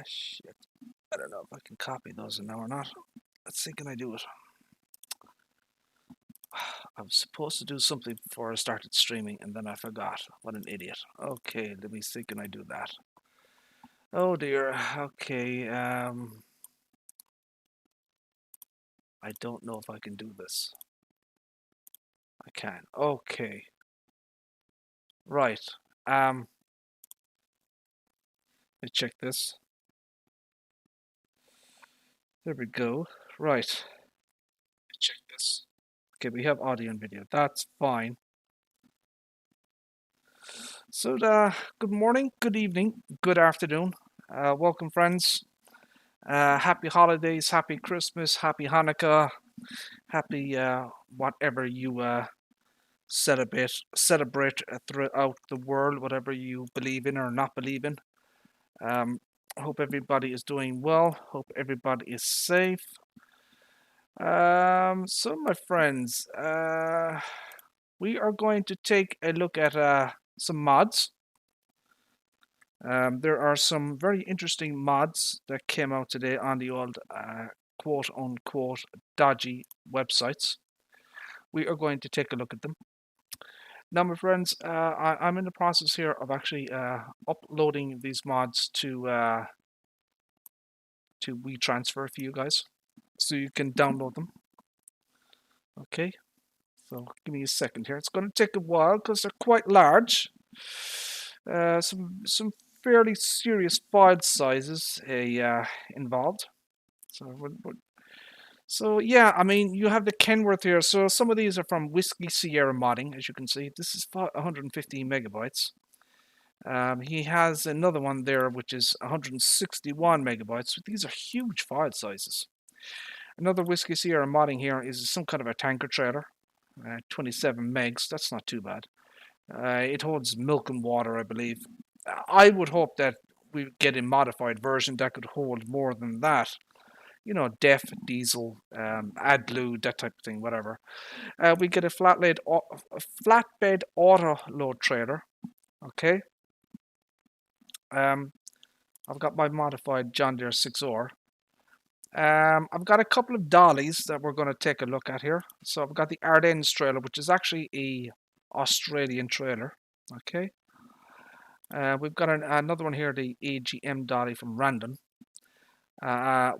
Shit. I don't know if I can copy those now or not. Let's see, can I do it? I was supposed to do something before I started streaming and then I forgot. What an idiot. Okay, let me see, can I do that? Oh dear. Okay, I don't know if I can do this. I can. Okay. Right. Let me check this. There we go. Right. Check this. Okay, we have audio and video. That's fine. So, good morning, good evening, good afternoon. Welcome, friends. Happy holidays, happy Christmas, happy Hanukkah, happy whatever you celebrate throughout the world, whatever you believe in or not believe in. Hope everybody is doing well. Hope everybody is safe. So, my friends, we are going to take a look at some mods. There are some very interesting mods that came out today on the old quote unquote dodgy websites. We are going to take a look at them. Now, my friends, I'm in the process here of actually uploading these mods to WeTransfer for you guys, so you can download them. Okay, so give me a second here. It's going to take a while because they're quite large. Some fairly serious file sizes involved. So yeah, I mean, you have the Kenworth here. So some of these are from Whiskey Sierra Modding, as you can see. This is 115 megabytes. He has another one there, which is 161 megabytes. These are huge file sizes. Another Whiskey Sierra Modding here is some kind of a tanker trailer. 27 megs. That's not too bad. It holds milk and water, I believe. I would hope that we get a modified version that could hold more than that. You know, DEF, diesel, AdBlue, that type of thing, whatever. We get a flatbed auto load trailer. Okay. I've got my modified John Deere 6R. I've got a couple of dollies that we're going to take a look at here. So I've got the Ardennes trailer, which is actually a Australian trailer. Okay. We've got another one here, the AGM dolly from Randon.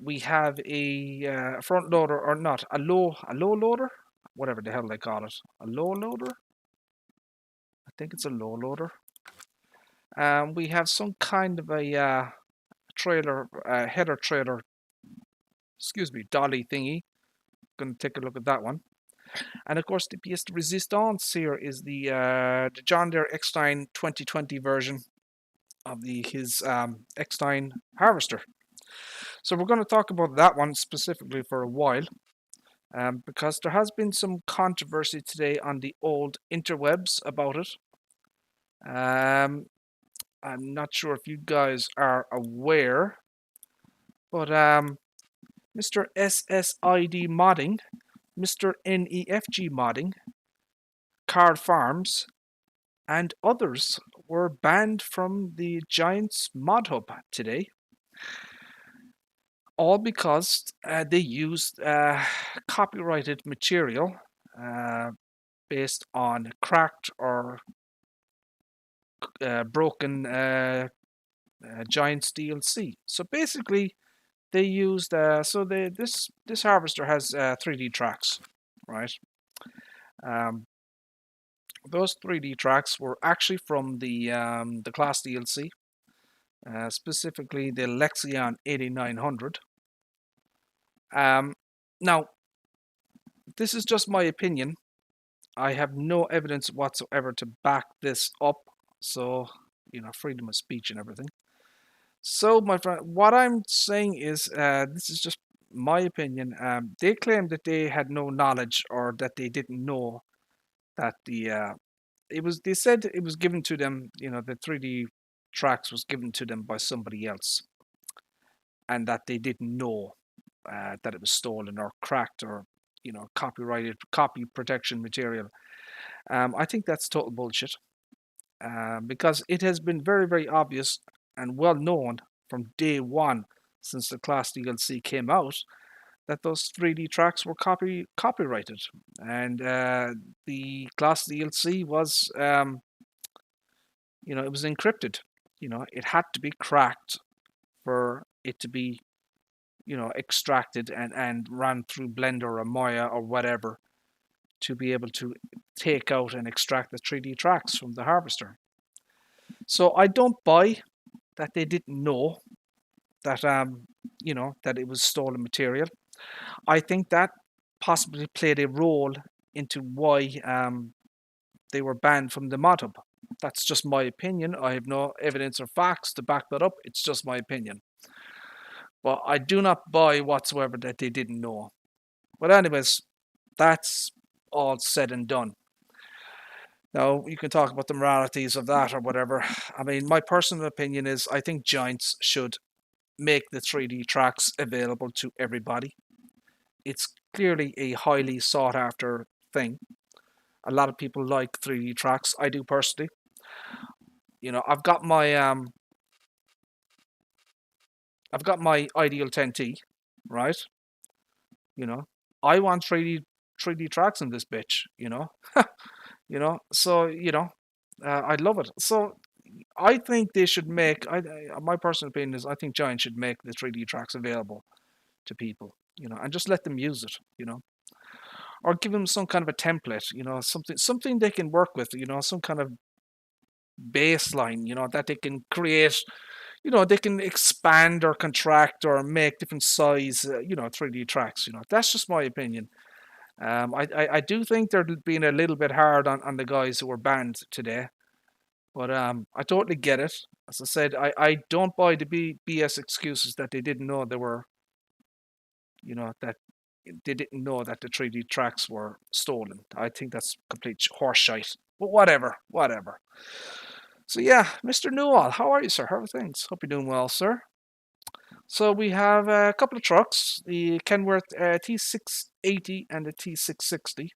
We have a front loader, or not, a low loader, whatever the hell they call it. A low loader? I think it's a low loader. We have some kind of a trailer, header trailer, dolly thingy. Going to take a look at that one. And of course, the pièce de résistance here is the John Deere X9 2020 version of his X9 harvester. So we're going to talk about that one specifically for a while, because there has been some controversy today on the old interwebs about it. I'm not sure if you guys are aware, but Mr. SSID modding, Mr. NEFG modding, Card Farms, and others were banned from the Giants mod hub today. All because they used copyrighted material based on cracked or broken Giants DLC. So basically, they used this harvester has 3D tracks, right? Those 3D tracks were actually from the class DLC, specifically the Lexion 8900. Now, this is just my opinion. I have no evidence whatsoever to back this up. So, freedom of speech and everything. So, my friend, what I'm saying is, this is just my opinion. They claimed that they had no knowledge or that they didn't know that they said it was given to them, the 3D tracks was given to them by somebody else, and that they didn't know that it was stolen or cracked or copyrighted, copy protection material. I think that's total bullshit, because it has been very, very obvious and well known from day one, since the Class DLC came out, that those 3D tracks were copyrighted, and the Class DLC was, it was encrypted. It had to be cracked for it to be, extracted and ran through Blender or Maya or whatever to be able to take out and extract the 3D tracks from the harvester. So I don't buy that they didn't know that that it was stolen material. I think that possibly played a role into why they were banned from the mod hub. That's just my opinion. I have no evidence or facts to back that up. It's just my opinion. But I do not buy whatsoever that they didn't know. But anyways, that's all said and done. Now, you can talk about the moralities of that or whatever. I mean, my personal opinion is I think Giants should make the 3D tracks available to everybody. It's clearly a highly sought after thing. A lot of people like 3D tracks. I do personally. I've got my Ideal 10T, right? I want 3D tracks in this bitch. So I love it. So I think they should make. My personal opinion is I think Giant should make the 3D tracks available to people, and just let them use it, or give them some kind of a template, something they can work with, some kind of baseline, that they can create. They can expand or contract or make different size, 3D tracks. That's just my opinion. I do think they're being a little bit hard on the guys who were banned today. But I totally get it. As I said, I don't buy the BS excuses that they didn't know they were, that they didn't know that the 3D tracks were stolen. I think that's complete horseshite. But whatever. So yeah, Mr. Newall, how are you, sir? How are things? Hope you're doing well, sir. So we have a couple of trucks, the Kenworth T680 and the T660.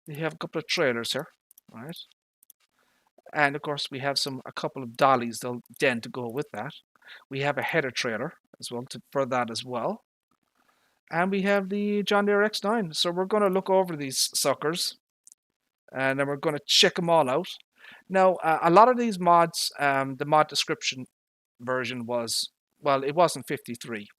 We have a couple of trailers here, right? And of course, we have a couple of dollies then to go with that. We have a header trailer as well for that as well. And we have the John Deere X9. So we're going to look over these suckers, and then we're going to check them all out. Now, a lot of these mods, the mod description version it wasn't 53.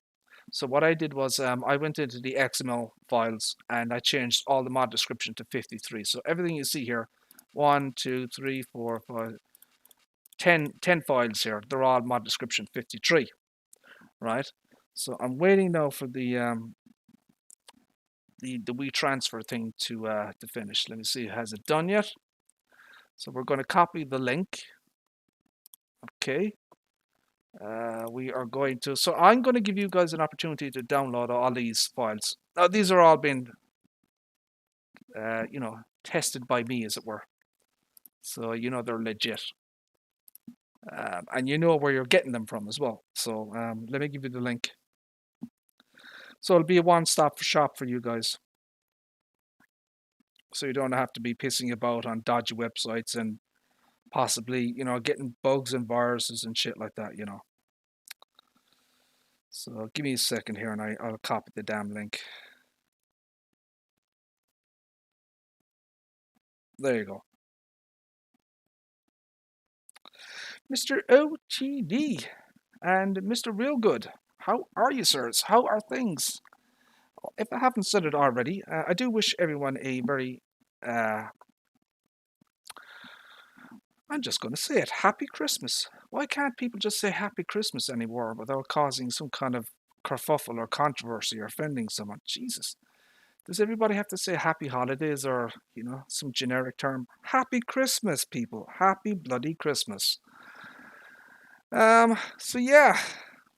So what I did was I went into the XML files and I changed all the mod description to 53. So everything you see here, 1, 2, 3, 4, 5, 10 files here, they're all mod description 53, right? So I'm waiting now for the WeTransfer thing to finish. Let me see, has it done yet? So we're going to copy the link. Okay. We are going to, so I'm going to give you guys an opportunity to download all these files. Now, these are all been, tested by me, as it were. So, they're legit. And you know where you're getting them from as well. So, let me give you the link. So, it'll be a one-stop shop for you guys. So, you don't have to be pissing about on dodgy websites and possibly, getting bugs and viruses and shit like that, So give me a second here and I'll copy the damn link. There you go. Mr. OTD and Mr. Realgood, how are you, sirs? How are things? If I haven't said it already, I do wish everyone a very, I'm just going to say it, Happy Christmas. Why can't people just say Happy Christmas anymore without causing some kind of kerfuffle or controversy or offending someone? Jesus. Does everybody have to say Happy Holidays or, some generic term? Happy Christmas, people. Happy bloody Christmas. So yeah,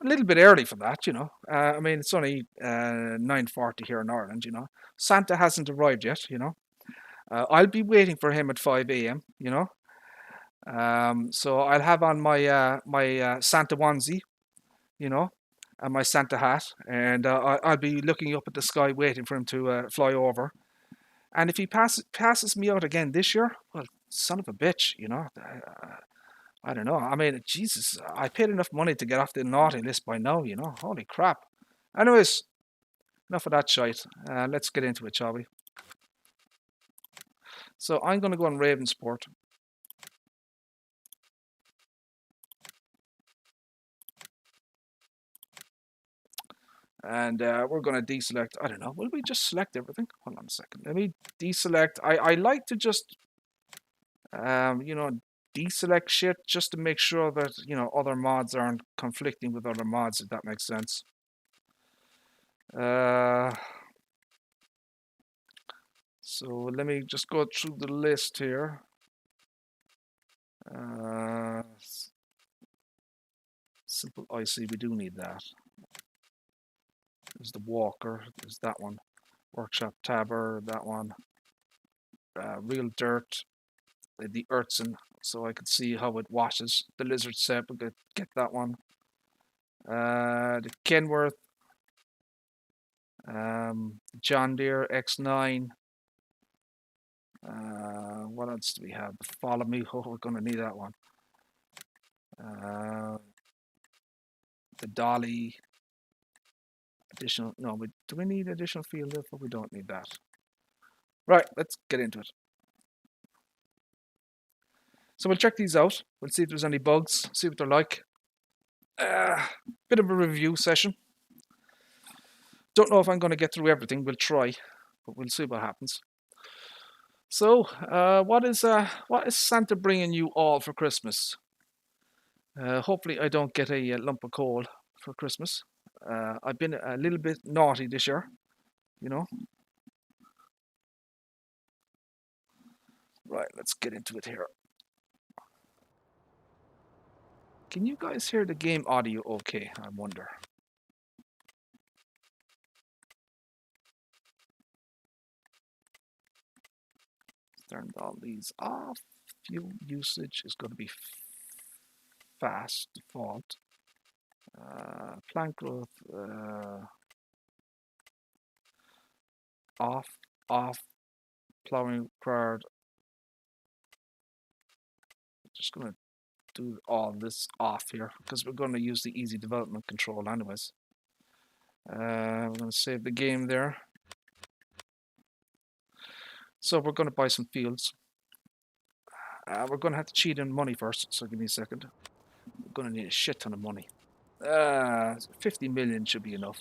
a little bit early for that, I mean, it's only 9:40 here in Ireland, Santa hasn't arrived yet, I'll be waiting for him at 5 a.m., So I'll have on my Santa onesie, and my Santa hat, and I'll be looking up at the sky waiting for him to fly over. And if he passes me out again this year, well, son of a bitch, I don't know. I mean, Jesus, I paid enough money to get off the naughty list by now, you know. Holy crap. Anyways, enough of that shite. Let's get into it, shall we? So I'm going to go on Ravensport. And we're going to deselect. I don't know. Will we just select everything? Hold on a second. Let me deselect. I like to just, you know, deselect shit just to make sure that, you know, other mods aren't conflicting with other mods, if that makes sense. So let me just go through the list here. Simple IC, we do need that. There's the Walker, there's that one. Workshop Tabber, that one. Real Dirt, the Urtson, so I could see how it washes. The Lizard Set, we could get that one. The Kenworth, John Deere X9. What else do we have? Follow Me. Oh, we're going to need that one. The Dolly. Additional. No, do we need additional field lift? But we don't need that. Right, let's get into it. So we'll check these out. We'll see if there's any bugs. See what they're like. Bit of a review session. Don't know if I'm going to get through everything. We'll try, but we'll see what happens. So, what is Santa bringing you all for Christmas? Hopefully, I don't get a lump of coal for Christmas. I've been a little bit naughty this year, you know. Right, let's get into it here. Can you guys hear the game audio okay? I wonder. Turned all these off. Fuel usage is going to be fast default. Plant growth off. Plowing required. Just going to do all this off here because we're going to use the easy development control anyways. We're going to save the game there. So we're going to buy some fields. We're going to have to cheat in money first, so give me a second. We're going to need a shit ton of money. 50 million should be enough.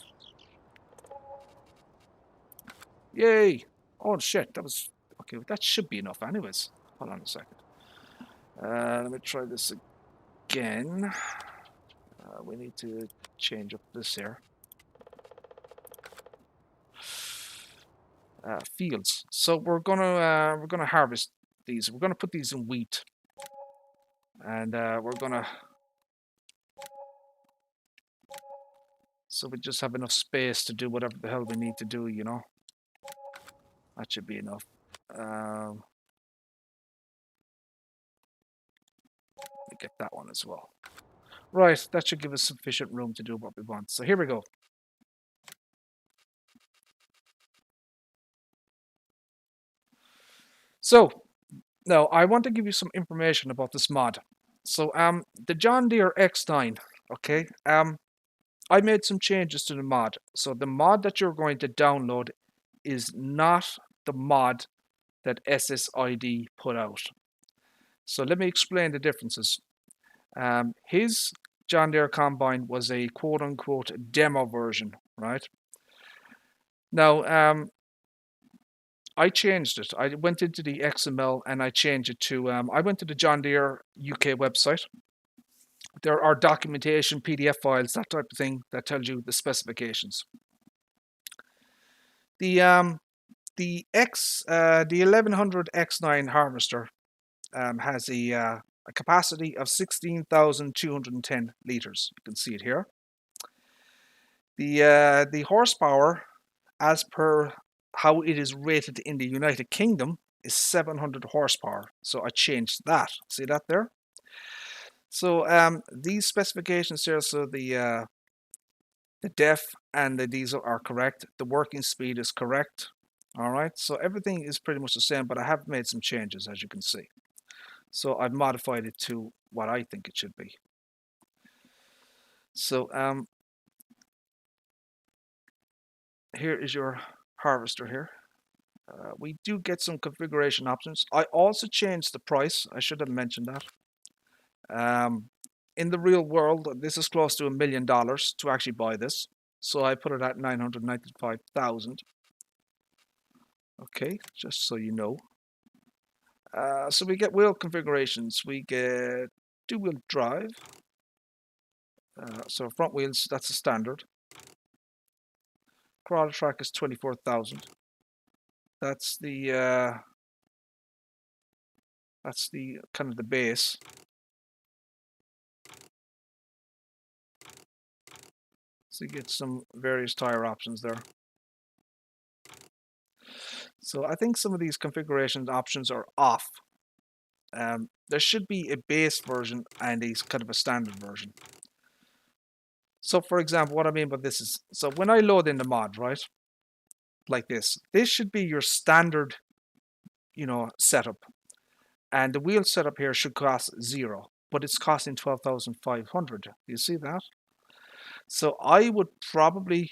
Yay! Oh shit, that was... Okay, that should be enough anyways. Hold on a second. Let me try this again. We need to change up this here. Fields. So we're gonna harvest these. We're gonna put these in wheat, and we're gonna. So we just have enough space to do whatever the hell we need to do. You know. That should be enough. Get that one as well. Right, that should give us sufficient room to do what we want. So here we go. So now I want to give you some information about this mod. So the John Deere X9, okay, I made some changes to the mod. So the mod that you're going to download is not the mod that SSID put out. So let me explain the differences. His John Deere Combine was a quote-unquote demo version, right? Now, I changed it. I went into the XML and I changed it to, I went to the John Deere UK website. There are documentation, PDF files, that type of thing that tells you the specifications. The 1100 X9 harvester has a capacity of 16,210 liters. You can see it here. The horsepower, as per how it is rated in the United Kingdom, is 700 horsepower. So I changed that. See that there? So these specifications here, so the def and the diesel are correct. The working speed is correct. All right, so everything is pretty much the same, but I have made some changes, as you can see. So I've modified it to what I think it should be. So here is your harvester here. We do get some configuration options. I also changed the price. I should have mentioned that. In the real world, this is close to $1 million to actually buy this. So I put it at 995,000. Okay, just so you know. So we get wheel configurations. We get two-wheel drive. So front wheels, that's a standard. Crawler track is 24,000. That's the kind of the base. So you get some various tire options there. So I think some of these configuration options are off. There should be a base version and a kind of a standard version. So for example, what I mean by this is, so when I load in the mod, right, like this should be your standard, setup. And the wheel setup here should cost 0, but it's costing 12,500. Do you see that? So I would probably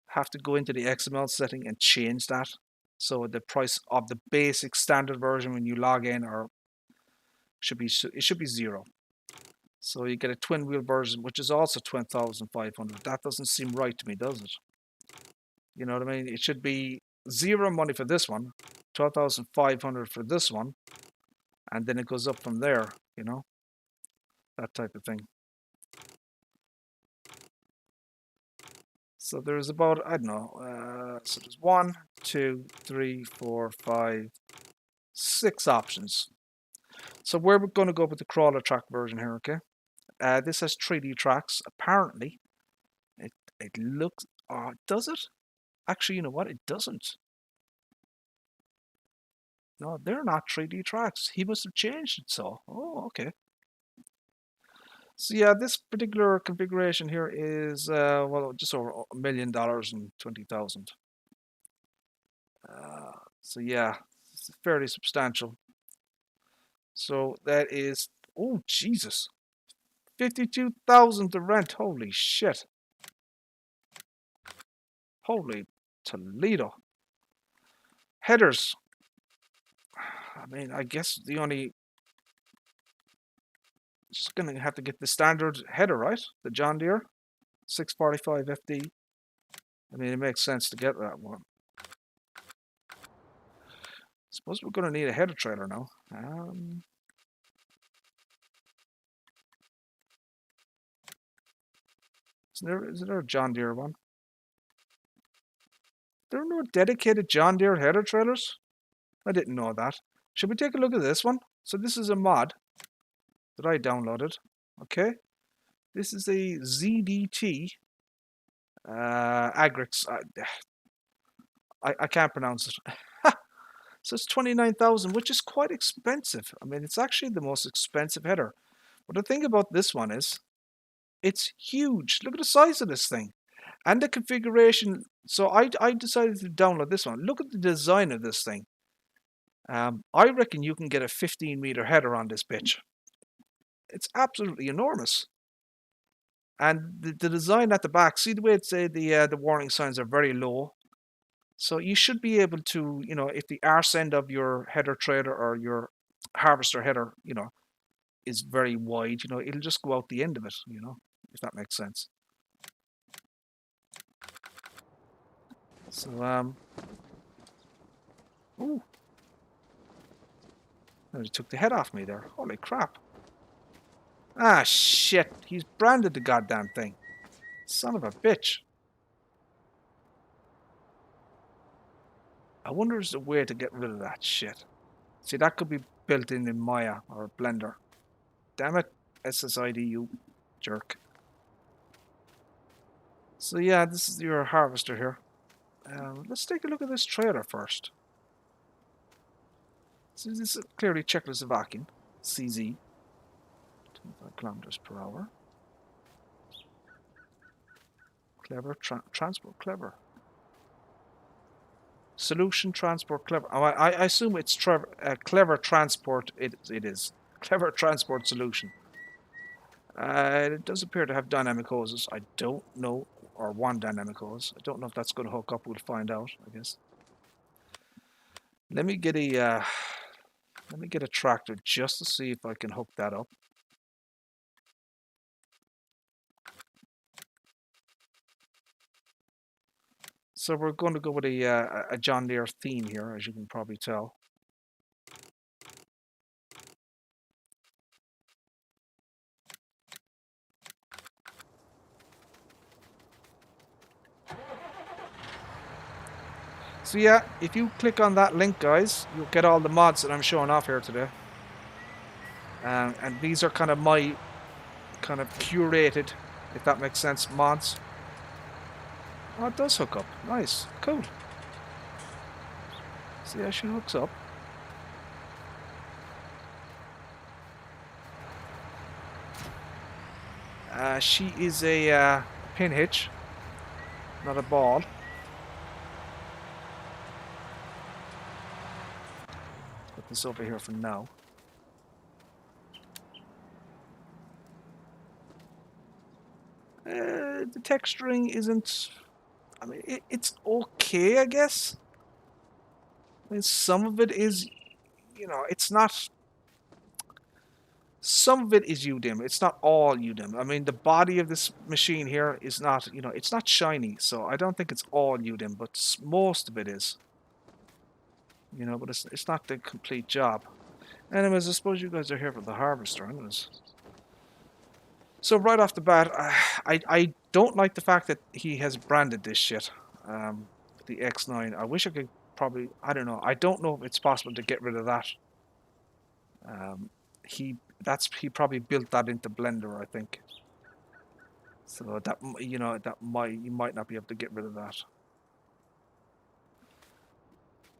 have to go into the XML setting and change that. So the price of the basic standard version when you log in it should be 0. So you get a twin wheel version, which is also 12,500. That doesn't seem right to me, does it? You know what I mean? It should be 0 money for this one, 12,500 for this one, and then it goes up from there, that type of thing. So there's about, I don't know, so there's 1, 2, 3, 4, 5, 6 options. So we're going to go with the crawler track version here, okay? This has 3D tracks. Apparently, it looks, does it? Actually, you know what? It doesn't. No, they're not 3D tracks. He must have changed it so. Oh, okay. So yeah, this particular configuration here is, well, just over $1 million and 20,000. So yeah, it's fairly substantial. So that is, oh Jesus, 52,000 to rent. Holy shit. Holy Toledo. Headers. I mean, I guess just gonna have to get the standard header, right? The John Deere 645 FD. I mean, it makes sense to get that one. Suppose we're gonna need a header trailer now. Is there a John Deere one? There are no dedicated John Deere header trailers? I didn't know that. Should we take a look at this one? So this is a mod that I downloaded. Okay. This is a ZDT Agrix. I can't pronounce it. So it's 29,000, which is quite expensive. I mean, it's actually the most expensive header. But the thing about this one is, it's huge. Look at the size of this thing. And the configuration. So I decided to download this one. Look at the design of this thing. I reckon you can get a 15-meter header on this bitch. It's absolutely enormous. And the design at the back, see the way it's the warning signs are very low. So you should be able to, if the arse end of your header trailer or your harvester header, is very wide, it'll just go out the end of it, if that makes sense. So, ooh. He took the head off me there. Holy crap. Ah, shit. He's branded the goddamn thing. Son of a bitch. I wonder if there's a way to get rid of that shit. See, that could be built in Maya or Blender. Damn it, SSID, you jerk. So yeah, this is your harvester here. Let's take a look at this trailer first. So this is clearly Czechoslovakian. CZ. 25 kilometers per hour. Clever. Transport clever. Solution transport clever. Oh, I assume it's clever transport. It is clever transport solution. It does appear to have dynamic hoses. I don't know, or one dynamic hose. I don't know if that's going to hook up. We'll find out, I guess. Let me get a tractor just to see if I can hook that up. So we're going to go with a John Deere theme here, as you can probably tell. So yeah, if you click on that link, guys, you'll get all the mods that I'm showing off here today. And these are kind of my kind of curated, if that makes sense, mods. Oh, it does hook up. Nice. Cool. See how she hooks up. She is a pin hitch, not a ball. Put this over here for now. The texturing isn't... I mean, it's okay, I guess. I mean, some of it is, you know, it's not... Some of it is UDIM. It's not all UDIM. I mean, the body of this machine here is not, you know, it's not shiny. So I don't think it's all UDIM, but most of it is. You know, but it's not the complete job. Anyways, I suppose you guys are here for the harvester. Anyways. So right off the bat, I don't like the fact that he has branded this shit. The X9. I wish I could probably, I don't know. I don't know if it's possible to get rid of that. He probably built that into Blender, I think. So that, you know, you might not be able to get rid of that.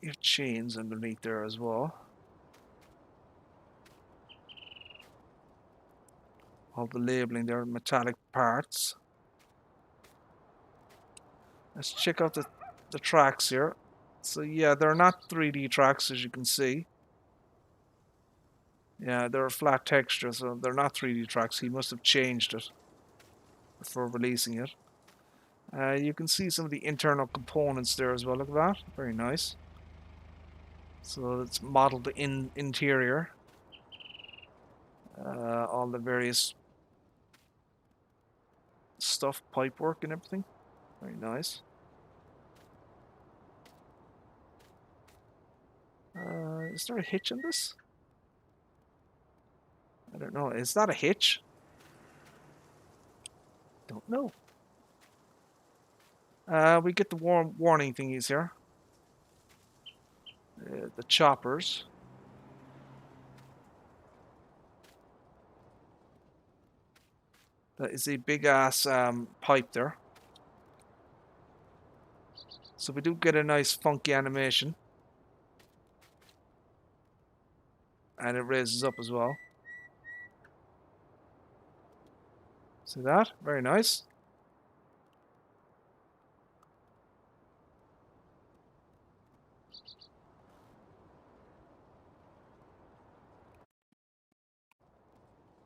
Your chains underneath there as well. All the labeling there, metallic parts. Let's check out the tracks here. So yeah, they're not 3D tracks, as you can see. Yeah, they're a flat texture, so they're not 3D tracks. He must have changed it before releasing it. You can see some of the internal components there as well. Look at that. Very nice. So it's modeled in interior. All the various stuff, pipework and everything. Very nice. Is there a hitch in this? I don't know. Is that a hitch? Don't know. We get the warning thingies here. The choppers. That is a big ass pipe there. So we do get a nice funky animation. And it raises up as well. See that? Very nice.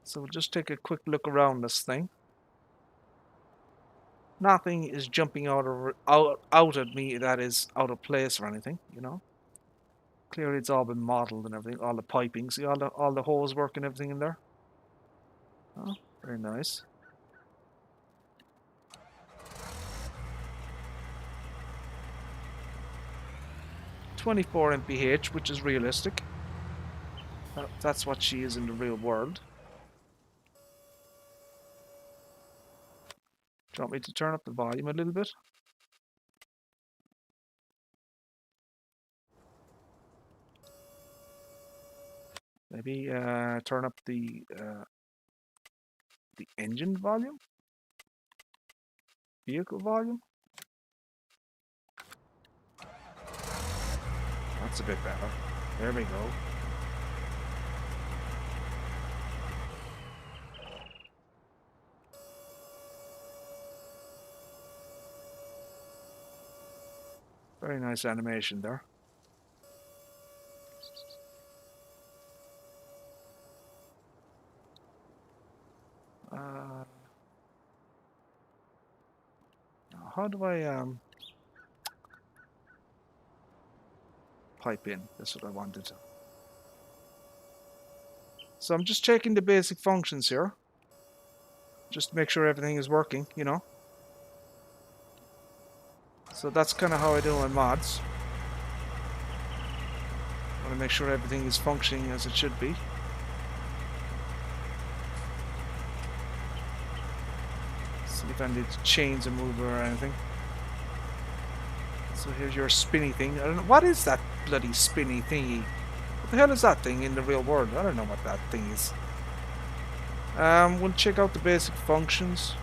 So we'll just take a quick look around this thing. Nothing is jumping out at me that is out of place or anything, you know. Clearly it's all been modeled and everything, all the piping. See all the hose work and everything in there? Oh, very nice. .24 mph, which is realistic. That's what she is in the real world. Do you want me to turn up the volume a little bit? Maybe turn up the engine volume? Vehicle volume? That's a bit better. There we go. Very nice animation there. how do I pipe in? That's what I wanted. So I'm just checking the basic functions here. Just to make sure everything is working, you know. So that's kind of how I do my mods. I want to make sure everything is functioning as it should be. See if I need to change the mover or anything. So here's your spinny thing. I don't know, what is that bloody spinny thingy? What the hell is that thing in the real world? I don't know what that thing is. We'll check out the basic functions.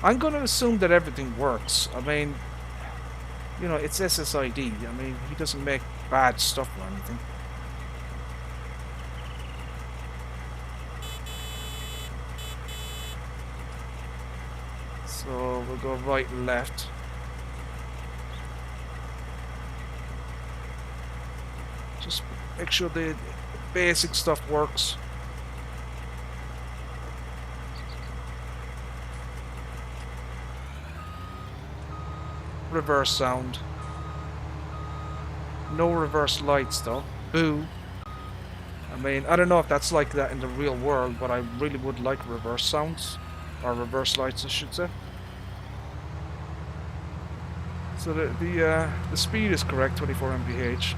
I'm going to assume that everything works. I mean, you know, it's SSID. I mean, he doesn't make bad stuff or anything. So we'll go right and left. Just make sure the basic stuff works. Reverse sound. No reverse lights though. Boo. I mean, I don't know if that's like that in the real world, but I really would like reverse sounds. Or reverse lights, I should say. So the speed is correct, 24 mph.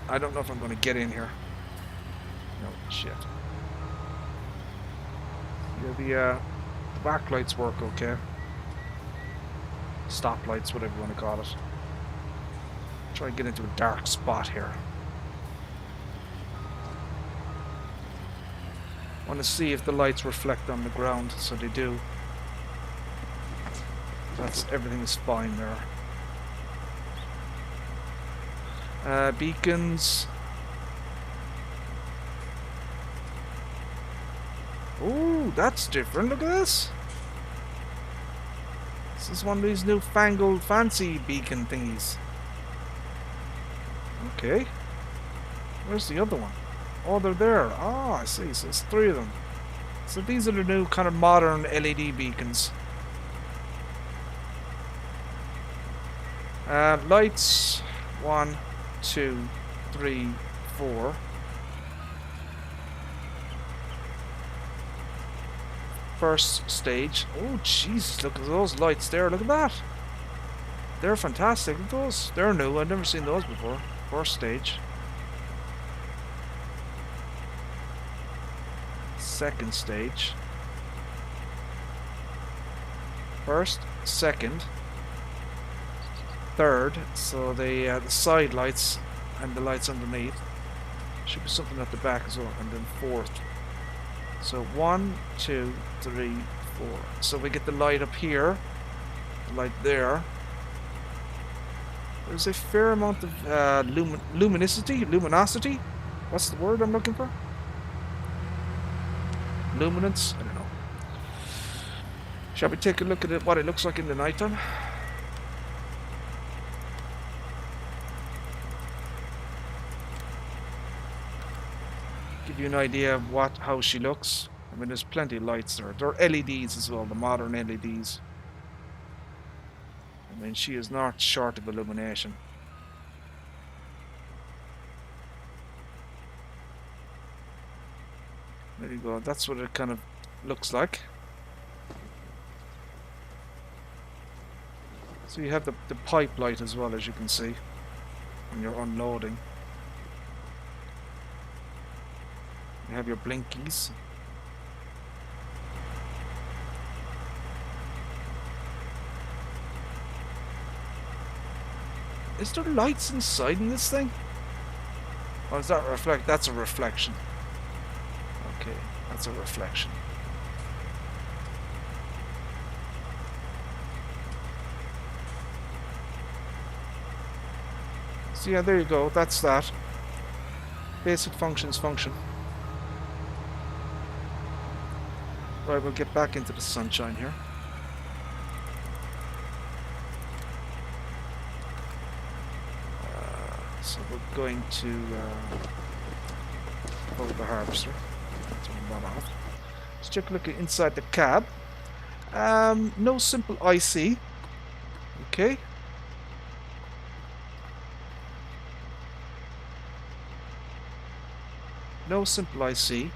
I don't know if I'm going to get in here. No, shit. Yeah, the backlights work okay. Stoplights, whatever you want to call it. Try and get into a dark spot here. Want to see if the lights reflect on the ground, so they do. That's everything is fine there. Beacons. Ooh, that's different. Look at this. This is one of these newfangled fancy beacon thingies. Okay. Where's the other one? Oh, they're there. Ah, I see. So it's 3 of them. So these are the new kind of modern LED beacons. Lights. 1, 2, 3, 4. First stage. Oh, Jesus, look at those lights there. Look at that. They're fantastic. Look at those. They're new. I've never seen those before. First stage. Second stage. First, second, third. So the side lights and the lights underneath. Should be something at the back as well. And then fourth. So 1, 2, 3, 4. So we get the light up here, the light there. There's a fair amount of luminosity. What's the word I'm looking for? Luminance. I don't know. Shall we take a look at what it looks like in the nighttime? Give you an idea of how she looks. I mean, there's plenty of lights there. There are LEDs as well, the modern LEDs. I mean, she is not short of illumination. There you go. That's what it kind of looks like. So you have the pipe light as well, as you can see when you're unloading. You have your blinkies. Is there lights inside in this thing? Or is that reflect? That's a reflection. Okay, that's a reflection. So yeah, there you go. That's that. Basic functions function. Right, we'll get back into the sunshine here. So we're going to pull the harvester. Turn that off. Let's take a look at inside the cab. No simple IC. Okay. No simple IC.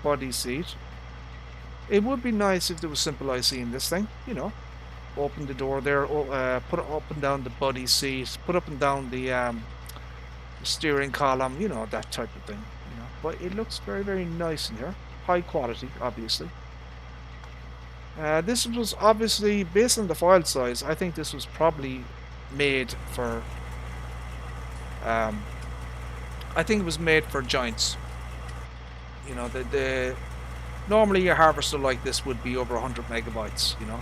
Body seat. It would be nice if there was simple IC in this thing, you know. Open the door there, put it up and down the body seat, put up and down the steering column, you know, that type of thing, you know. But it looks very, very nice in here. High quality, obviously. This was obviously, based on the file size, I think this was probably made for, I think it was made for giants. You know, normally a harvester like this would be over 100 megabytes, you know,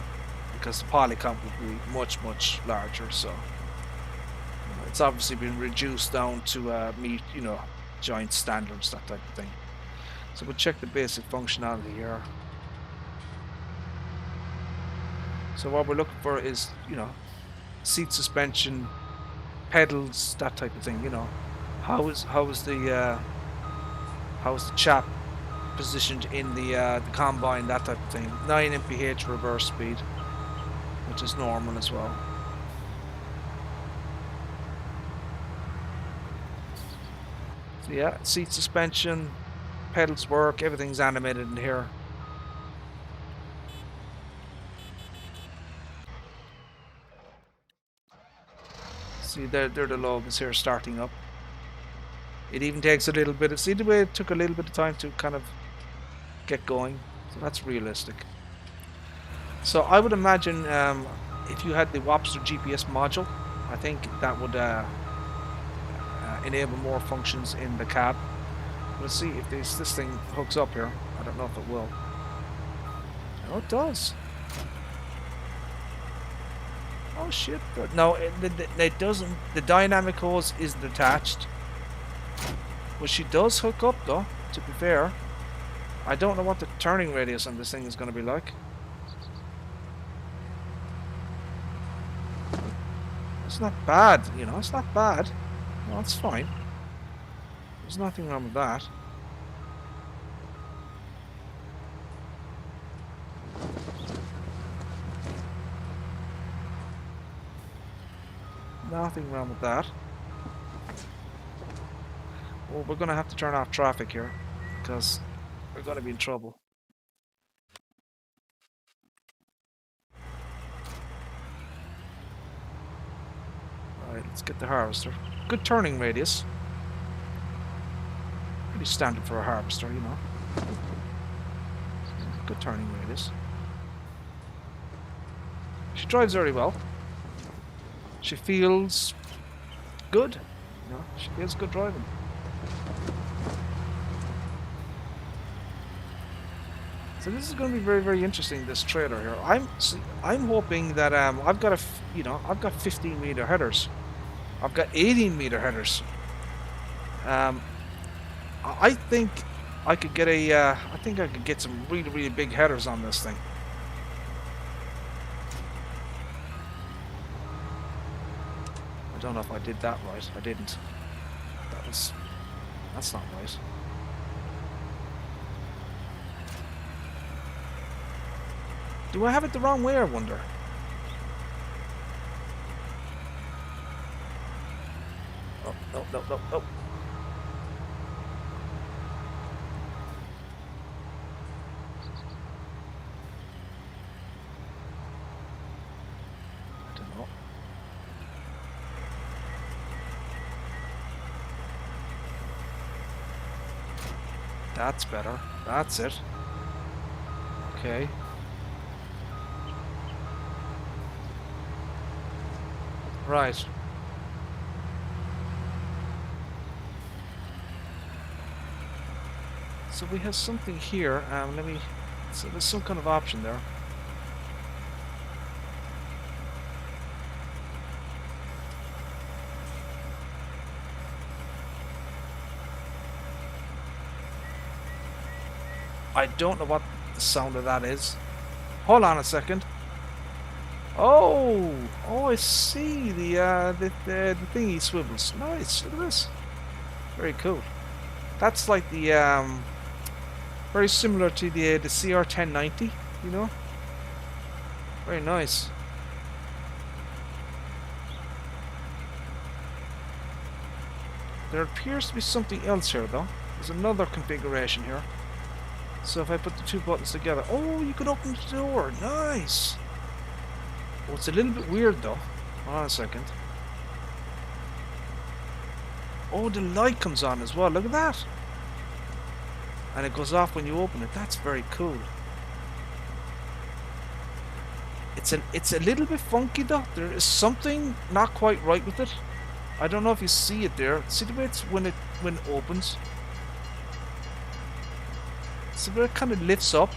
because the polycount would be much, much larger, so you know, it's obviously been reduced down to meet, you know, giant standards, that type of thing. So we'll check the basic functionality here. So what we're looking for is, you know, seat suspension, pedals, that type of thing, you know. How is the chap positioned in the combine, that type of thing. 9 mph reverse speed, which is normal as well. So yeah, seat suspension, pedals work, everything's animated in here. See, they're the logos here starting up. It even takes a little bit of, see the way it took a little bit of time to kind of get going. So that's realistic. So I would imagine if you had the Wapster GPS module, I think that would enable more functions in the cab. Let's see if this thing hooks up here. I don't know if it will. Oh, it does. Oh shit! No, it doesn't. The dynamic hose isn't attached. Well, she does hook up though, to be fair. I don't know what the turning radius on this thing is going to be like. It's not bad, you know, it's not bad. No, it's fine. There's nothing wrong with that. Nothing wrong with that. Well, we're going to have to turn off traffic here, because we're going to be in trouble. Alright, let's get the harvester. Good turning radius. Pretty standard for a harvester, you know. Good turning radius. She drives very well. She feels good. You know, she feels good driving. So this is going to be very, very interesting, this trailer here. I'm hoping that I've got I've got 15-meter headers. I've got 18-meter headers. I think I could get some really, really big headers on this thing. I don't know if I did that right. I didn't. That's not right. Do I have it the wrong way, I wonder? Oh, no, no, no, no. I don't know. That's better. That's it. Okay. Right. So we have something here. So there's some kind of option there. I don't know what the sound of that is. Hold on a second. Oh, I see the thingy swivels. Nice, look at this. Very cool. That's like the very similar to the CR1090. you know? Very nice. There appears to be something else here though. There's another configuration here. So if I put the two buttons together, oh, you can open the door. Nice. Oh, it's a little bit weird though. Hold on a second. Oh, the light comes on as well. Look at that. And it goes off when you open it. That's very cool. It's a little bit funky though. There is something not quite right with it. I don't know if you see it there. See the way it's when it opens. So it kind of lifts up.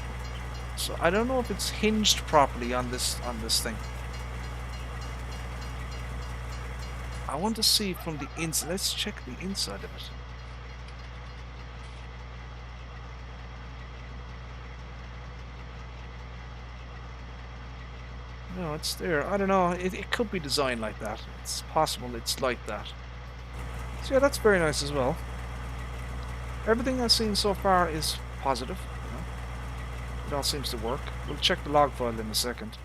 So I don't know if it's hinged properly on this thing. I want to see from the inside. Let's check the inside of it. No, it's there. I don't know. It could be designed like that. It's possible it's like that. So yeah, that's very nice as well. Everything I've seen so far is positive. You know? It all seems to work. We'll check the log file in a second.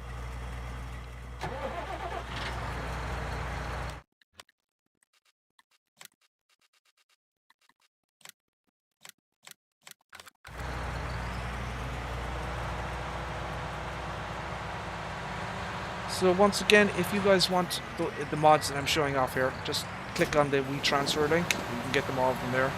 So once again, if you guys want the mods that I'm showing off here, just click on the WeTransfer link. You can get them all from there.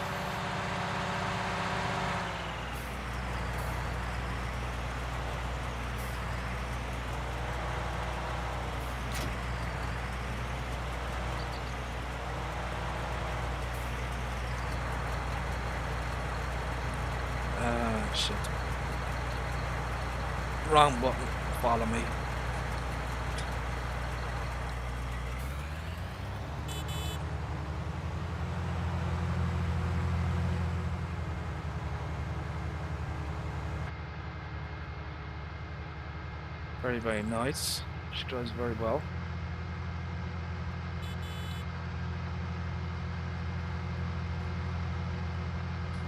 Shit. Wrong button. Follow me. Very, very nice. She does very well.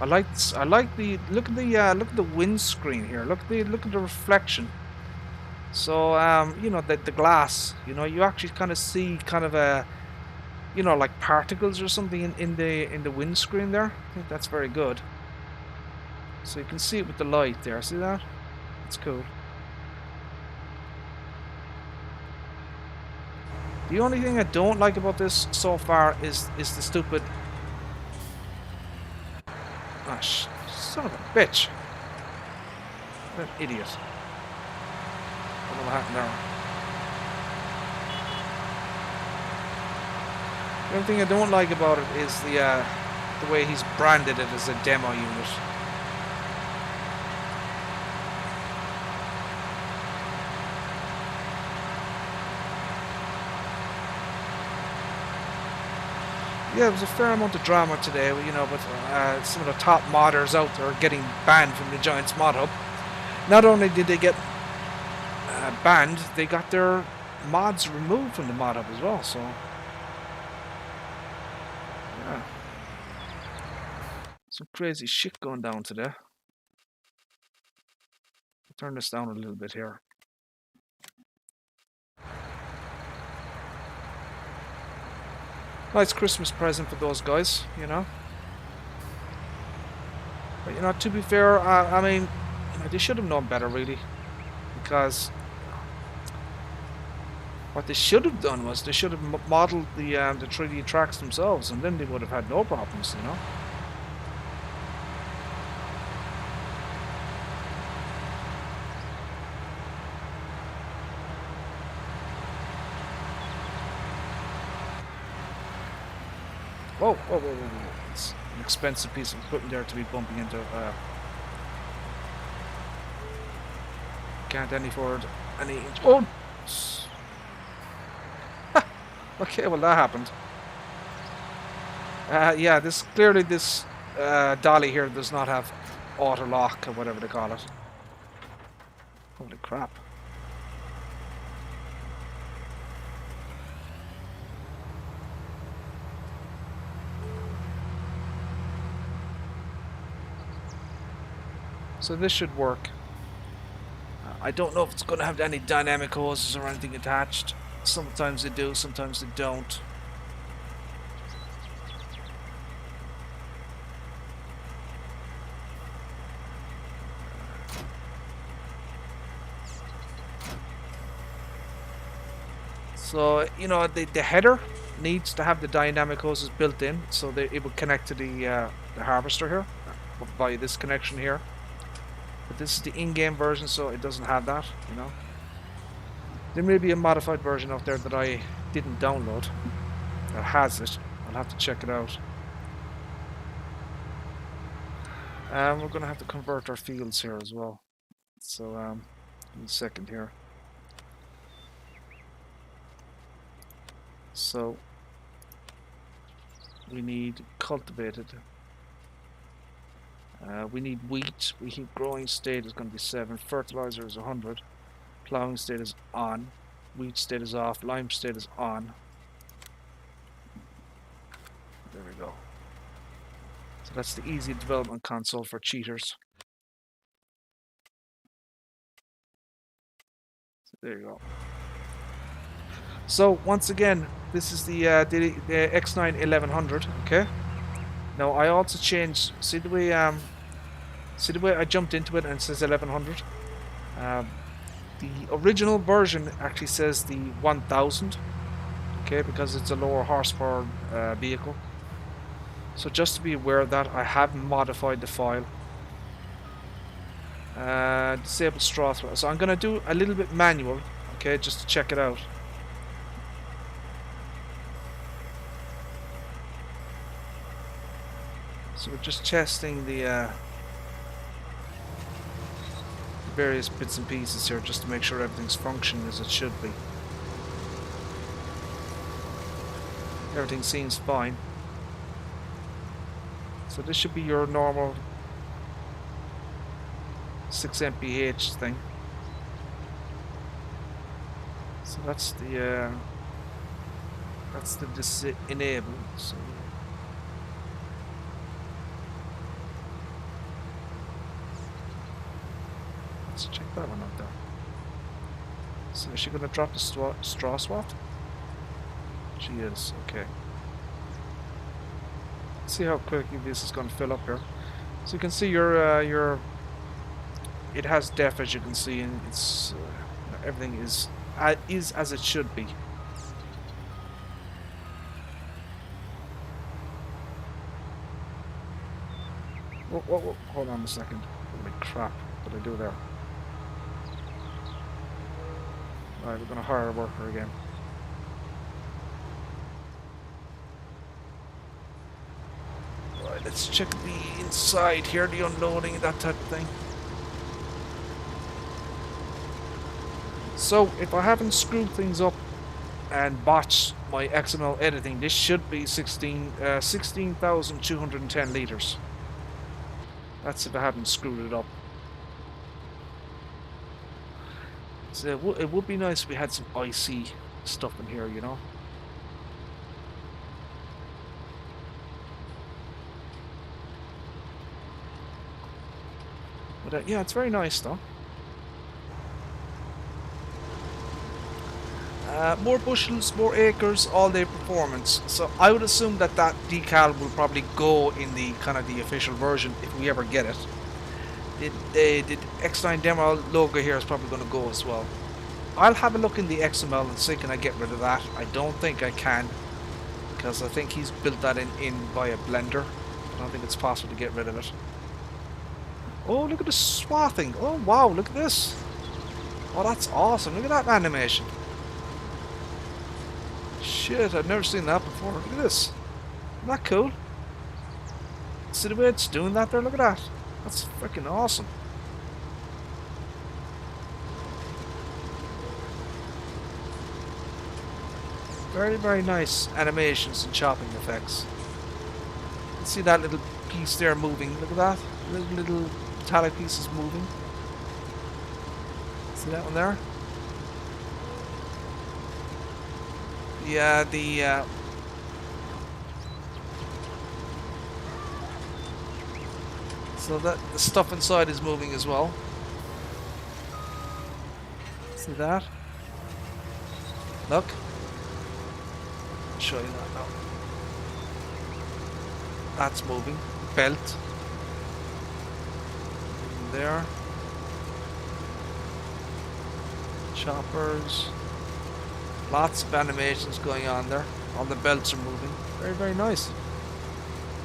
I like the look at the windscreen here. Look at the reflection. So you know, the glass. You know, you actually kind of see kind of a, you know, like particles or something in the windscreen there. I think that's very good. So you can see it with the light there. See that? It's cool. The only thing I don't like about this so far is the stupid... Ah, son of a bitch. What an idiot. What will happen now? The only thing I don't like about it is the way he's branded it as a demo unit. Yeah, there was a fair amount of drama today, you know, but some of the top modders out there are getting banned from the Giants mod hub. Not only did they get banned, they got their mods removed from the mod hub as well, so... Yeah. Some crazy shit going down today. I'll turn this down a little bit here. Nice Christmas present for those guys, you know. But, you know, to be fair, I mean, you know, they should have known better, really. Because what they should have done was they should have modeled the 3D tracks themselves, and then they would have had no problems, you know. Whoa, whoa, whoa, whoa, whoa. It's an expensive piece of equipment there to be bumping into. Can't any forward, any... Oh! Okay, well that happened. Yeah, this dolly here does not have auto lock or whatever they call it. Holy crap. So this should work. I don't know if it's going to have any dynamic hoses or anything attached. Sometimes they do, sometimes they don't. So, you know, the header needs to have the dynamic hoses built in, so that it will connect to the harvester here via this connection here. But this is the in-game version, so it doesn't have that, you know. There may be a modified version out there that I didn't download that has it. I'll have to check it out. We're going to have to convert our fields here as well. So, give me a second here. So, we need cultivated. We need wheat. We need growing state is going to be 7. Fertilizer is 100. Plowing state is on. Wheat state is off. Lime state is on. There we go. So that's the easy development console for cheaters. So there you go. So once again, this is the X9 1100. Okay. Now I also changed. See the way I jumped into it and it says 1100. The original version actually says the 1000. Okay, because it's a lower horsepower vehicle. So just to be aware of that, I have modified the file. Disable straw throw. So I'm going to do a little bit manual, okay, just to check it out. So we're just testing the various bits and pieces here just to make sure everything's functioning as it should be. Everything seems fine. So this should be your normal 6 mph thing. So that's the enable. So let's check that one out there. So is she going to drop the straw swap? She is, okay. See how quickly this is going to fill up here. So you can see your it has def, as you can see, and it's everything is as it should be. Whoa, hold on a second. Holy crap, what did I do there? Alright, we're going to hire a worker again. Alright, let's check the inside here, the unloading, that type of thing. So, if I haven't screwed things up and botched my XML editing, this should be 16,210 litres. That's if I haven't screwed it up. So it would be nice if we had some IC stuff in here, you know. But yeah, it's very nice though. More bushels, more acres, all-day performance. So I would assume that that decal will probably go in the kind of the official version if we ever get it. The X9 demo logo here is probably going to go as well. I'll have a look in the XML and see can I get rid of that. I don't think I can, because I think he's built that in via Blender. I don't think it's possible to get rid of it. Oh, look at the swathing. Oh wow, look at this. Oh, that's awesome. Look at that animation. Shit, I've never seen that before. Look at this. Isn't that cool? See the way it's doing that there? Look at that. That's freaking awesome. Very, very nice animations and chopping effects. You can see that little piece there moving. Look at that. Little metallic pieces moving. See that one there? Yeah, so that the stuff inside is moving as well. See that? Look. I'll show you that now. That's moving. Belt. There. Choppers. Lots of animations going on there. All the belts are moving. Very, very nice.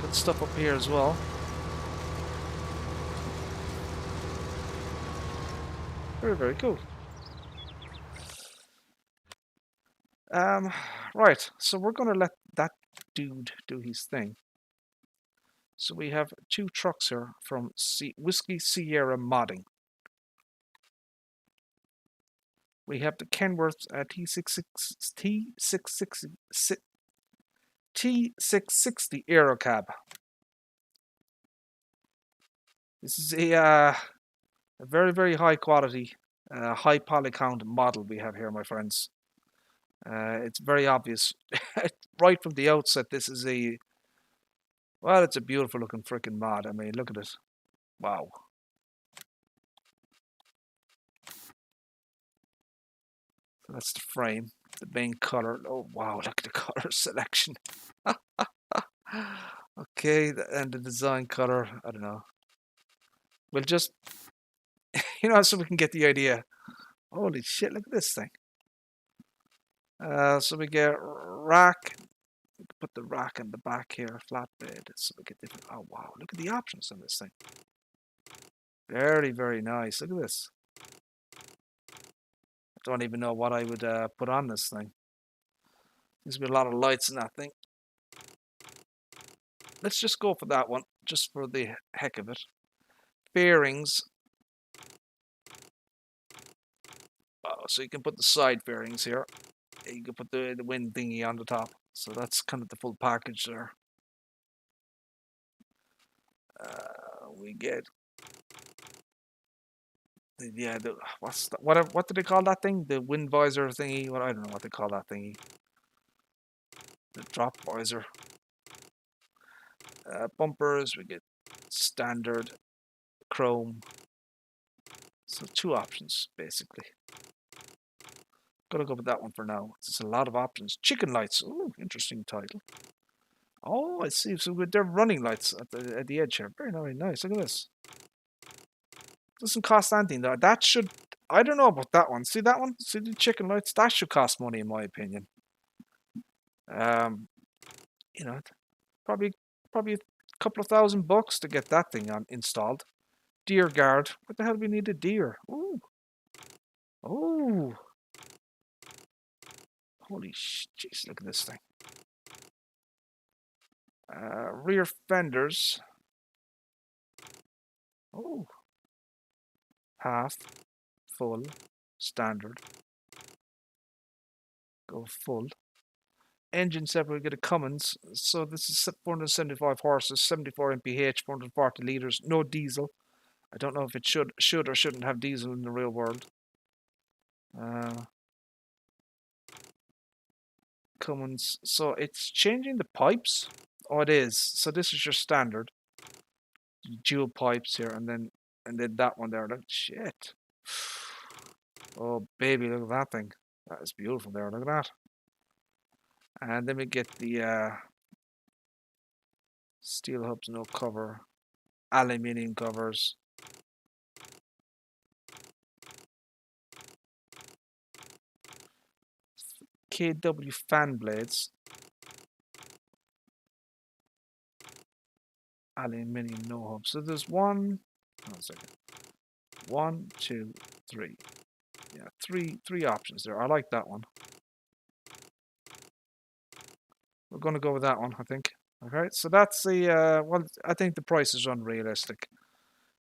Good stuff up here as well. Very, very cool. Right, so we're going to let that dude do his thing. So we have two trucks here from Whiskey Sierra Modding. We have the Kenworth T660 Aero Cab. This is a very, very high quality, high polycount model we have here, my friends. It's very obvious right from the outset. This is well, it's a beautiful looking freaking mod. I mean, look at it. Wow. So that's the frame, the main color. Oh wow, look at the color selection. Okay, and the design color. I don't know. We'll just, so we can get the idea. Holy shit! Look at this thing. So we get rack. Put the rack in the back here, flatbed, so we get different. Oh wow, look at the options on this thing. Very, very nice. Look at this. I don't even know what I would put on this thing. There's been a lot of lights in that thing. Let's just go for that one, just for the heck of it. Bearings. Oh, so you can put the side bearings here. You can put the wind thingy on the top. So that's kind of the full package there. We get what do they call that thing? The wind visor thingy? Well, I don't know what they call that thingy. The drop visor. Bumpers, we get standard, chrome. So two options basically. Gotta go with that one for now. There's a lot of options. Chicken lights. Ooh, interesting title. Oh, I see. So they're running lights at the edge here. Very, very nice. Look at this. Doesn't cost anything though. That should. I don't know about that one. See that one? See the chicken lights? That should cost money in my opinion. Probably a couple of $1,000 to get that thing installed. Deere guard. What the hell do we need a deer? Ooh. Oh. Holy jeez, look at this thing. Rear fenders. Oh. Half. Full. Standard. Go full. Engine separate, we get a Cummins. So this is 475 horses, 74 mph, 440 litres, no diesel. I don't know if it should or shouldn't have diesel in the real world. Cummins. So it's changing the pipes. Oh, it is. So this is your standard dual pipes here, and then that one there. Look, shit. Oh baby, look at that thing. That is beautiful there. Look at that. And then we get the steel hubs, no cover, aluminium covers. KW fan blades. Aluminium no hub. So there's one second. 1, 2, 3. Yeah, three options there. I like that one. We're going to go with that one, I think. Okay, so that's the well, I think the price is unrealistic.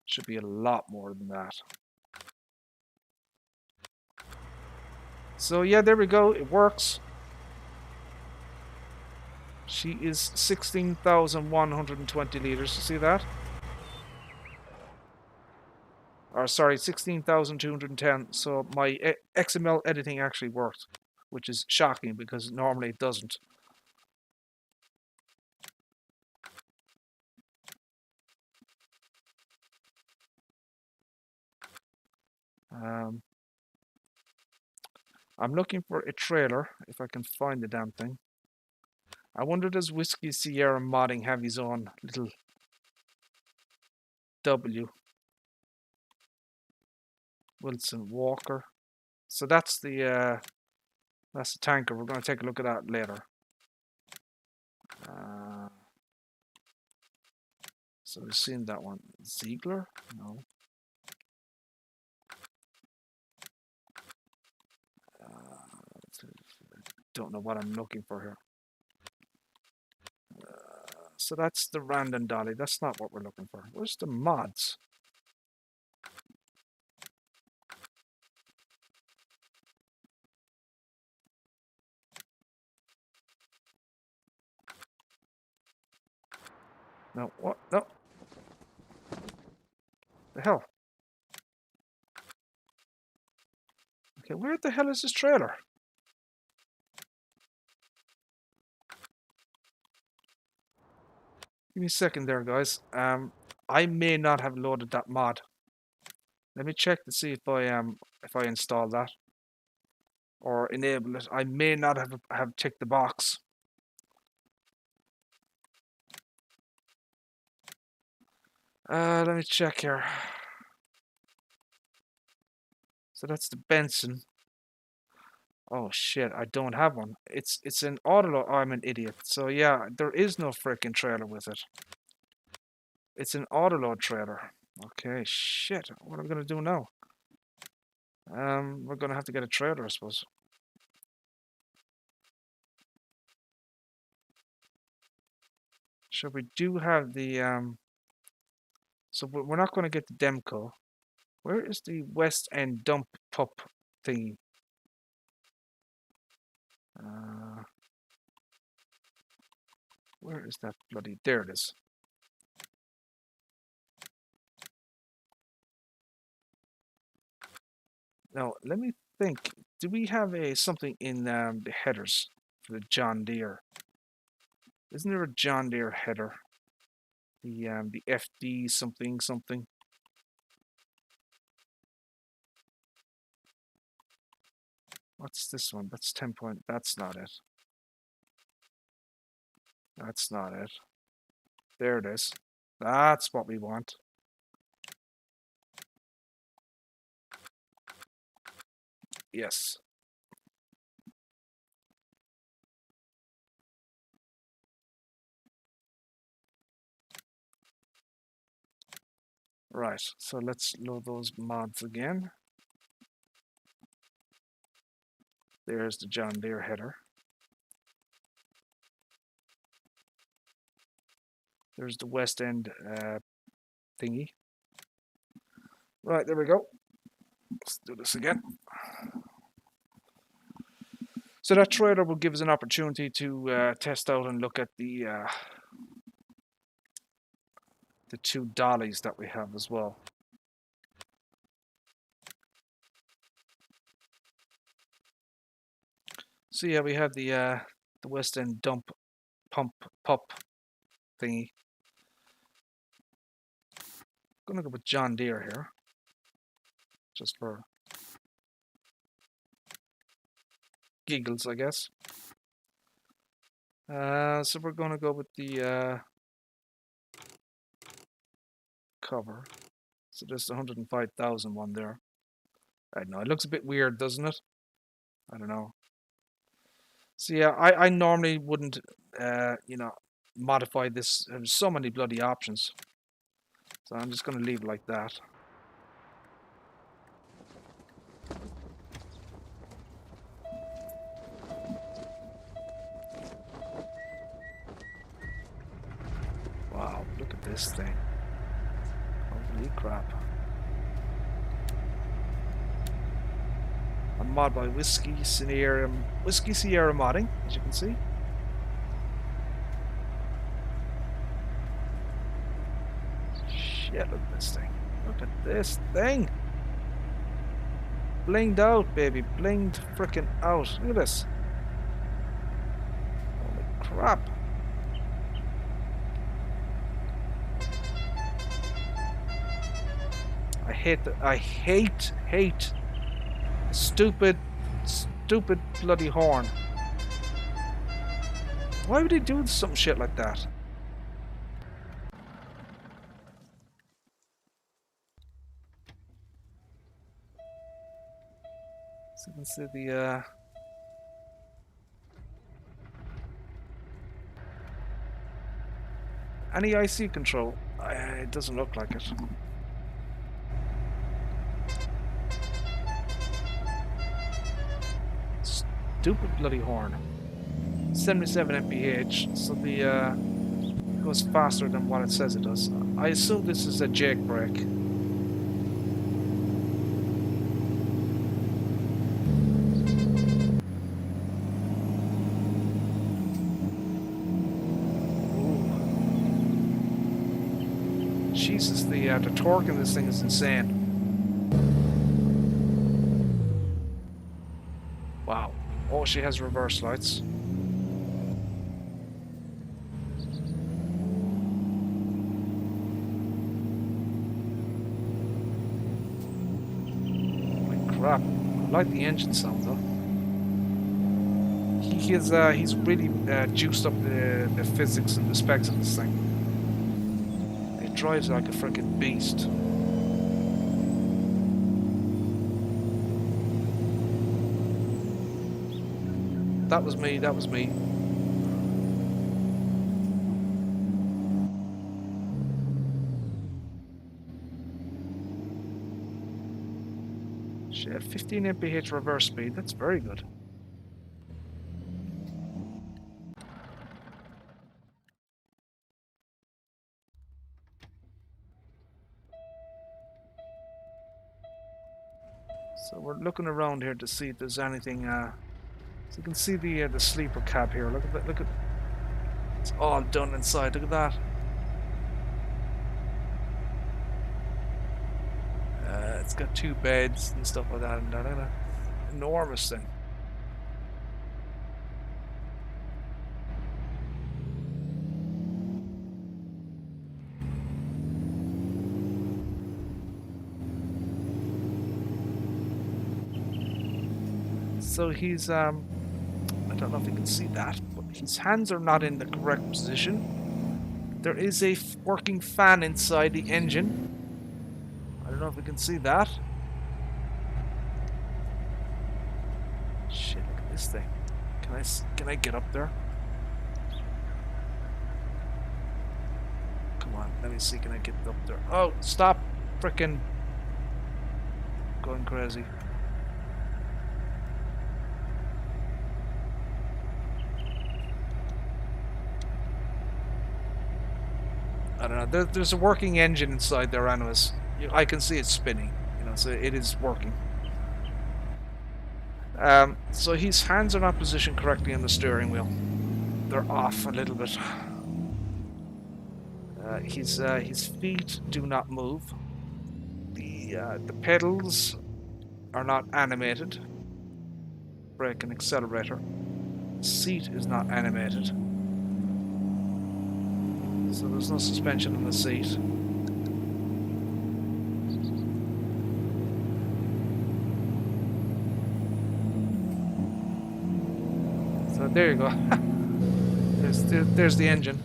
Should be a lot more than that. So yeah, there we go. It works. She is 16,120 liters. You see that? Or sorry, 16,210. So my XML editing actually worked, which is shocking because normally it doesn't. I'm looking for a trailer, if I can find the damn thing. I wonder does Whiskey Sierra Modding have his own little W? Wilson Walker. So that's the tanker. We're going to take a look at that later. So we've seen that one. Ziegler? No. Don't know what I'm looking for here. So that's the random dolly. That's not what we're looking for. Where's the mods? No, what? No. The hell? Okay, where the hell is this trailer? Give me a second there, guys. I may not have loaded that mod. Let me check to see if I install that or enable it. I may not have ticked the box. Let me check here. So that's the Benson. Oh shit, I don't have one. It's an auto. Oh, I'm an idiot. So yeah, there is no freaking trailer with it. It's an autoload trailer. Okay, shit. What are we gonna do now? We're gonna have to get a trailer, I suppose. So we do have the so we're not gonna get the Demco. Where is the West End dump pup thingy? Where is that bloody? There it is. Now let me think. Do we have something in the headers for the John Deere? Isn't there a John Deere header? The FD something something. What's this one? That's 10 point. That's not it. That's not it. There it is. That's what we want. Yes. Right, so let's load those mods again. There's the John Deere header. There's the West End thingy. Right, there we go. Let's do this again. So that trailer will give us an opportunity to test out and look at the two dollies that we have as well. So yeah, we have the West End dump pup thingy. I'm gonna go with John Deere here, just for giggles, I guess. So we're gonna go with the cover. So there's the 105,000 one there. I don't know, it looks a bit weird, doesn't it? I don't know. So yeah, I normally wouldn't, modify this. There's so many bloody options. So I'm just going to leave it like that. Wow, look at this thing. Holy crap. A mod by Whiskey Sierra Modding, as you can see. Shit, look at this thing. Look at this thing. Blinged out, baby. Blinged frickin' out. Look at this. Holy crap. I hate stupid stupid bloody horn. Why would he do some shit like that? So you can see the any IC control? It doesn't look like it. Stupid bloody horn. 77 mph, so the it goes faster than what it says it does. I assume this is a jailbreak. Ooh. Jesus, the torque in this thing is insane. Wow. Oh, she has reverse lights. Crap. I like the engine sound though. He's really juiced up the physics and the specs of this thing. It drives like a freaking beast. That was me, that was me. Shit, 15 mph reverse speed, that's very good. So we're looking around here to see if there's anything. So you can see the sleeper cab here. Look at that. Look at. It's all done inside. Look at that. It's got 2 beds and stuff like that in there. Look at that. Enormous thing. So he's I don't know if you can see that, but his hands are not in the correct position. There is a working fan inside the engine. I don't know if we can see that. Shit, look at this thing. Can I get up there? Come on, let me see, can I get up there? Oh, stop frickin' going crazy. I don't know. There's a working engine inside there, anyways. I can see it spinning. You know, so it is working. So his hands are not positioned correctly on the steering wheel. They're off a little bit. His feet do not move. The pedals are not animated. Brake and accelerator. Seat is not animated. So there's no suspension on the seat. So there you go. there's the engine.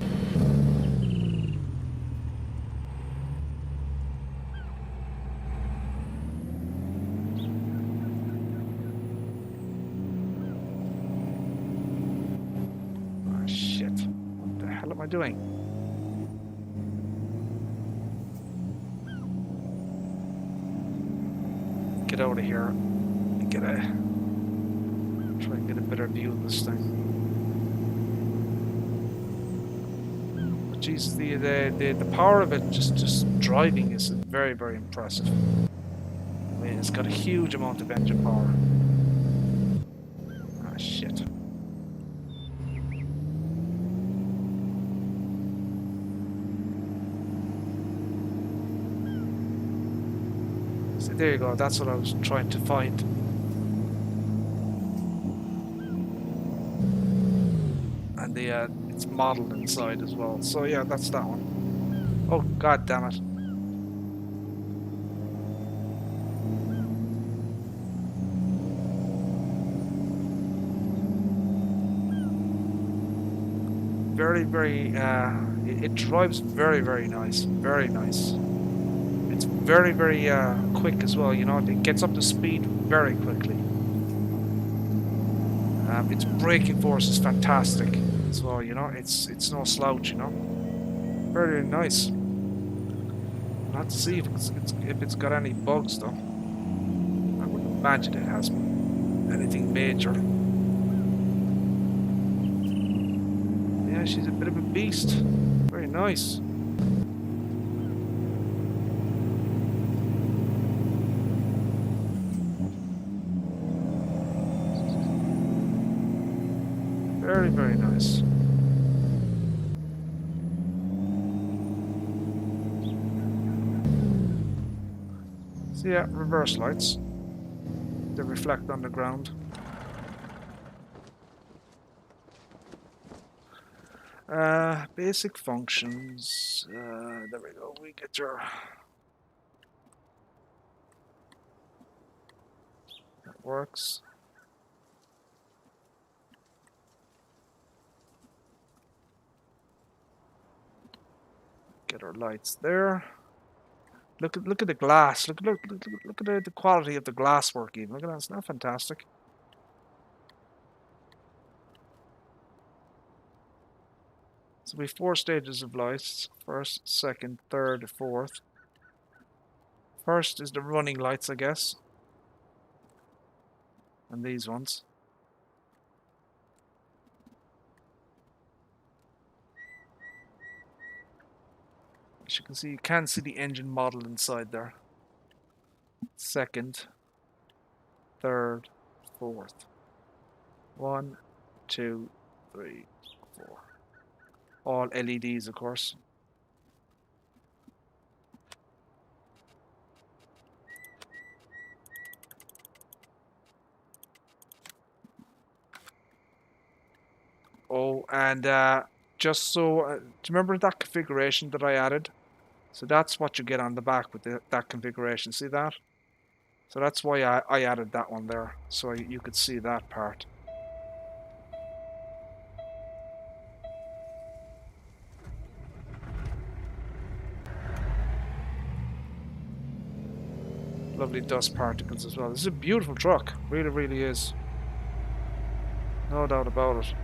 Oh shit. What the hell am I doing? Get out of here and try and get a better view of this thing. But geez, the power of it just driving is very, very impressive. I mean, it's got a huge amount of engine power. Ah shit. So there you go, that's what I was trying to find. And it's modeled inside as well. So yeah, that's that one. Oh god damn it. very, very, it drives very, very nice. Very nice. It's very, very quick as well, you know. It gets up to speed very quickly. Its braking force is fantastic as well, you know. It's no slouch, you know. Very, very nice. I'll have to see if it's got any bugs though. I wouldn't imagine it has anything major. Yeah, she's a bit of a beast. Very nice. Very, very nice. So yeah, reverse lights. They reflect on the ground. Basic functions. There we go. We get your... That works. Get our lights there. Look at the glass. Look at the quality of the glass work even. Look at that. It's not fantastic. So we have 4 stages of lights. First, second, third, fourth. First is the running lights, I guess. And these ones. As you can see, you can see the engine model inside there. Second, third, fourth. 1, 2, 3, 4. All LEDs, of course. Oh, and just so, do you remember that configuration that I added? So that's what you get on the back with that configuration. See that? So that's why I added that one there, so you could see that part. Lovely dust particles as well. This is a beautiful truck. Really, really is. No doubt about it.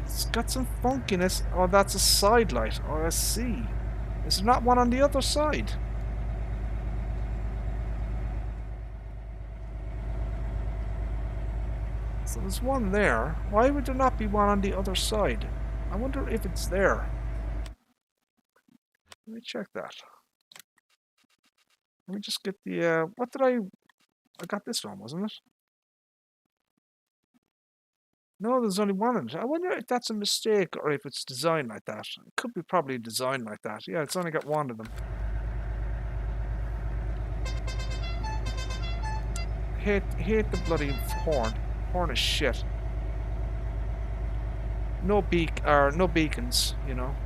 It's got some funkiness. Oh, that's a side light. Oh, I see. Is there not one on the other side? So there's one there. Why would there not be one on the other side? I wonder if it's there. Let me check that. Let me just get the, what did I got this one, wasn't it? No, there's only one in it. I wonder if that's a mistake or if it's designed like that. It could be probably designed like that. Yeah, it's only got one of them. Hate the bloody horn. Horn is shit. No beacons, you know.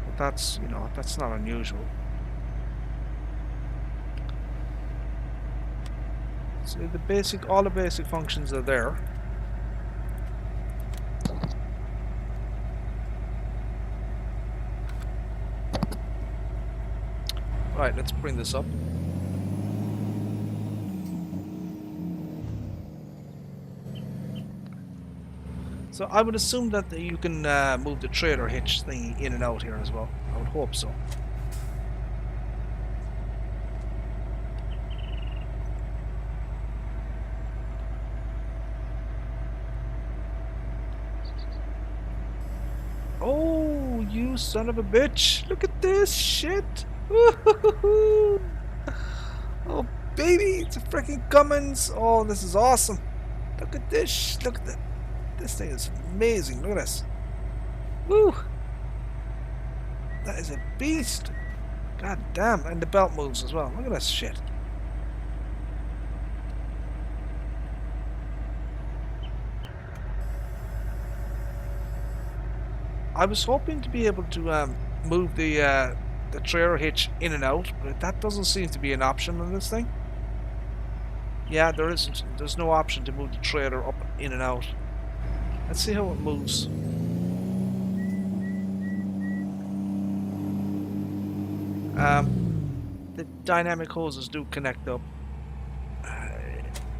But that's, you know, that's not unusual. So all the basic functions are there. Right, let's bring this up. So I would assume that you can move the trailer hitch thing in and out here as well. I would hope so. Oh, you son of a bitch. Look at this shit. Oh, baby, it's a freaking Cummins. Oh, this is awesome. Look at this. Look at that. This thing is amazing. Look at this. Woo. That is a beast. God damn. And the belt moves as well. Look at this shit. I was hoping to be able to move the the trailer hitch in and out, but that doesn't seem to be an option on this thing. Yeah, there isn't. There's no option to move the trailer up, in and out. Let's see how it moves. The dynamic hoses do connect up.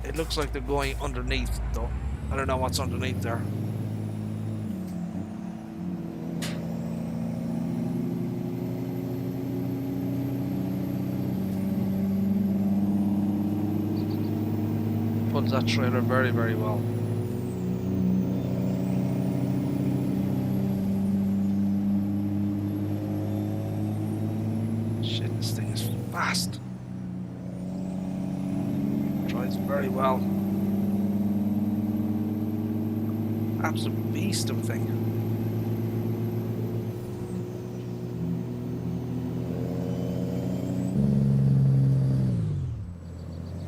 It looks like they're going underneath, though. I don't know what's underneath there. Pulls that trailer very, very well. Shit, this thing is fast. Drives very well. Absolute beast of a thing.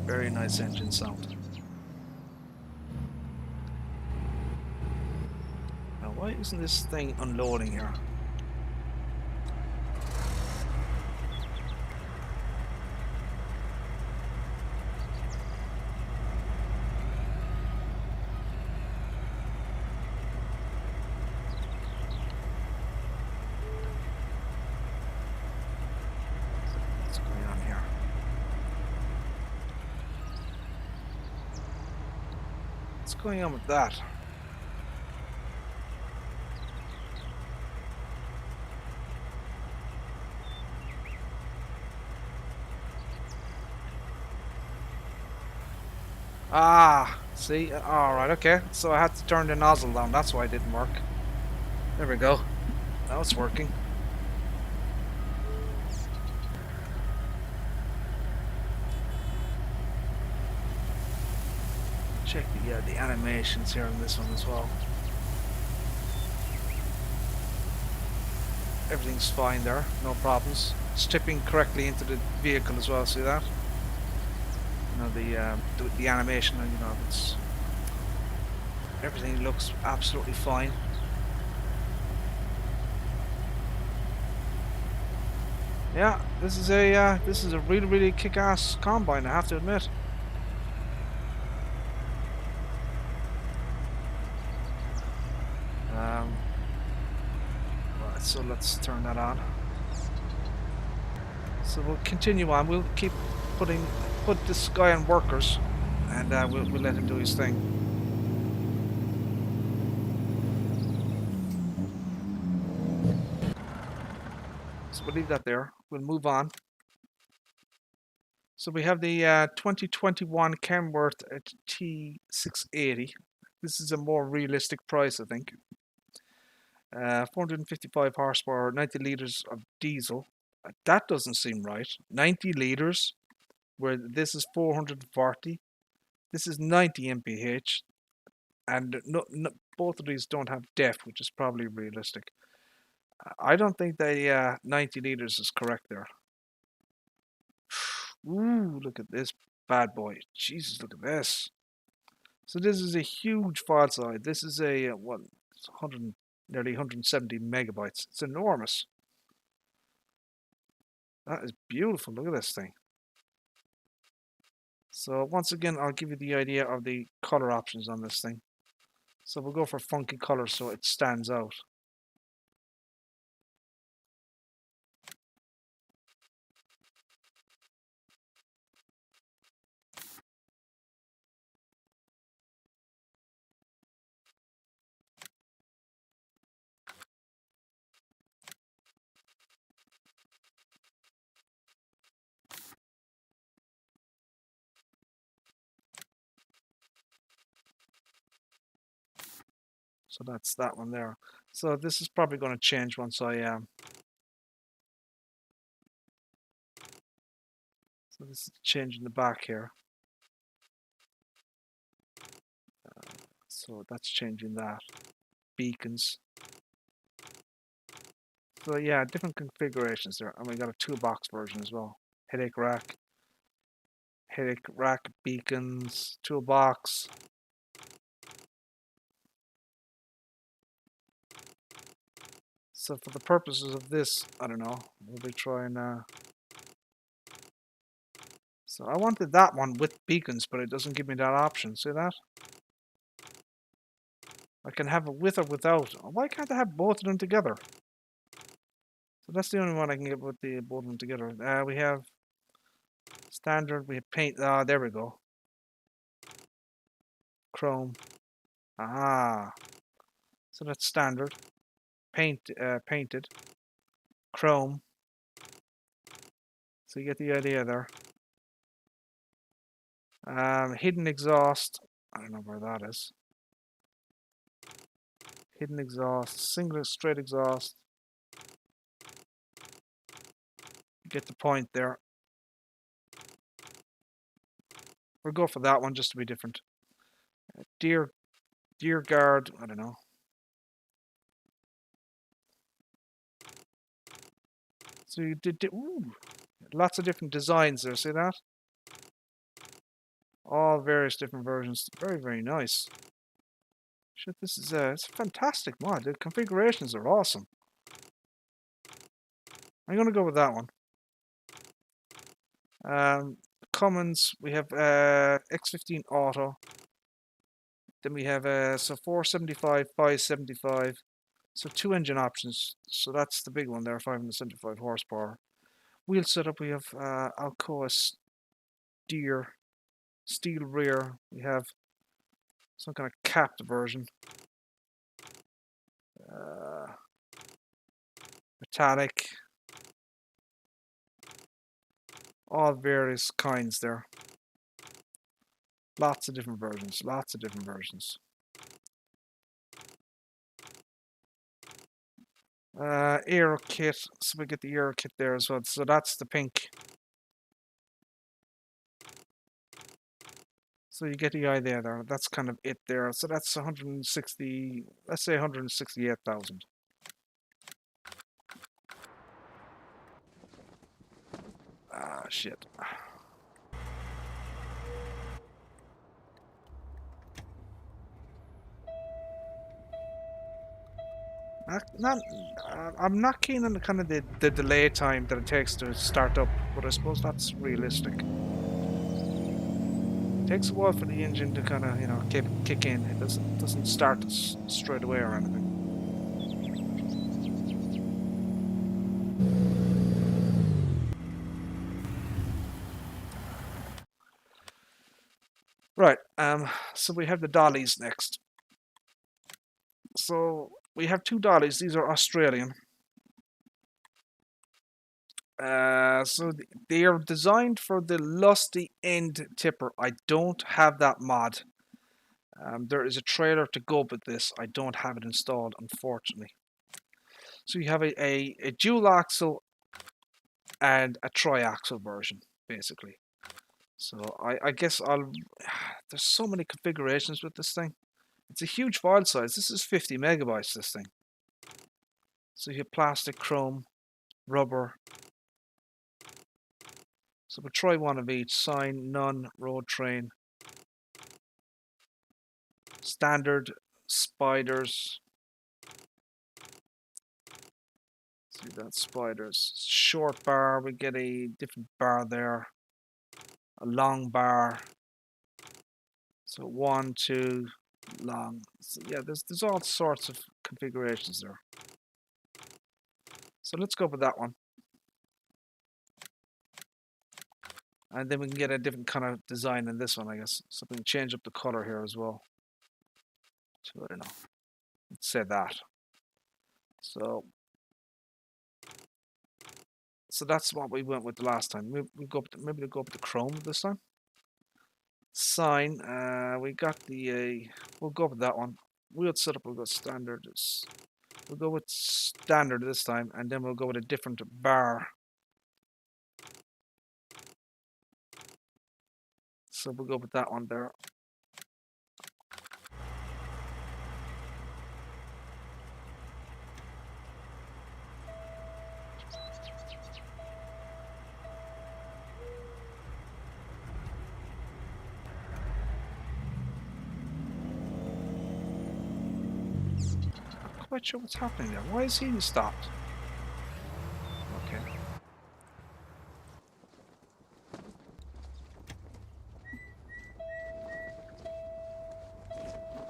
Very nice engine sound. Now, why isn't this thing unloading here? What's going on here? What's going on with that? Ah, see? Alright, okay. So I had to turn the nozzle down. That's why it didn't work. There we go. Now it's working. Check the animations here on this one as well. Everything's fine there, no problems. It's tipping correctly into the vehicle as well. See that? You know the animation, and you know it's everything looks absolutely fine. Yeah, this is a really, really kick-ass combine, I have to admit. Right, so let's turn that on. So we'll continue on. We'll keep put this guy on workers, and we'll let him do his thing. So we'll leave that there. We'll move on. So we have the 2021 Kenworth T680. This is a more realistic price, I think. 455 horsepower, 90 litres of diesel. That doesn't seem right. 90 litres, where this is 440. This is 90 mph, and both of these don't have DEF, which is probably realistic. I don't think the 90 litres is correct there. Ooh, look at this bad boy. Jesus, look at this. So this is a huge file size. This is a, what, 100, nearly 170 megabytes. It's enormous. That is beautiful. Look at this thing. So once again, I'll give you the idea of the color options on this thing. So we'll go for funky colors so it stands out. So that's that one there. So this is probably going to change once I so this is changing the back here. So that's changing that. Beacons. So yeah, different configurations there. And we got a toolbox version as well. Headache rack, beacons, toolbox. So for the purposes of this, I don't know, we'll be trying. So I wanted that one with beacons, but it doesn't give me that option. See that? I can have it with or without. Why can't I have both of them together? So that's the only one I can get with the both of them together. We have standard. We have paint. Ah, there we go. Chrome. Ah, so that's standard. Painted. Chrome. So you get the idea there. Hidden exhaust. I don't know where that is. Hidden exhaust. Single straight exhaust. You get the point there. We'll go for that one just to be different. Deere guard. I don't know. So you did ooh, lots of different designs there. See that? All various different versions. Very, very nice. Shit, this is it's a fantastic mod. The configurations are awesome. I'm gonna go with that one. Commons, we have X15 Auto. Then we have so 475, 575. So 2 engine options. So that's the big one there, 575 horsepower. Wheel setup, we have Alcoa Deere steel rear. We have some kind of capped version. Metallic. All various kinds there. Lots of different versions. Lots of different versions. Aero kit. So we get the aero kit there as well. So that's the pink. So you get the idea there. That's kind of it there. So that's 160. Let's say 168,000. Ah, shit. I'm not keen on the kind of the delay time that it takes to start up, but I suppose that's realistic. It takes a while for the engine to kind of, you know, kick in. It doesn't start straight away or anything. Right. So we have the dollies next. So we have 2 dollies. These are Australian. So they are designed for the lusty end tipper. I don't have that mod. There is a trailer to go with this. I don't have it installed, unfortunately. So you have a dual axle and a tri-axle version, basically. So I guess there's so many configurations with this thing. It's a huge file size. This is 50 megabytes, this thing. So you have plastic, chrome, rubber. So we'll try one of each. Sign, none, road train. Standard, spiders. See that, spiders. Short bar, we get a different bar there. A long bar. So 1, 2, long. So yeah, there's all sorts of configurations there. So let's go with that one. And then we can get a different kind of design in this one, I guess. So we can change up the color here as well. So I don't know. Let's say that. So that's what we went with the last time. Maybe we'll go up with the chrome this time. Sign. We got the. We'll go with that one. Wheel setup. We'll go standard. We'll go with standard this time, and then we'll go with a different bar. So we'll go with that one there. quite sure what's happening there. Why is he stopped? Okay.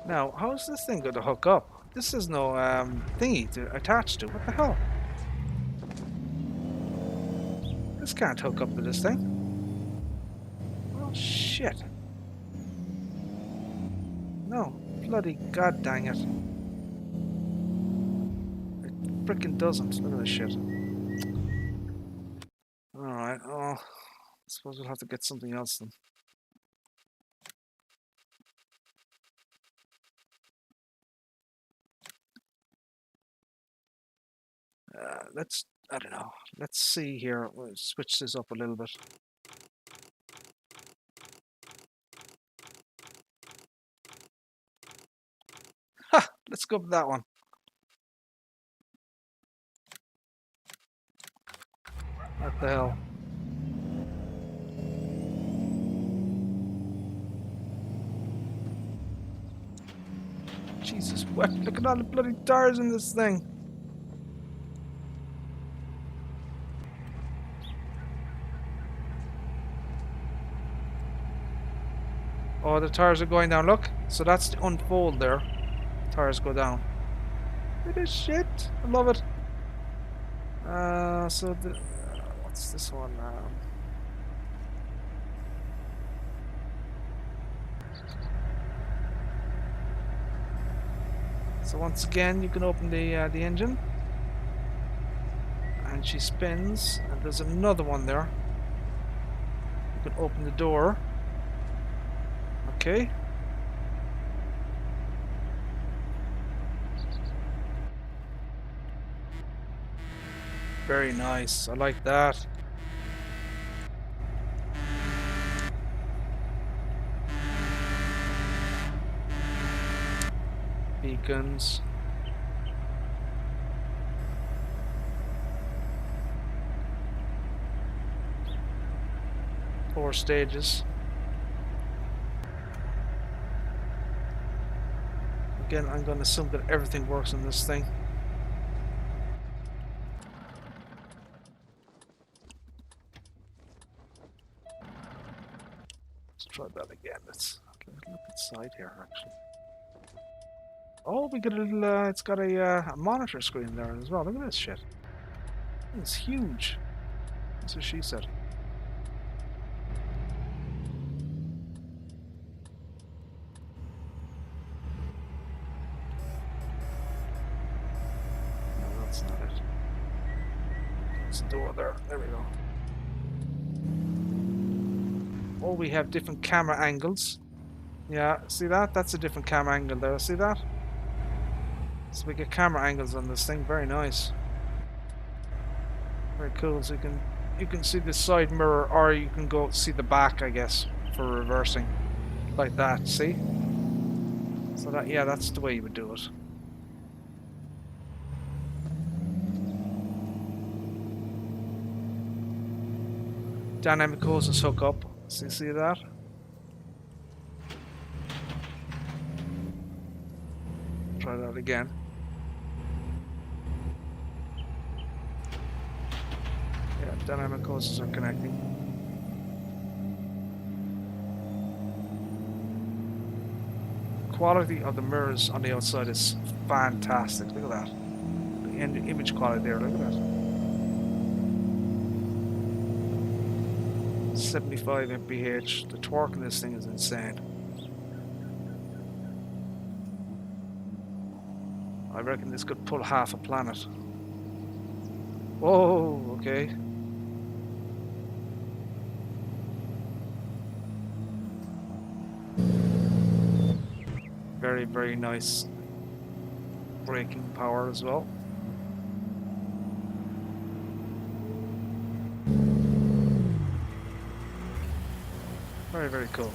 Now, how is this thing going to hook up? This is no thingy to attach to. What the hell? This can't hook up to this thing. Oh, shit. No. Bloody god dang it. It frickin' doesn't. Look at this shit. Alright, oh. I suppose we'll have to get something else then. I don't know. Let's see here. We'll switch this up a little bit. Ha! Let's go with that one. What the hell? Jesus, what? Look at all the bloody tires in this thing. Oh, the tires are going down. Look. So that's the unfold there. Tires go down. Look at this shit. I love it. So the what's this one? So once again, you can open the engine, and she spins. And there's another one there. You can open the door. Okay. Very nice. I like that. Beacons. 4 stages. Again, I'm going to assume that everything works on this thing. Let's try that again. Let's look inside here, actually. Oh, we got a little, it's got a monitor screen there as well. Look at this shit. It's huge. That's what she said. No, that's not it. There's a door there. There we go. Oh, we have different camera angles. Yeah, see that? That's a different camera angle there. See that? So we get camera angles on this thing. Very nice. Very cool. So you can see the side mirror, or you can go see the back, I guess, for reversing, like that. See? So that, yeah, that's the way you would do it. Dynamic hoses hook up. So you see that? Try that again. Yeah, dynamic hoses are connecting. Quality of the mirrors on the outside is fantastic. Look at that. The image quality there, look at that. 75 mph. The torque in this thing is insane. I reckon this could pull half a planet. Whoa, okay. Very, very nice braking power as well. Very, very cool.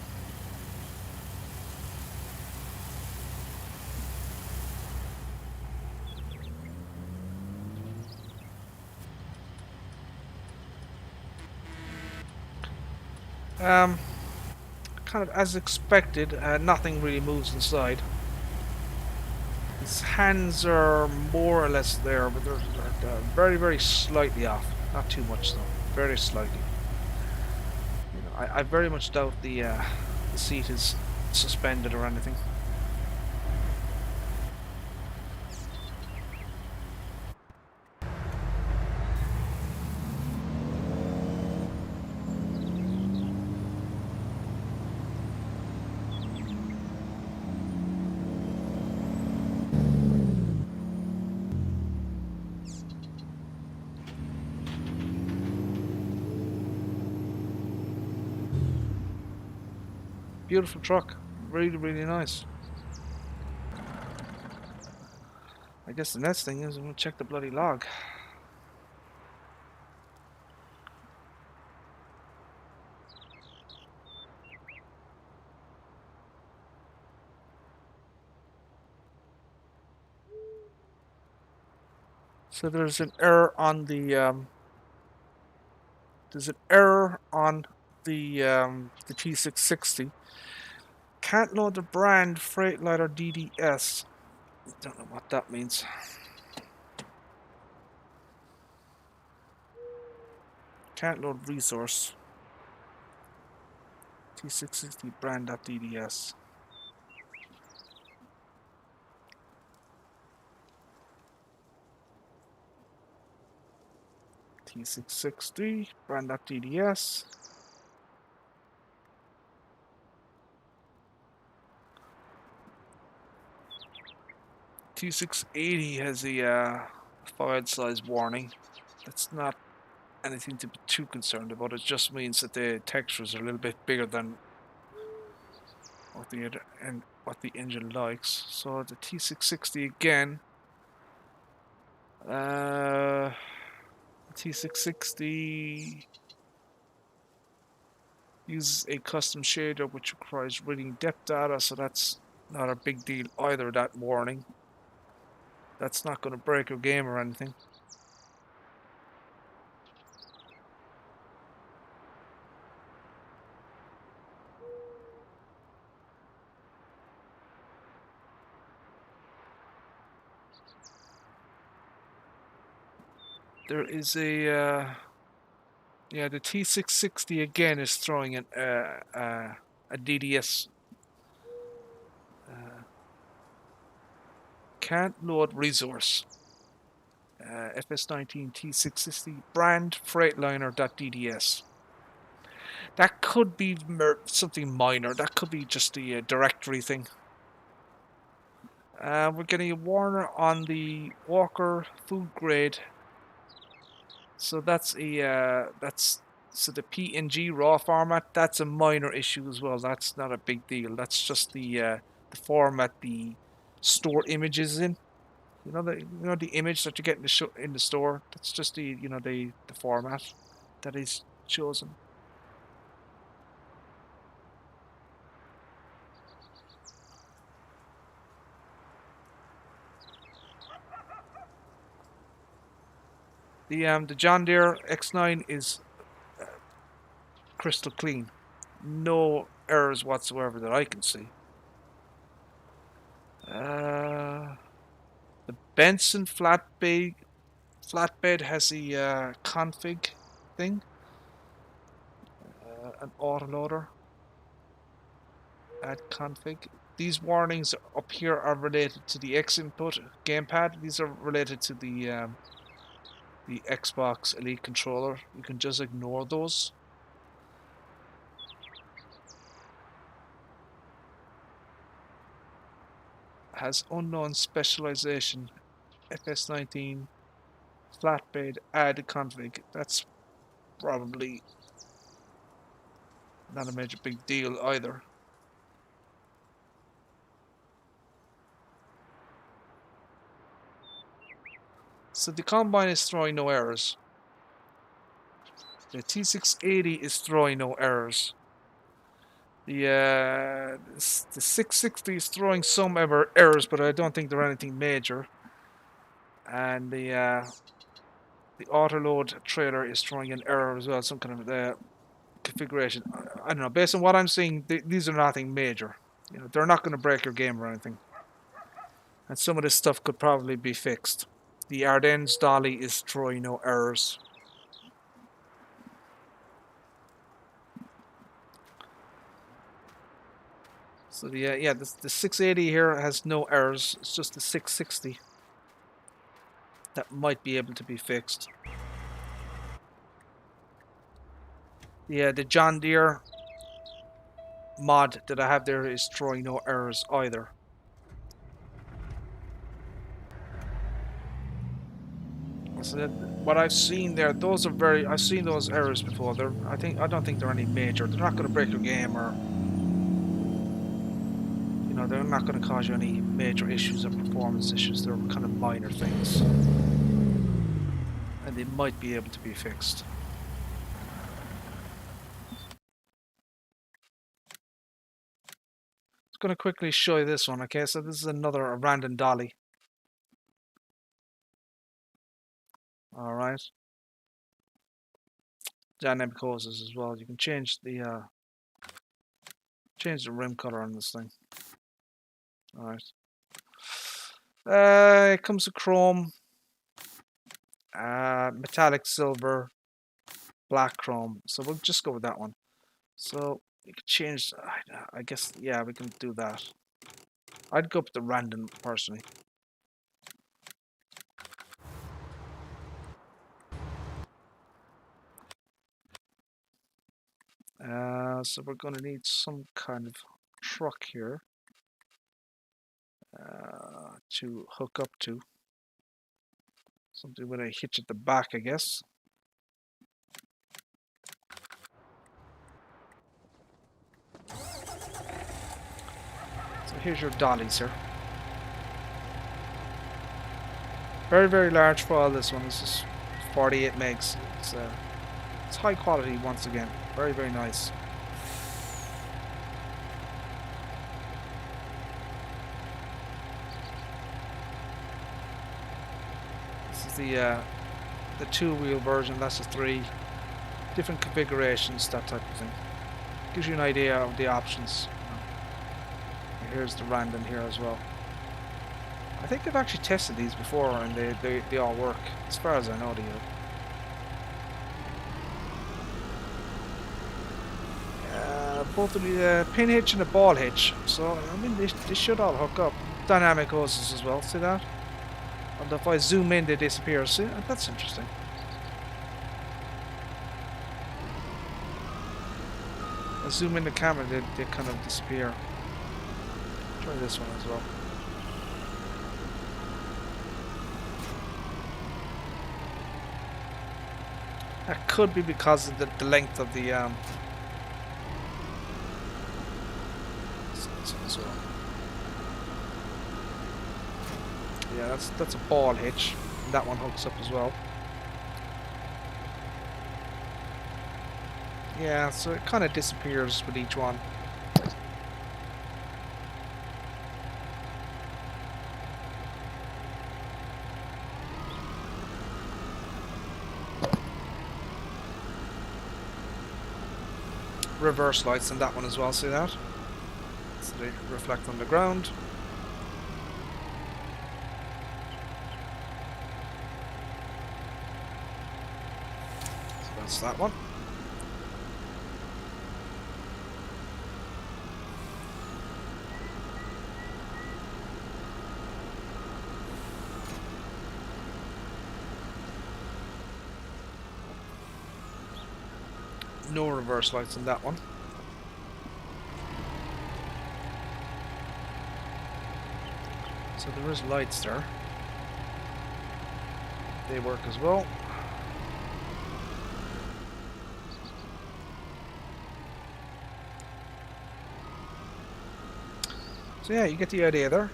Kind of as expected, nothing really moves inside. His hands are more or less there, but they're very, very slightly off. Not too much though, very slightly. You know, I very much doubt the seat is suspended or anything. Beautiful truck, really, really nice. I guess the next thing is I'm gonna check the bloody log. So there's an error on the the T660. Can't load the brand Freightliner DDS. Don't know what that means. Can't load resource. T660 brand.dds. T660 brand.dds. T680 has a file size warning. That's not anything to be too concerned about. It just means that the textures are a little bit bigger than what the engine likes. So the T660 again. T660 uses a custom shader which requires reading depth data, so that's not a big deal either, that warning. That's not going to break your game or anything. There is a yeah, the T660 again is throwing a DDS. Can't load resource. FS19 T660 brand Freightliner.dds. That could be something minor. That could be just the directory thing. We're getting a warner on the Walker food grade. So that's so the PNG raw format. That's a minor issue as well. That's not a big deal. That's just the format the store images in. You know the image that you get in the store. That's just the format that is chosen. The John Deere X9 is crystal clean. No errors whatsoever that I can see. The Benson flatbed has a config thing, an autoloader. Add config. These warnings up here are related to the X input gamepad. These are related to the Xbox Elite controller. You can just ignore those. Has unknown specialization. FS19 flatbed add config. That's probably not a major big deal either. So the combine is throwing no errors. The T680 is throwing no errors. The 660 is throwing some errors, but I don't think they're anything major. And the autoload trailer is throwing an error as well, some kind of configuration. I don't know. Based on what I'm seeing, these are nothing major. You know, they're not going to break your game or anything. And some of this stuff could probably be fixed. The Ardennes dolly is throwing no errors. So the 680 here has no errors. It's just the 660 that might be able to be fixed. Yeah, the John Deere mod that I have there is throwing no errors either. So that, what I've seen there, those are I've seen those errors before. I don't think they're any major. They're not going to break your game, or they're not going to cause you any major issues or performance issues. They're kind of minor things, and they might be able to be fixed. I'm going to quickly show you this one. Okay, so this is another random dolly. All right, dynamic hoses as well. You can change the rim color on this thing. All right. It comes with chrome, metallic silver, black chrome. So we'll just go with that one. So you can change. I guess yeah, we can do that. I'd go with the random personally. So we're going to need some kind of truck here to hook up to. Something with a hitch at the back, I guess. So here's your dollies here. Very, very large file, this one. This is 48 megs. It's high quality once again. Very, very nice. This is the 2-wheel version. That's the 3. Different configurations, that type of thing. Gives you an idea of the options. Here's the random here as well. I think they've actually tested these before, and they all work, as far as I know. Both of the pin hitch and the ball hitch. So I mean, they should all hook up. Dynamic hoses as well. See that? And if I zoom in, they disappear. See, that's interesting. I zoom in the camera, they kind of disappear. Try this one as well. That could be because of the length of the so, yeah, that's a ball hitch. That one hooks up as well. Yeah, so it kind of disappears with each one. Reverse lights on that one as well, see that? So they reflect on the ground. So that's that one. No reverse lights on that one. So there is lights there. They work as well. So yeah, you get the idea there.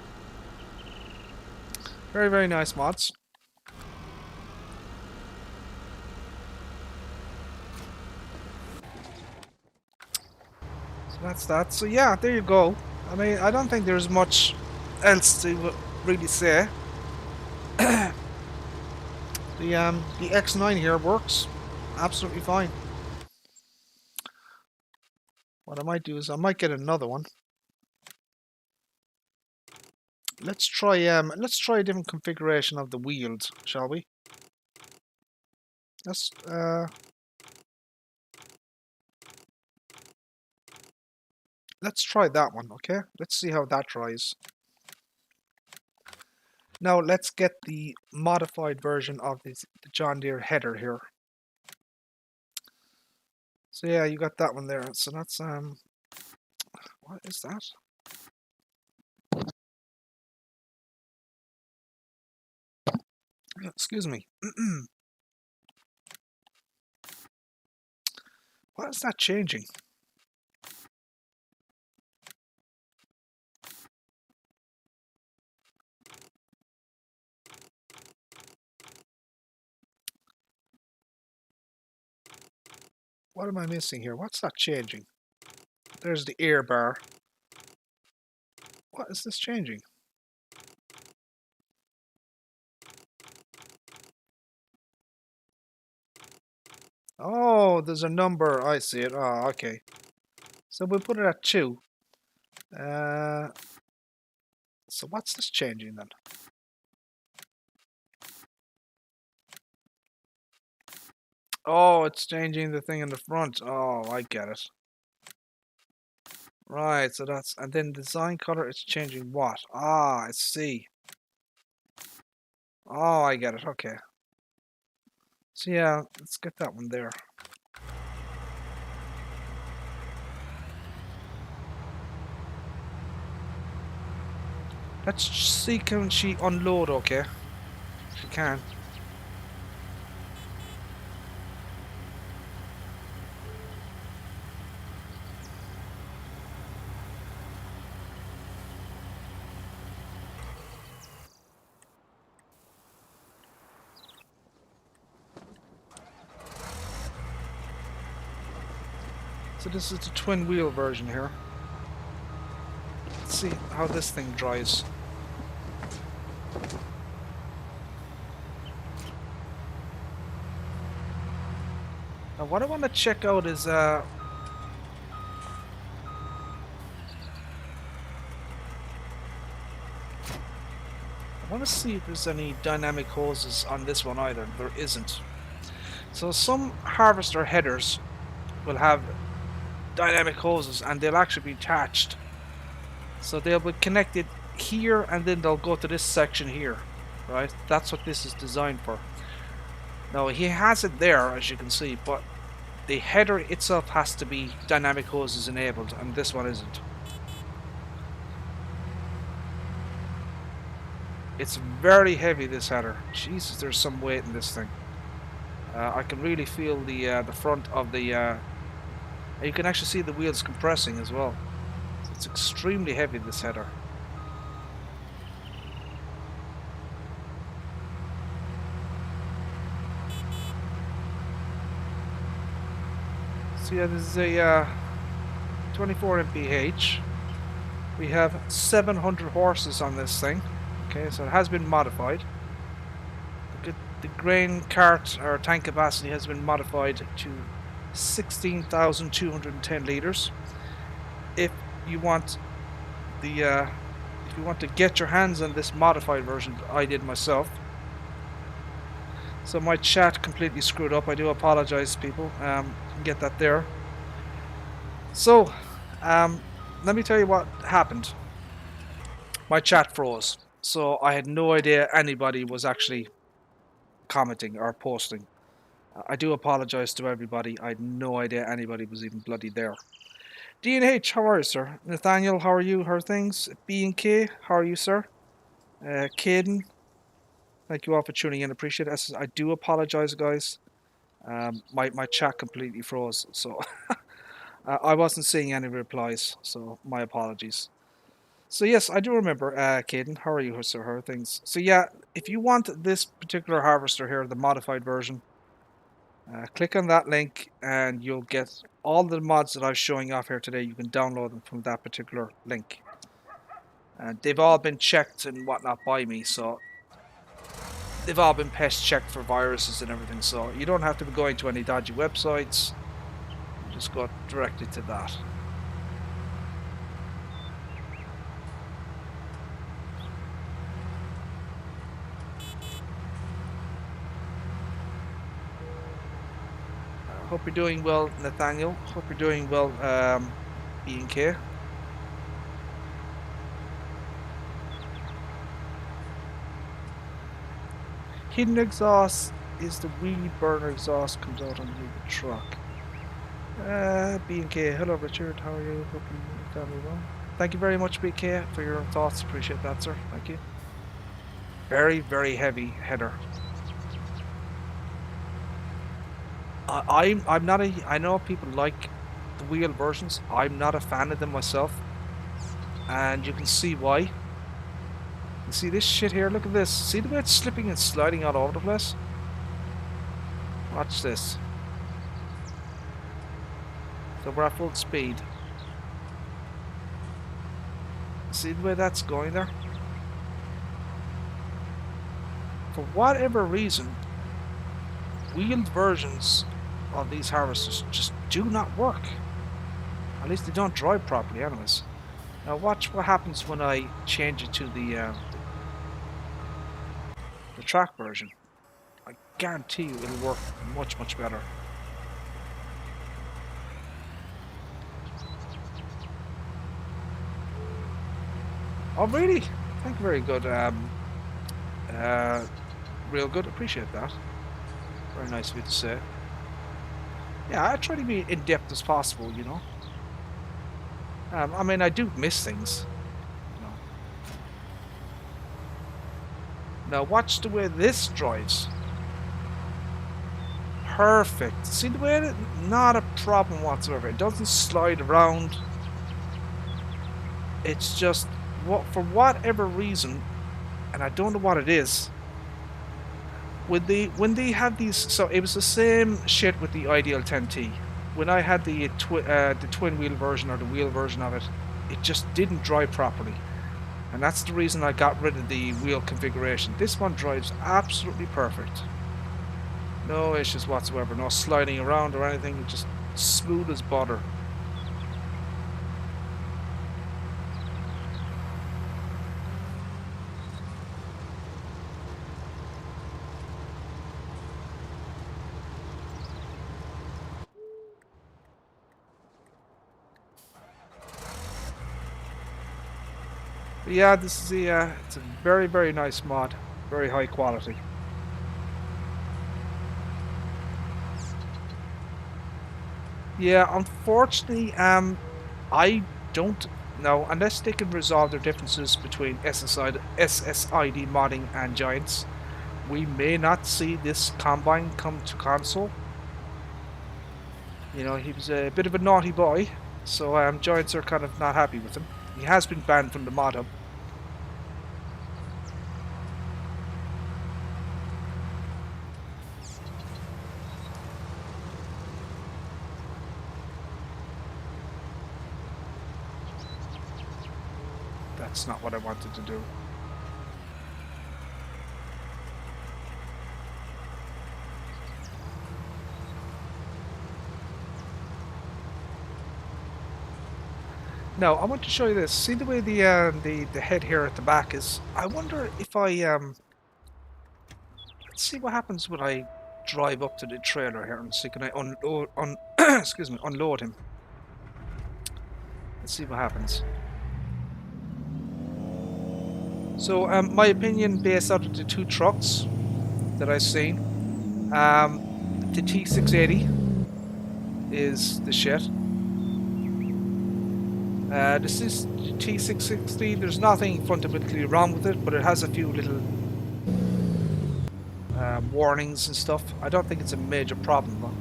Very, very nice mods. So that's that. So yeah, there you go. I mean, I don't think there's much else to really say. The X9 here works absolutely fine. What I might do is I might get another one. let's try a different configuration of the wheels, shall we? Let's try that one, okay? Let's see how that tries. Now let's get the modified version of the John Deere header here. So yeah, you got that one there. So that's what is that? Excuse me. What is that changing? What am I missing here? What's that changing? There's the air bar. What is this changing? Oh, there's a number. I see it. Oh, okay. So we'll put it at 2. So what's this changing then? Oh, it's changing the thing in the front. Oh, I get it. Right, so that's... And then design color is changing what? Ah, I see. Oh, I get it. Okay. So yeah, let's get that one there. Let's see, can she unload okay? She can. So this is the twin wheel version here. Let's see how this thing dries. Now what I want to check out is I want to see if there's any dynamic hoses on this one either. There isn't. So some harvester headers will have dynamic hoses and they'll actually be attached. So they'll be connected here and then they'll go to this section here. Right? That's what this is designed for. Now he has it there as you can see, but the header itself has to be dynamic hoses enabled and this one isn't. It's very heavy, this header. Jesus, there's some weight in this thing. I can really feel the front of the... you can actually see the wheels compressing as well. So it's extremely heavy, this header. So yeah, this is a 24 mph. We have 700 horses on this thing. Okay, so it has been modified. The grain cart or tank capacity has been modified to 16,210 liters. If you want the if you want to get your hands on this modified version, I did myself. So my chat completely screwed up. I do apologize, people. Get that there. So let me tell you what happened. My chat froze, so I had no idea anybody was actually commenting or posting. I do apologize to everybody. I had no idea anybody was even bloody there. D&H, how are you, sir? Nathaniel, how are you? How are things? B&K, how are you, sir? Caden, thank you all for tuning in. Appreciate it. I do apologize, guys. My chat completely froze, so I wasn't seeing any replies, so my apologies. So yes, I do remember, Caden. How are you, sir? How are things? So yeah, if you want this particular harvester here, the modified version, click on that link and you'll get all the mods that I'm showing off here today. You can download them from that particular link. They've all been checked and whatnot by me, so they've all been pest checked for viruses and everything. So you don't have to be going to any dodgy websites. You just go directly to that. Hope you're doing well, Nathaniel. Hope you're doing well, E&K. Hidden exhaust is the weed burner exhaust comes out underneath the truck. B&K, hello Richard, how are you? Hope you family well. Thank you very much, BK, for your thoughts. Appreciate that, sir. Thank you. Very, very heavy header. I'm not a. I know people like the wheel versions. I'm not a fan of them myself, and you can see why. You see this shit here? Look at this. See the way it's slipping and sliding all over the place? Watch this. So we're at full speed. See the way that's going there? For whatever reason, wheeled versions of these harvesters just do not work. At least they don't drive properly anyways. Now watch what happens when I change it to the track version. I guarantee you it'll work much, much better. Oh really? Thank you, very good. Real good, appreciate that. Very nice of you to say. Yeah, I try to be in-depth as possible, you know. I mean, I do miss things. You know. Now watch the way this drives. Perfect. See the way it? Not a problem whatsoever. It doesn't slide around. It's just, for whatever reason, and I don't know what it is, when they had these, so it was the same shit with the Ideal 10T. When I had the twin wheel version or the wheel version of it, it just didn't drive properly, and that's the reason I got rid of the wheel configuration. This one drives absolutely perfect. No issues whatsoever, no sliding around or anything, just smooth as butter. But yeah, this is it's a very, very nice mod, very high quality. Yeah, unfortunately, I don't know, unless they can resolve their differences between SSID modding and Giants, we may not see this combine come to console. You know, he was a bit of a naughty boy, so Giants are kind of not happy with him. He has been banned from the mod hub. That's not what I wanted to do. Now, I want to show you this. See the way the head here at the back is? I wonder if I let's see what happens when I drive up to the trailer here and see can I unload excuse me, unload him. Let's see what happens. So, my opinion based out of the two trucks that I've seen, the T680 is the shit. This is T660. There's nothing fundamentally wrong with it, but it has a few little warnings and stuff. I don't think it's a major problem though.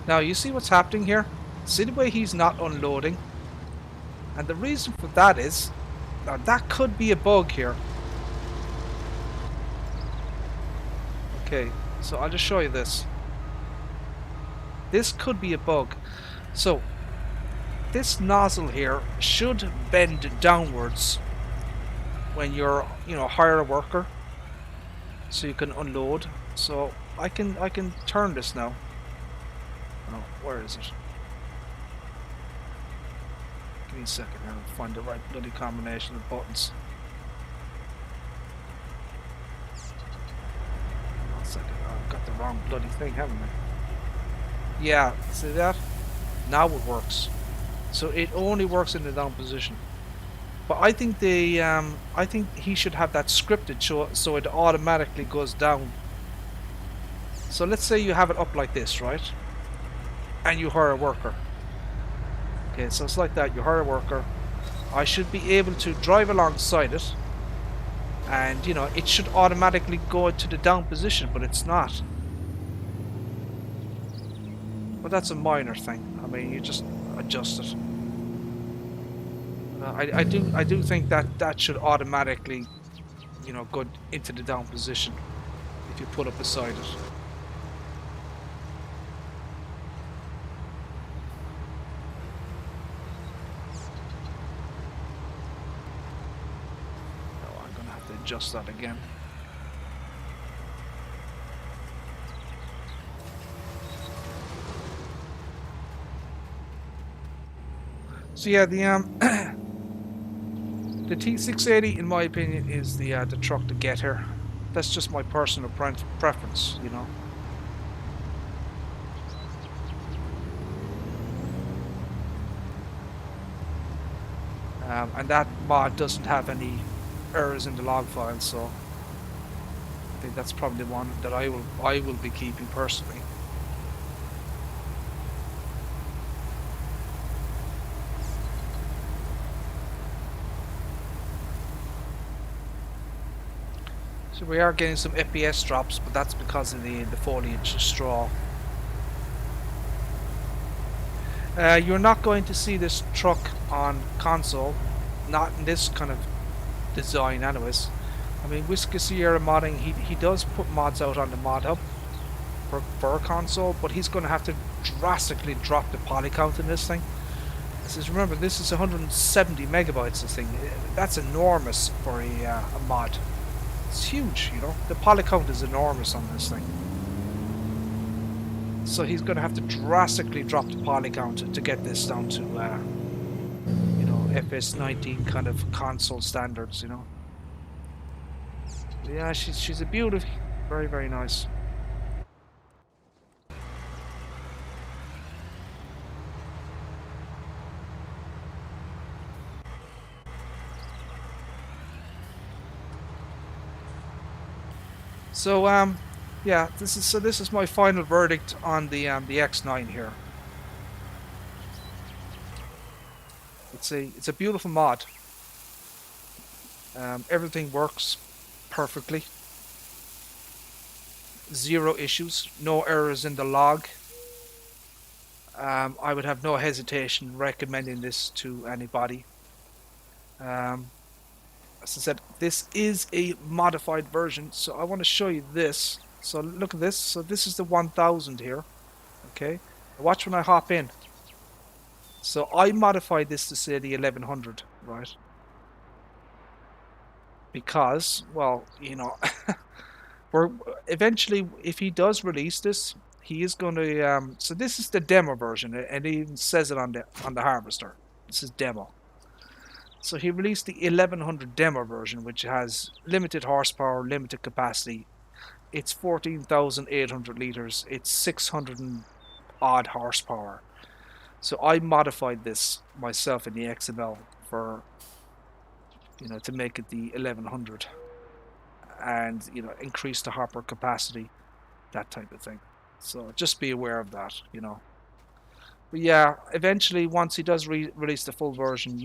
Now you see what's happening here? See the way he's not unloading? And the reason for that is, now that could be a bug here. Okay, so I'll just show you this. This could be a bug. So this nozzle here should bend downwards when you're, you know, hire a worker, so you can unload. So I can turn this now. Oh, where is it? Give me a second here and find the right bloody combination of buttons. wrong bloody thing, haven't I? Yeah, see that? Now it works. So it only works in the down position. But I think I think he should have that scripted so it automatically goes down. So let's say you have it up like this, right? And you hire a worker. Okay, so it's like that. You hire a worker. I should be able to drive alongside it, and you know it should automatically go to the down position, but it's not. But that's a minor thing. I mean, you just adjust it. I do think that should automatically, you know, go into the down position if you put it beside it. Oh, I'm gonna have to adjust that again. So yeah, the T680, in my opinion, is the truck to get here. That's just my personal preference, you know. And that mod doesn't have any errors in the log file, so I think that's probably the one that I will be keeping personally. So we are getting some FPS drops, but that's because of the foliage straw. You're not going to see this truck on console, not in this kind of design anyways. I mean, Whiskey Sierra Modding, he does put mods out on the mod hub for a console, but he's going to have to drastically drop the poly count in this thing. Remember, this is 170 megabytes, this thing. That's enormous for a mod. It's huge, you know. The poly count is enormous on this thing. So he's going to have to drastically drop the poly count to get this down to, you know, FS19 kind of console standards, you know. But yeah, she's a beauty. Very, very nice. So yeah, this is my final verdict on the X9 here. It's a beautiful mod. Everything works perfectly. Zero issues, no errors in the log. I would have no hesitation recommending this to anybody. As I said, this is a modified version, so I want to show you this. So look at this. So this is the 1000 here. Okay, watch when I hop in. So I modified this to say the 1100, right? Because, well, you know, we're eventually, if he does release this, he is going to. So this is the demo version, and it even says it on the harvester. This is demo. So he released the 1100 demo version, which has limited horsepower, limited capacity. It's 14,800 liters. It's 600 and odd horsepower. So I modified this myself in the XML for, you know, to make it the 1100, and you know, increase the hopper capacity, that type of thing. So just be aware of that, you know. But yeah, eventually, once he does release the full version,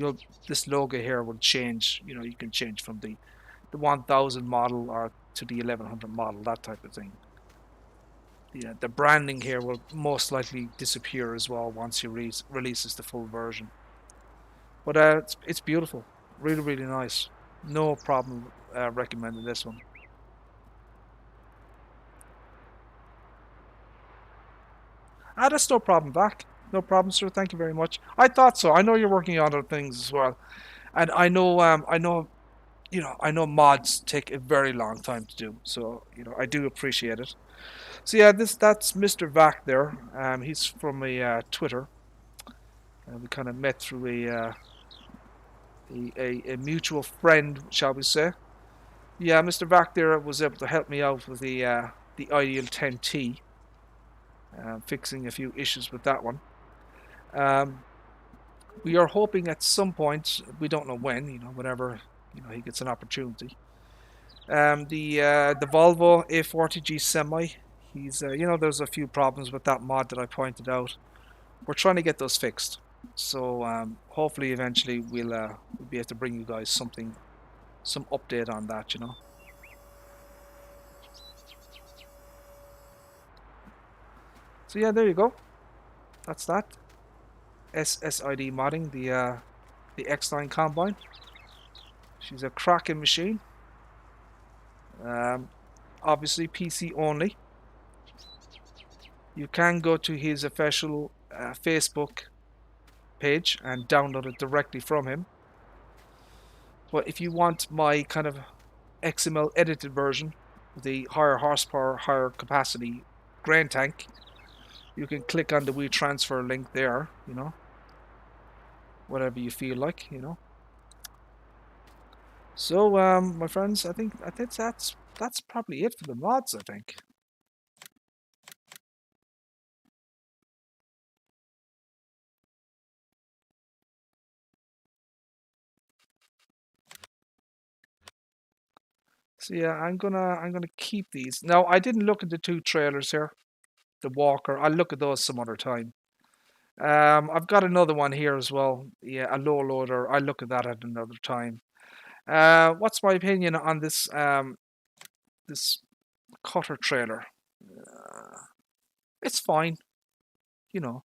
this logo here will change. You know, you can change from the 1000 model or to the 1100 model, that type of thing. Yeah, the branding here will most likely disappear as well once he releases the full version. But it's beautiful, really, really nice. No problem recommending this one. That's no problem, Vac. No problem, sir. Thank you very much. I thought so. I know you're working on other things as well, and I know, you know, I know mods take a very long time to do. So, you know, I do appreciate it. So yeah, that's Mr. Vac there. He's from a Twitter. We kind of met through a mutual friend, shall we say? Yeah, Mr. Vac there was able to help me out with the the Ideal 10T, fixing a few issues with that one. We are hoping at some point, we don't know when, whenever he gets an opportunity. The Volvo A40G Semi, he's there's a few problems with that mod that I pointed out. We're trying to get those fixed. So hopefully eventually we'll be able to bring you guys some update on that, So yeah, there you go. That's that. SSID modding the X9 combine. She's a cracking machine. Obviously PC only. You can go to his official Facebook page and download it directly from him. But if you want my kind of XML edited version, the higher horsepower, higher capacity grain tank, you can click on the WeTransfer link there, whatever you feel like, So, my friends, I think that's probably it for the mods, I think. So yeah, I'm gonna keep these. Now, I didn't look at the two trailers here, the Walker. I'll look at those some other time. I've got another one here as well. Yeah, a low loader. I'll look at that at another time. What's my opinion on this cutter trailer? It's fine, you know.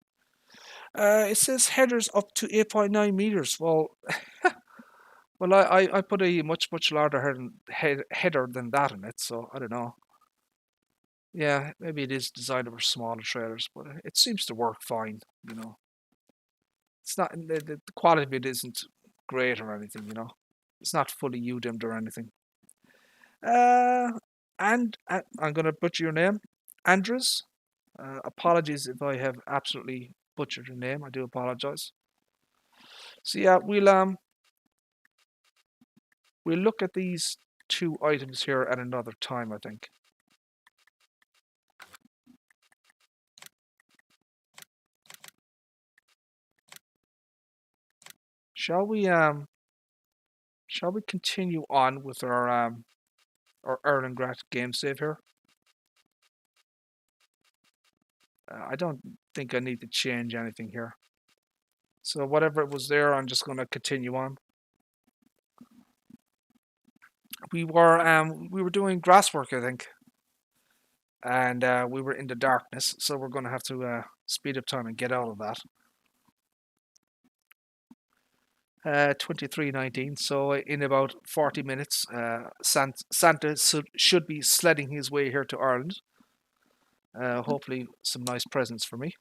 It says headers up to 8.9 meters. Well, I put a much larger header than that in it, so I don't know. Yeah, maybe it is designed for smaller trailers, but it seems to work fine. It's not the quality of it isn't great or anything. It's not fully UDIMmed or anything. And I'm gonna butcher your name, Andres. Apologies if I have absolutely butchered your name. I do apologize. So yeah, we'll look at these two items here at another time, I think. Shall we continue on with our Erlengracht game save here? I don't think I need to change anything here. So whatever it was there, I'm just going to continue on. We were doing grass work, I think, and we were in the darkness, so we're going to have to speed up time and get out of that. 23:19. So in about 40 minutes, Santa should be sledding his way here to Ireland. Hopefully, some nice presents for me.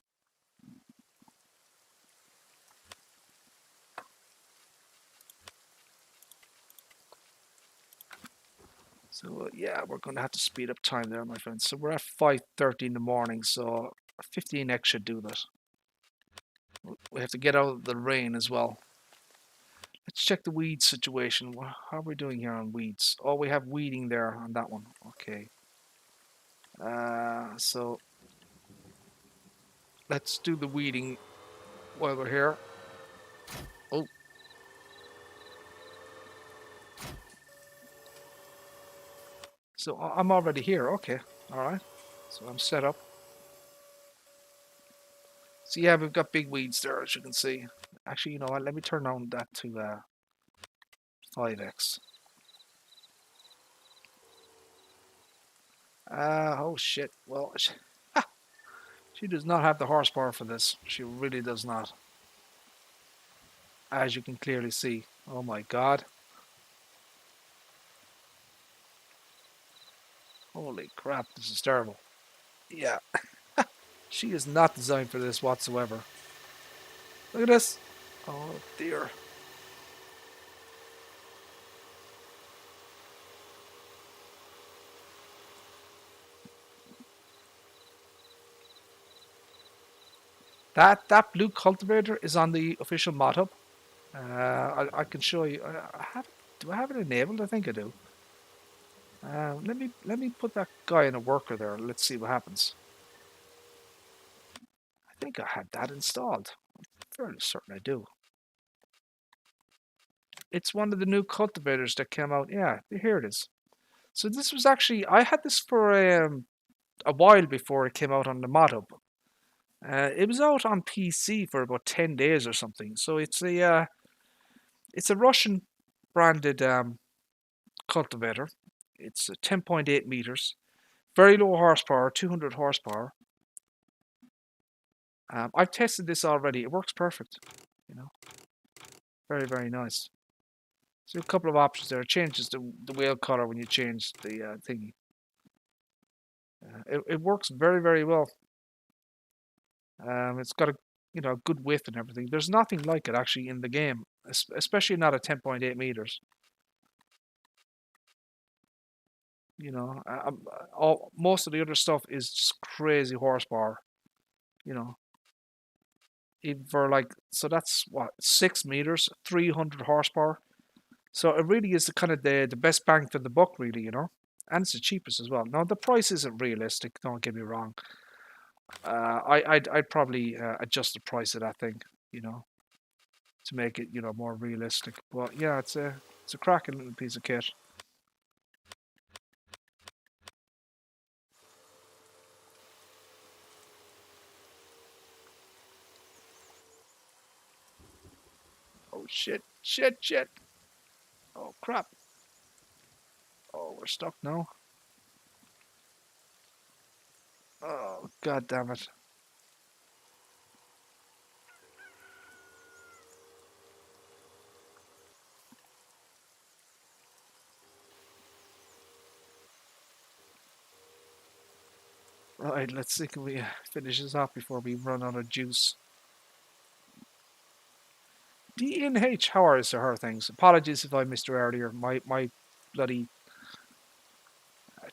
So yeah, we're going to have to speed up time there, my friends. So we're at 5:30 in the morning, so 15x should do that. We have to get out of the rain as well. Let's check the weed situation. How are we doing here on weeds? Oh, we have weeding there on that one. Okay. So let's do the weeding while we're here. Oh. So I'm already here. Okay. All right. So I'm set up. So yeah, we've got big weeds there, as you can see. Actually, you know what? Let me turn on that to 5x. Oh shit. Well, she does not have the horsepower for this. She really does not. As you can clearly see. Oh my god. Holy crap, this is terrible. Yeah. She is not designed for this whatsoever. Look at this. Oh dear. That blue cultivator is on the official mod hub. I can show you. Do I have it enabled? I think I do. Let me put that guy in a worker there. Let's see what happens. I think I had that installed. I'm fairly certain I do. It's one of the new cultivators that came out. Yeah, here it is. So this was actually, I had this for a while before it came out on the mod hub. It was out on PC for about 10 days or something. So it's a Russian branded cultivator. It's 10.8 meters, very low horsepower, 200 horsepower. I've tested this already. It works perfect. You know, very, very nice. So a couple of options there. It changes the wheel color when you change the thingy. It works very, very well. It's got a good width and everything. There's nothing like it actually in the game, especially not at 10.8 meters. You know, most of the other stuff is just crazy horsepower. You know, even for so that's what 6 meters, 300 horsepower. So it really is the best bang for the buck, really. You know, and it's the cheapest as well. Now the price isn't realistic. Don't get me wrong. I'd probably adjust the price of that thing. You know, to make it more realistic. But yeah, it's a cracking little piece of kit. Oh shit, shit, shit. Oh crap. Oh, we're stuck now. Oh god damn it. Right, let's see, can we finish this off before we run out of juice? DNH, how are her things? Apologies if I missed her earlier. My bloody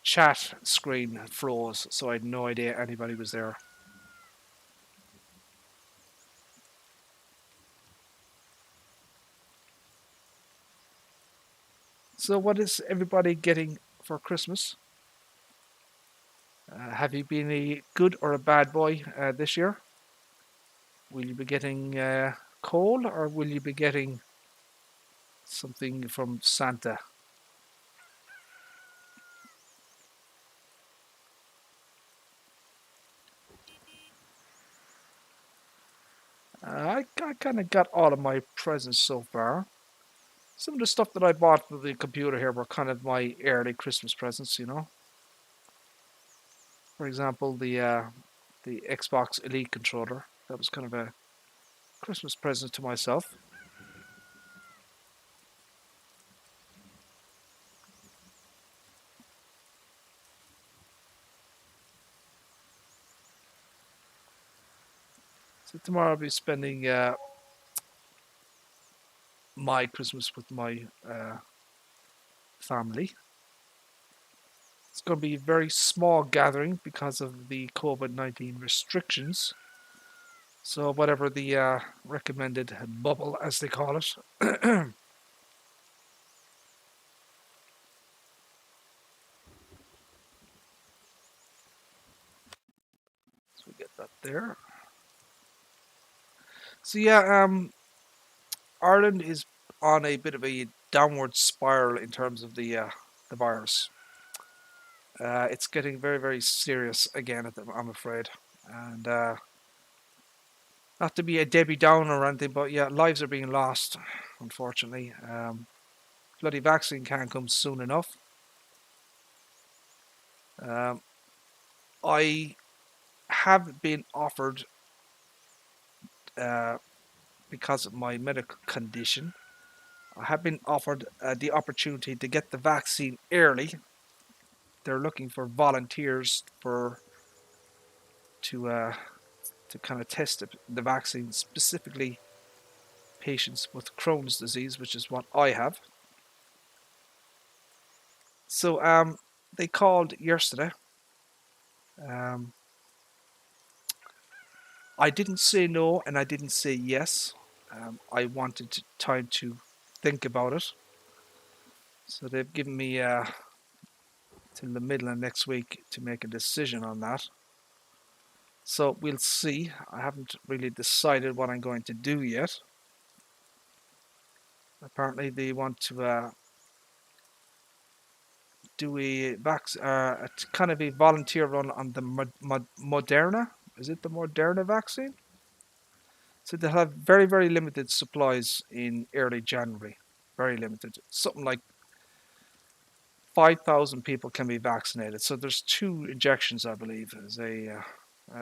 chat screen froze, so I had no idea anybody was there. So what is everybody getting for Christmas? Have you been a good or a bad boy this year? Will you be getting coal or will you be getting something from Santa? I kind of got all of my presents so far. Some of the stuff that I bought for the computer here were kind of my early Christmas presents, you know. For example, the Xbox Elite controller. That was kind of a Christmas present to myself. So tomorrow I'll be spending my Christmas with my family. It's going to be a very small gathering because of the COVID-19 restrictions. So whatever the recommended bubble, as they call it. So we get that there. So yeah, Ireland is on a bit of a downward spiral in terms of the virus. It's getting very, very serious again, I'm afraid. And not to be a Debbie Downer or anything, but yeah, lives are being lost, unfortunately. Bloody vaccine can't come soon enough. Um, I have been offered, uh, because of my medical condition, I have been offered the opportunity to get the vaccine early. They're looking for volunteers to kind of test the vaccine, specifically patients with Crohn's disease, which is what I have. So they called yesterday. Um, I didn't say no and I didn't say yes. I wanted time to think about it. So they've given me till the middle of next week to make a decision on that. So we'll see. I haven't really decided what I'm going to do yet. Apparently they want to do a kind of a volunteer run on the Moderna. Is it the Moderna vaccine? So they'll have very, very limited supplies in early January. Very limited. Something like 5,000 people can be vaccinated. So there's 2 injections, I believe. There's a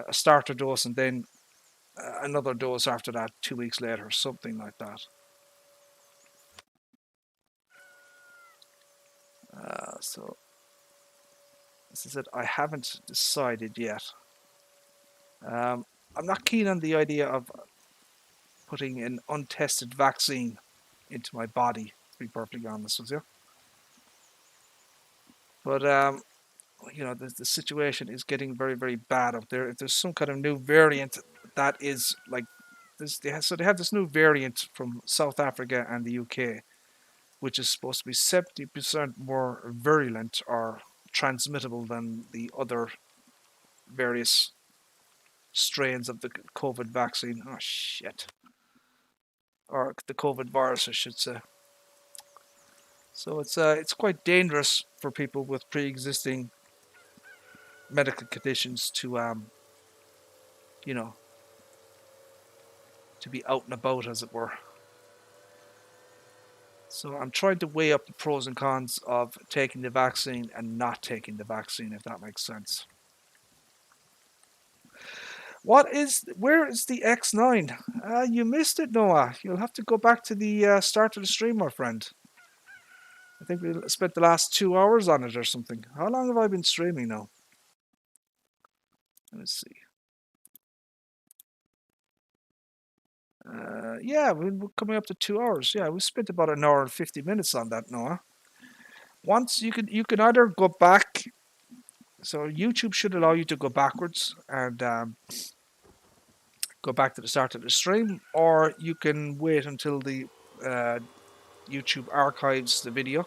starter dose and then another dose after that 2 weeks later, something like that. So this is it. I haven't decided yet. I'm not keen on the idea of putting an untested vaccine into my body, to be perfectly honest with you. But you know, the situation is getting very, very bad up there. If there's some kind of new variant that is like this, they have this new variant from South Africa and the UK, which is supposed to be 70% more virulent or transmittable than the other various strains of the COVID vaccine. Oh shit. Or the COVID virus, I should say. So it's quite dangerous for people with pre-existing medical conditions to you know, to be out and about, as it were. So I'm trying to weigh up the pros and cons of taking the vaccine and not taking the vaccine, if that makes sense. Where is the X9? You missed it, Noah. You'll have to go back to the start of the stream, my friend. I think we spent the last 2 hours on it or something. How long have I been streaming now? Let's see. Yeah, we're coming up to 2 hours. Yeah, we spent about 1 hour and 50 minutes on that, Noah. Once you can either go back. So YouTube should allow you to go backwards and go back to the start of the stream, or you can wait until the YouTube archives the video,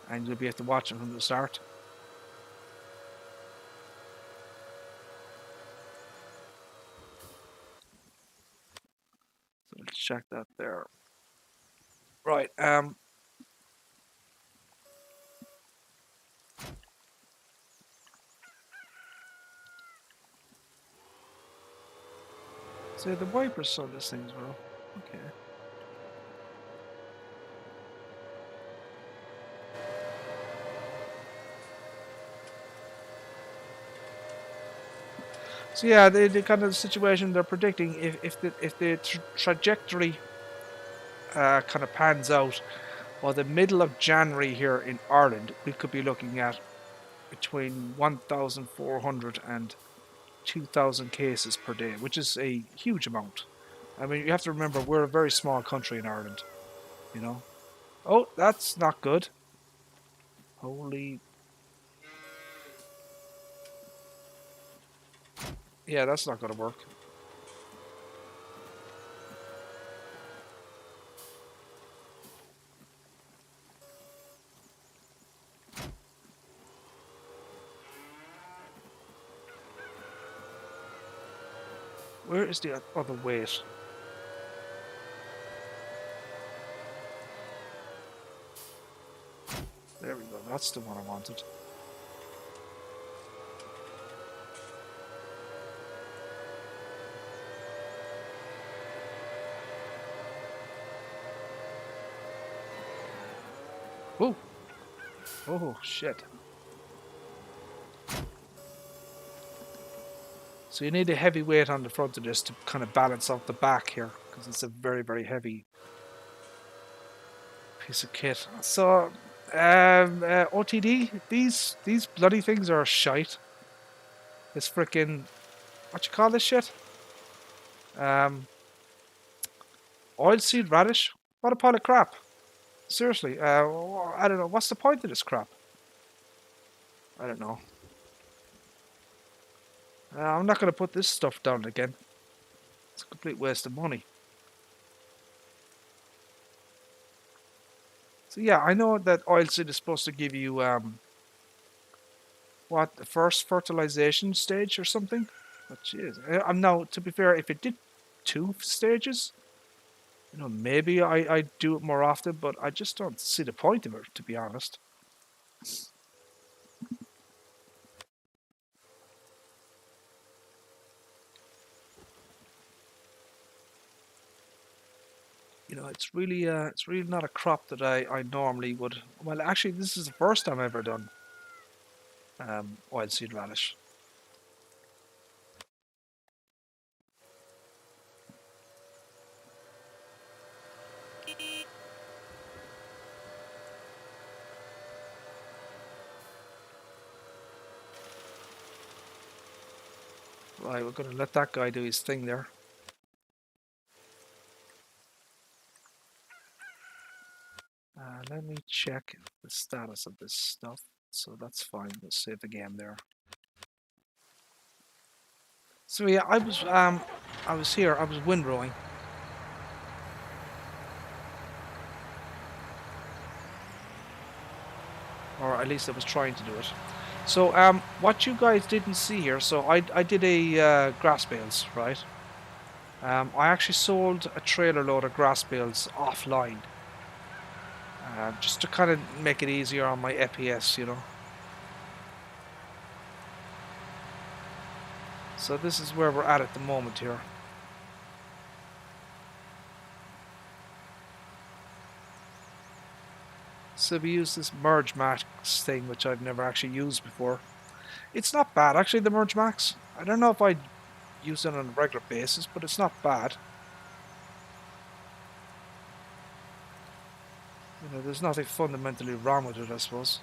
and you'll be able to watch it from the start. So let's check that there. Right. So the wipers on this thing as well. Okay. So yeah, the kind of situation they're predicting, if the trajectory kind of pans out, by the middle of January here in Ireland, we could be looking at between 1,400 and 2,000 cases per day, which is a huge amount. I mean, you have to remember, we're a very small country in Ireland, you know. Oh, that's not good. Holy... Yeah, that's not going to work. Where is the other weight? There we go, that's the one I wanted. Oh! Oh, shit. So you need a heavy weight on the front of this to kind of balance out the back here, because it's a very, very heavy piece of kit. So, OTD, these bloody things are shite. This frickin', what you call this shit? Oilseed radish? What a pile of crap. Seriously, I don't know. What's the point of this crap? I don't know. I'm not going to put this stuff down again. It's a complete waste of money. So yeah, I know that oilseed is supposed to give you what, the first fertilization stage or something. But jeez, I'm now, to be fair, if it did 2 stages, you know, maybe I do it more often, but I just don't see the point of it, to be honest. You know, it's really not a crop that I normally would. Well, actually, this is the first time I've ever done oilseed radish. Right, we're going to let that guy do his thing there. Let me check the status of this stuff. So that's fine. We'll save the game there. So yeah, I was here. I was windrowing. Or at least I was trying to do it. So what you guys didn't see here, so I did a grass bales, right? I actually sold a trailer load of grass bales offline, just to kind of make it easier on my FPS, you know. So this is where we're at the moment here. So we use this Merge Max thing, which I've never actually used before. It's not bad, actually, the Merge Max. I don't know if I'd use it on a regular basis, but it's not bad. You know, there's nothing fundamentally wrong with it, I suppose.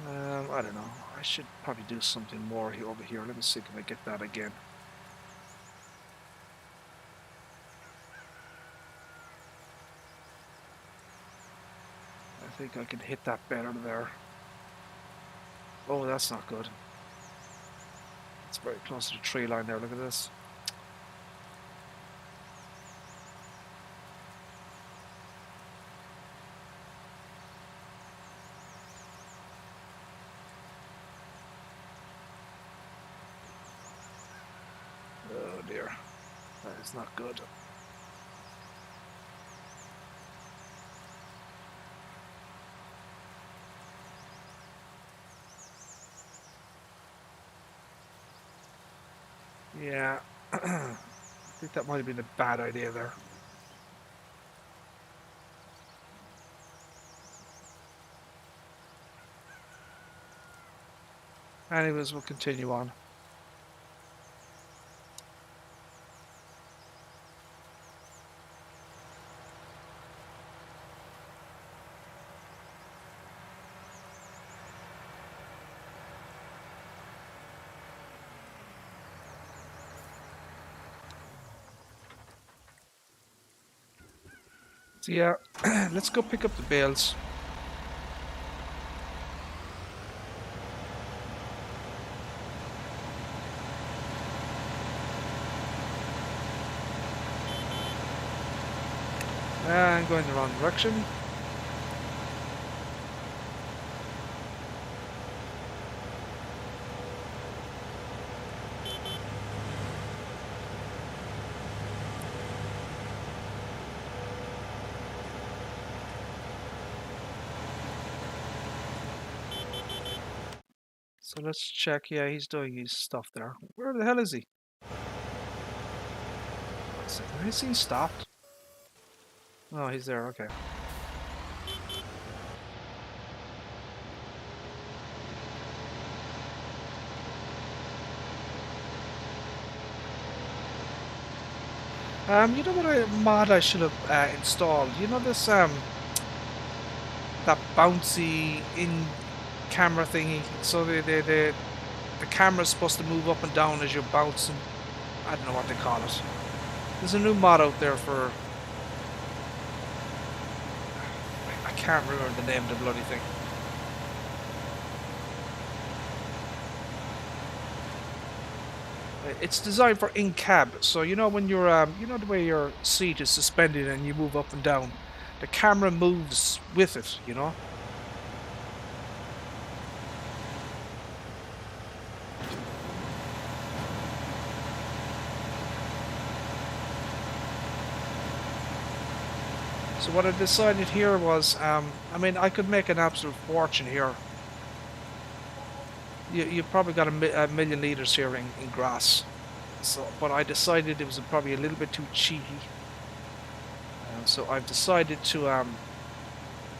I don't know. I should probably do something more here, over here. Let me see if I get that again. I think I can hit that better there. Oh, that's not good. It's very close to the tree line there. Look at this. Oh dear. That is not good. Yeah, I think that might have been a bad idea there. Anyways, we'll continue on. So yeah, let's go pick up the bales. I'm going the wrong direction. So let's check. Yeah, he's doing his stuff there. Where the hell is he? Has he stopped? Oh, he's there. Okay. You know what mod I should have installed? You know this that bouncy in camera thingy. So the camera's supposed to move up and down as you're bouncing. I don't know what they call it. There's a new mod out there for. I can't remember the name of the bloody thing. It's designed for in-cab, so you know when you're, you know the way your seat is suspended and you move up and down, the camera moves with it, you know. So what I decided here was, I mean, I could make an absolute fortune here. You've probably got a million litres here in grass. So, but I decided it was probably a little bit too cheeky. So I've decided to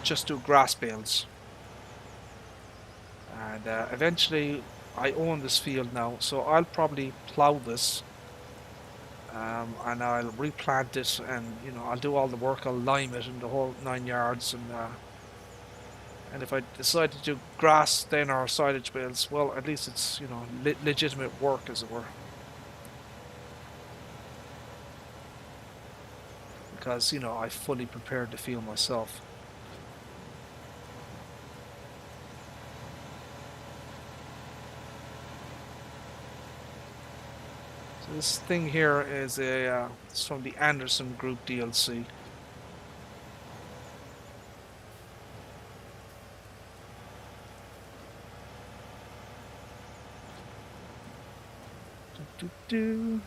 just do grass bales. And eventually I own this field now, so I'll probably plough this. And I'll replant it, and you know, I'll do all the work. I'll lime it and the whole 9 yards, and if I decide to do grass then or silage bales, well, at least it's, you know, legitimate work, as it were. Because, you know, I fully prepared the field myself. So this thing here is it's from the Anderson Group DLC. Do.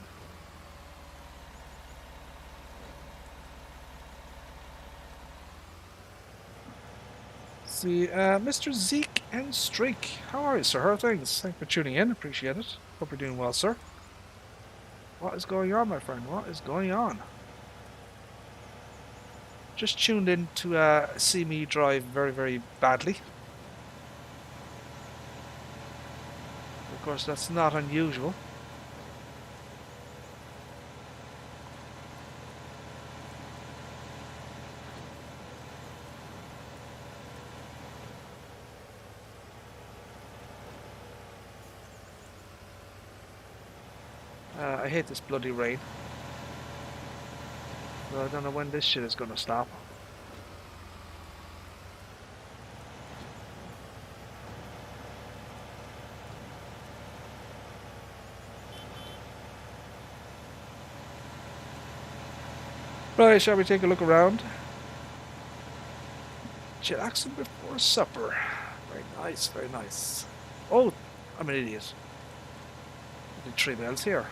See, Mr. Zeke and Streak, how are you, sir? How are things? Thanks for tuning in. Appreciate it. Hope you're doing well, sir. What is going on, my friend? What is going on? Just tuned in to see me drive very, very badly. Of course, that's not unusual. I hate this bloody rain. Well, I don't know when this shit is going to stop. Right, shall we take a look around? Chillaxing before supper. Very nice, very nice. Oh, I'm an idiot. I did 3 bells here.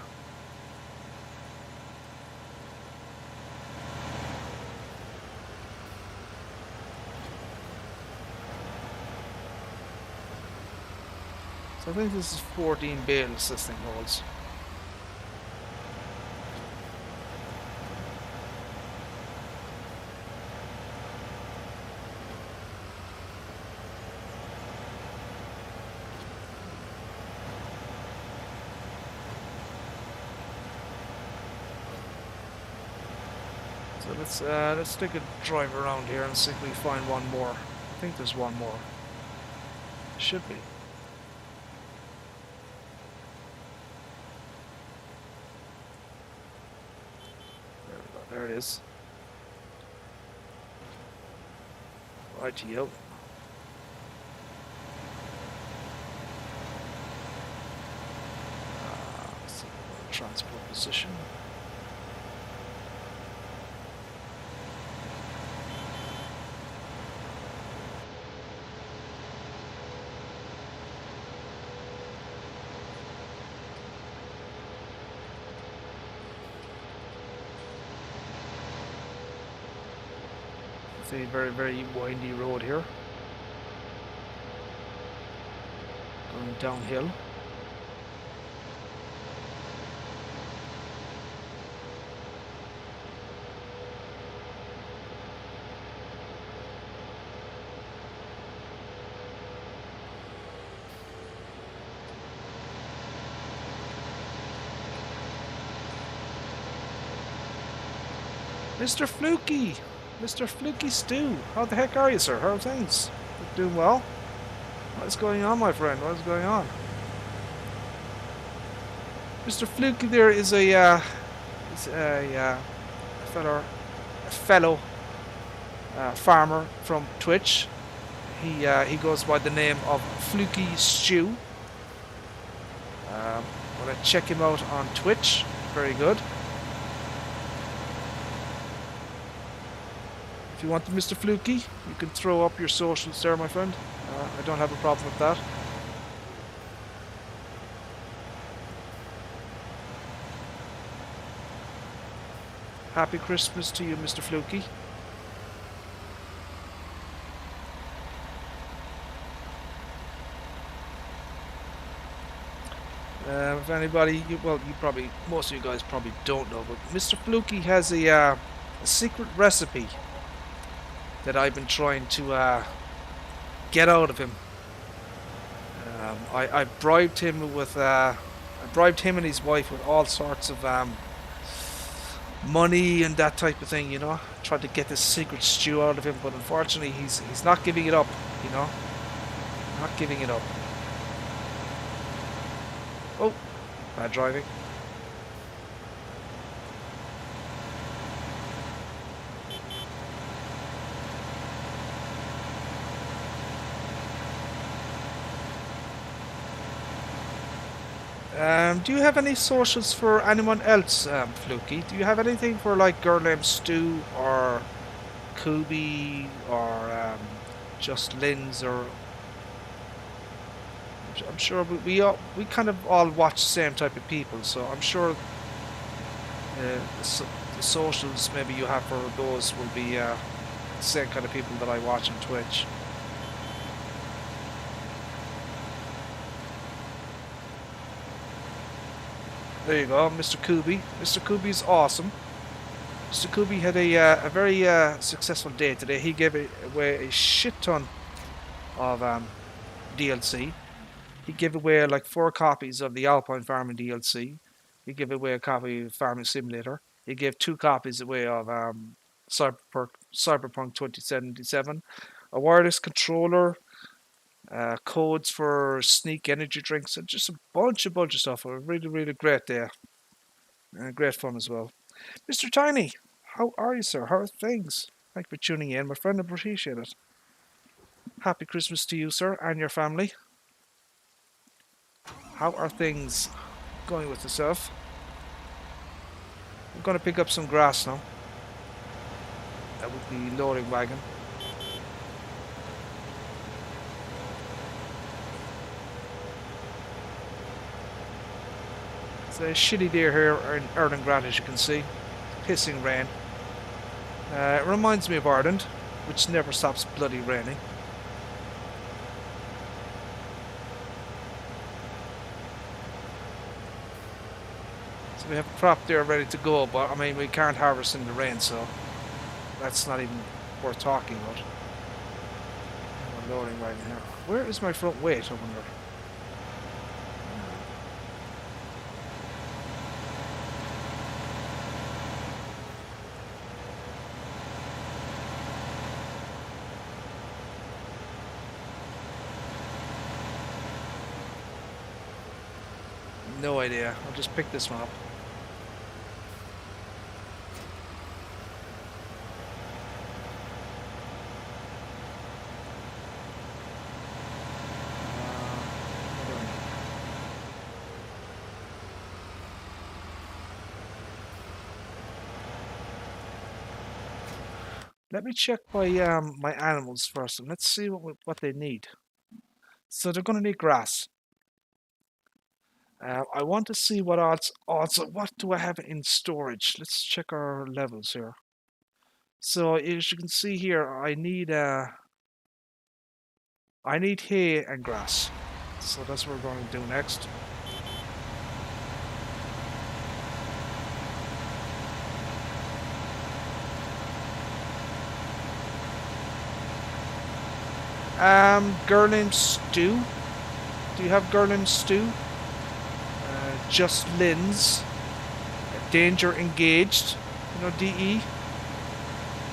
So I think this is 14 bales this thing holds. So let's take a drive around here and see if we find one more. I think there's one more. Should be. There we go. There it is. Rightio. Let's see, transport position. It's a very, very windy road here. Going downhill. Mr. Fluky! Mr. Fluky Stew! How the heck are you, sir? How are things? Doing well? What is going on, my friend? What is going on? Mr. Fluky there is a fellow farmer from Twitch. He goes by the name of Fluky Stew. I'm going to check him out on Twitch. Very good. If you want the Mr. Fluky, you can throw up your socials there, my friend. I don't have a problem with that. Happy Christmas to you, Mr. Fluky. If anybody, most of you guys probably don't know, but Mr. Fluky has a secret recipe that I've been trying to get out of him. I bribed him with, I bribed him and his wife with all sorts of money and that type of thing, you know. Tried to get this secret stew out of him, but unfortunately he's not giving it up, you know. Not giving it up. Oh, bad driving. Do you have any socials for anyone else, Fluky? Do you have anything for like Girl Named Stu or Kubi or Just Lynn's, or I'm sure we kind of all watch the same type of people, so I'm sure the socials maybe you have for those will be the same kind of people that I watch on Twitch. There you go, Mr. Kubi. Mr. Kubi's awesome. Mr. Kubi had a very successful day today. He gave away a shit ton of DLC. He gave away like 4 copies of the Alpine Farming DLC. He gave away a copy of Farming Simulator. He gave 2 copies away of Cyberpunk 2077, a wireless controller, codes for Sneak energy drinks, and just a bunch of stuff. A really great day. Great fun as well. Mr. Tiny, how are you, sir? How are things? Thank you for tuning in, my friend. I appreciate it. Happy Christmas to you, sir, and your family. How are things going with yourself? I'm going to pick up some grass now. That would be loading wagon. It's a shitty day here in Erlengrad, as you can see. Pissing rain. It reminds me of Ireland, which never stops bloody raining. So we have a crop there ready to go, but I mean we can't harvest in the rain, so that's not even worth talking about. We're loading right now. Where is my front weight, I wonder? No idea. I'll just pick this one up. Let me check my my animals first, and let's see what they need. So they're going to need grass. I want to see what odds. Also, what do I have in storage? Let's check our levels here. So as you can see here, I need hay and grass. So that's what we're going to do next. Girl Named Stu. Do you have Girl Named Stu? Just Lynn's. Danger Engaged. You know, DE.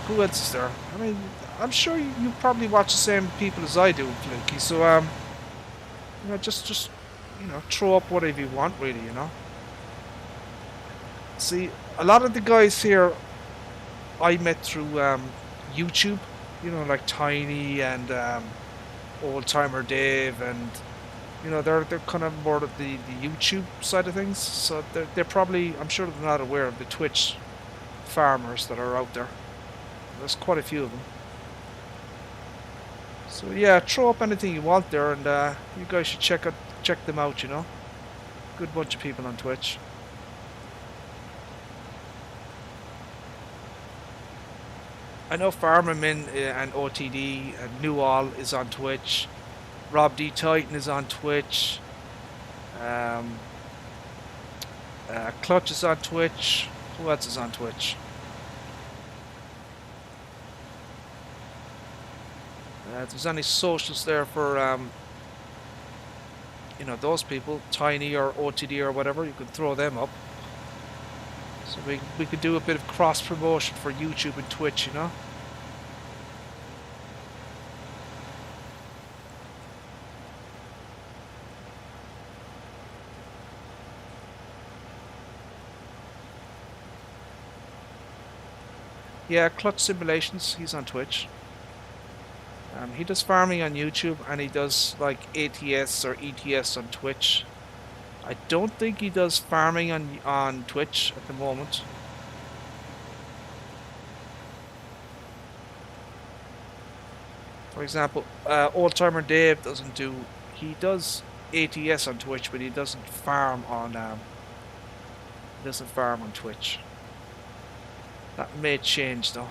Who else is there? I mean, I'm sure you probably watch the same people as I do, Fluky. So, you know, just you know, throw up whatever you want, really, you know. See, a lot of the guys here I met through YouTube. You know, like Tiny and Old Timer Dave and You know, they're kind of more of the YouTube side of things. So they're probably, I'm sure they're not aware of the Twitch farmers that are out there. There's quite a few of them. So yeah, throw up anything you want there, and you guys should check them out. You know, good bunch of people on Twitch. I know Farmerman and OTD and Newall is on Twitch. Rob D Titan is on Twitch. Clutch is on Twitch. Who else is on Twitch? If there's any socials there for you know, those people, Tiny or OTD or whatever, you could throw them up. So we could do a bit of cross promotion for YouTube and Twitch, you know. Yeah, Clutch Simulations, he's on Twitch. He does farming on YouTube, and he does like ATS or ETS on Twitch. I don't think he does farming on Twitch at the moment. For example, Old Timer Dave doesn't do. He does ATS on Twitch, but he doesn't farm on. Doesn't farm on Twitch. That may change though.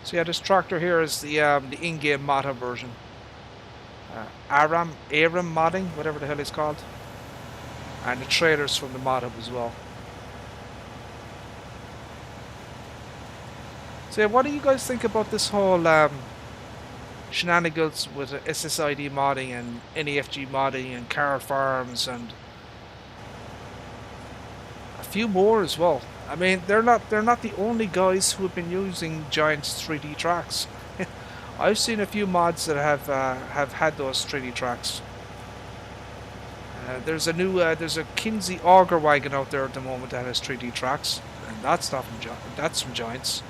So yeah, this tractor here is the in-game Mata version. Aram modding, whatever the hell it's called. And the trailers from the mod as well. So yeah, what do you guys think about this whole shenanigans with SSID modding and NEFG modding and car farms and a few more as well? I mean, they're not the only guys who have been using Giant's 3D tracks. I've seen a few mods that have had those 3D tracks. There's a Kinsey auger wagon out there at the moment that has 3D tracks, and that's not from that's from Giants.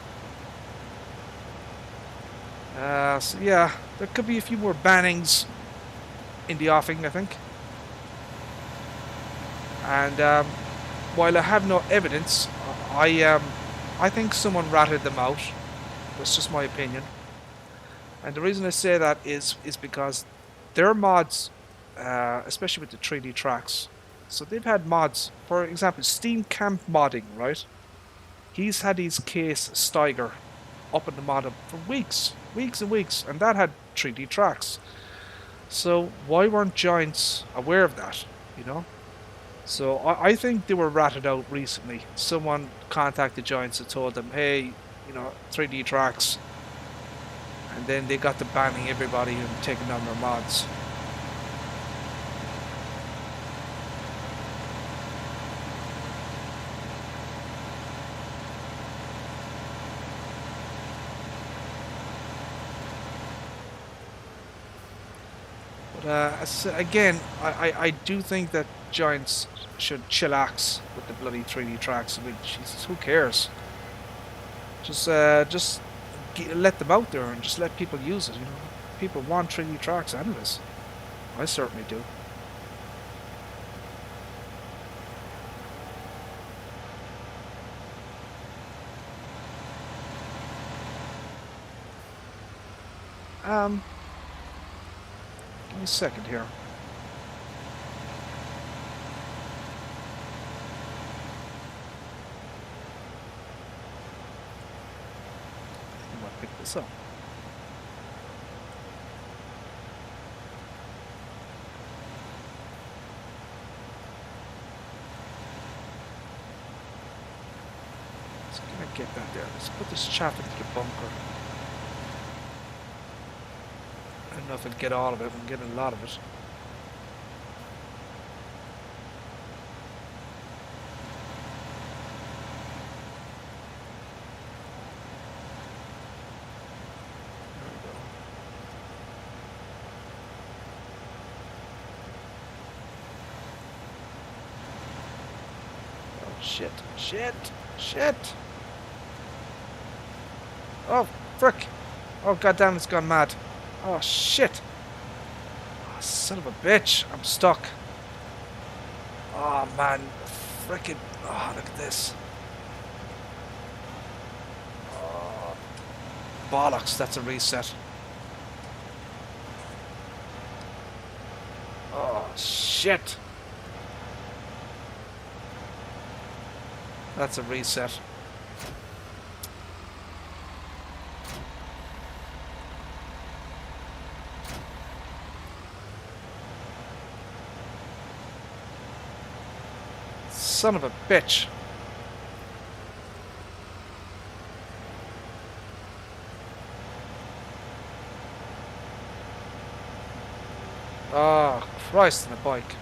So yeah, there could be a few more bannings in the offing, I think. And while I have no evidence, I think someone ratted them out. That's just my opinion. And the reason I say that is because their mods, especially with the 3D tracks, so they've had mods. For example, Steam Camp modding, right? He's had his case Steiger up in the mod for weeks and weeks, and that had 3D tracks. So why weren't Giants aware of that, you know? So I think they were ratted out recently. Someone contacted Giants and told them, hey, you know, 3D tracks. And then they got to banning everybody and taking down their mods. But again, I do think that Giants should chillax with the bloody 3D tracks. I mean, Jesus, who cares? Just let them out there and just let people use it. You know, people want 3D tracks anyways. I certainly do. Give me a second here. I'm gonna pick this up. Let's get that there. Let's put this chaff into the bunker. I don't know if I'd get all of it. I'm getting a lot of it. There we Shit, shit, shit. Oh, frick. Oh, goddamn, it's gone mad. Oh, shit. Oh, son of a bitch. I'm stuck. Oh, man. Frickin'. Oh, look at this. Oh, bollocks. That's a reset. Oh, shit. That's a reset. Son of a bitch. Oh, Christ on a bike.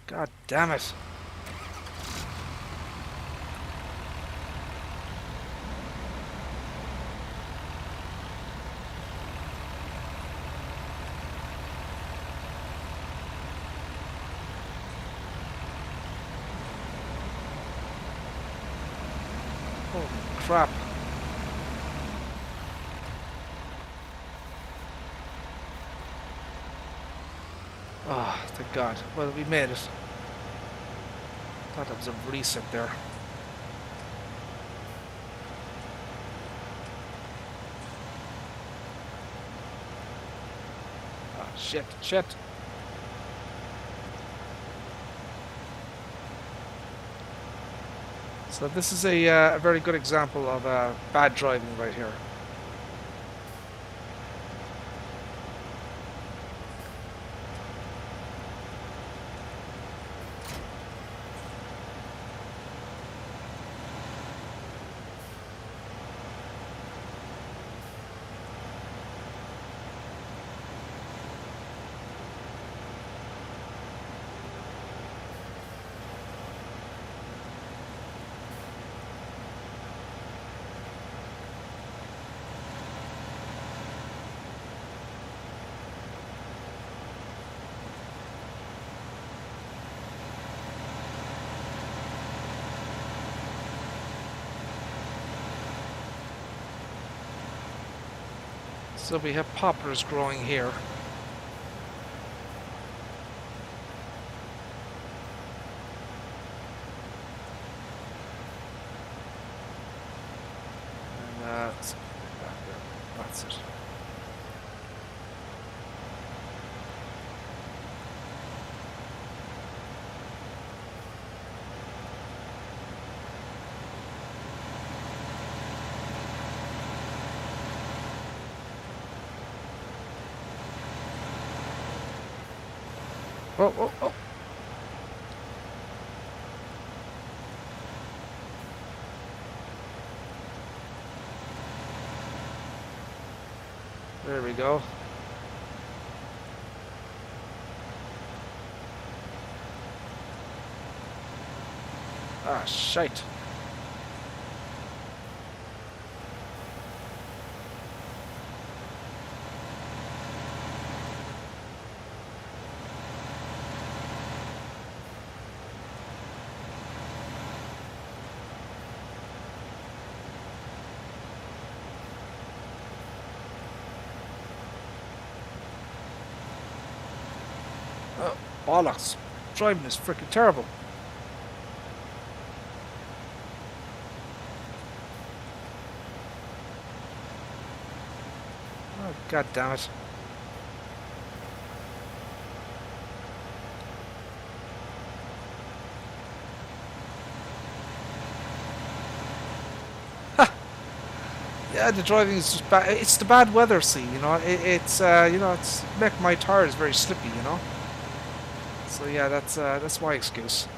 God damn it. Holy crap. Oh, thank God. Well, we made it. Thought that was a reset there. Oh, shit, shit. So this is a very good example of bad driving right here. So we have poplars growing here. And that's it. Oh, oh, oh. There we go. Ah, shite. Oh, bollocks. Driving is freaking terrible. Oh, God damn it. Yeah, the driving is just bad. It's the bad weather, see, you know. It's you know, it's making my tires very slippy, you know. So yeah, that's my excuse.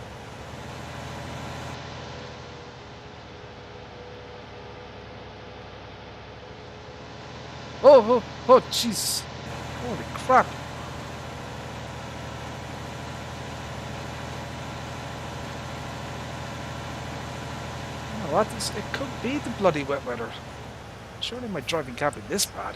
Oh, oh, oh, Jesus! Holy crap! You know what? It could be the bloody wet weather. Surely my driving can't be this bad.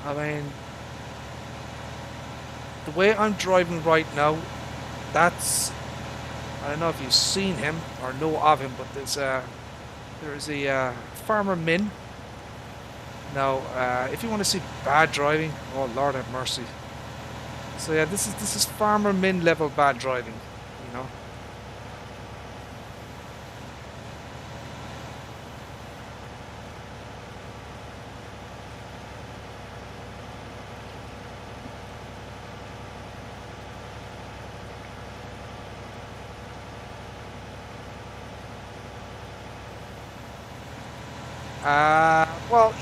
I mean, the way I'm driving right now, that's, I don't know if you've seen him or know of him, but there's a Farmer Min. Now, if you want to see bad driving, oh Lord have mercy. So yeah, this is Farmer Min level bad driving, you know. Well,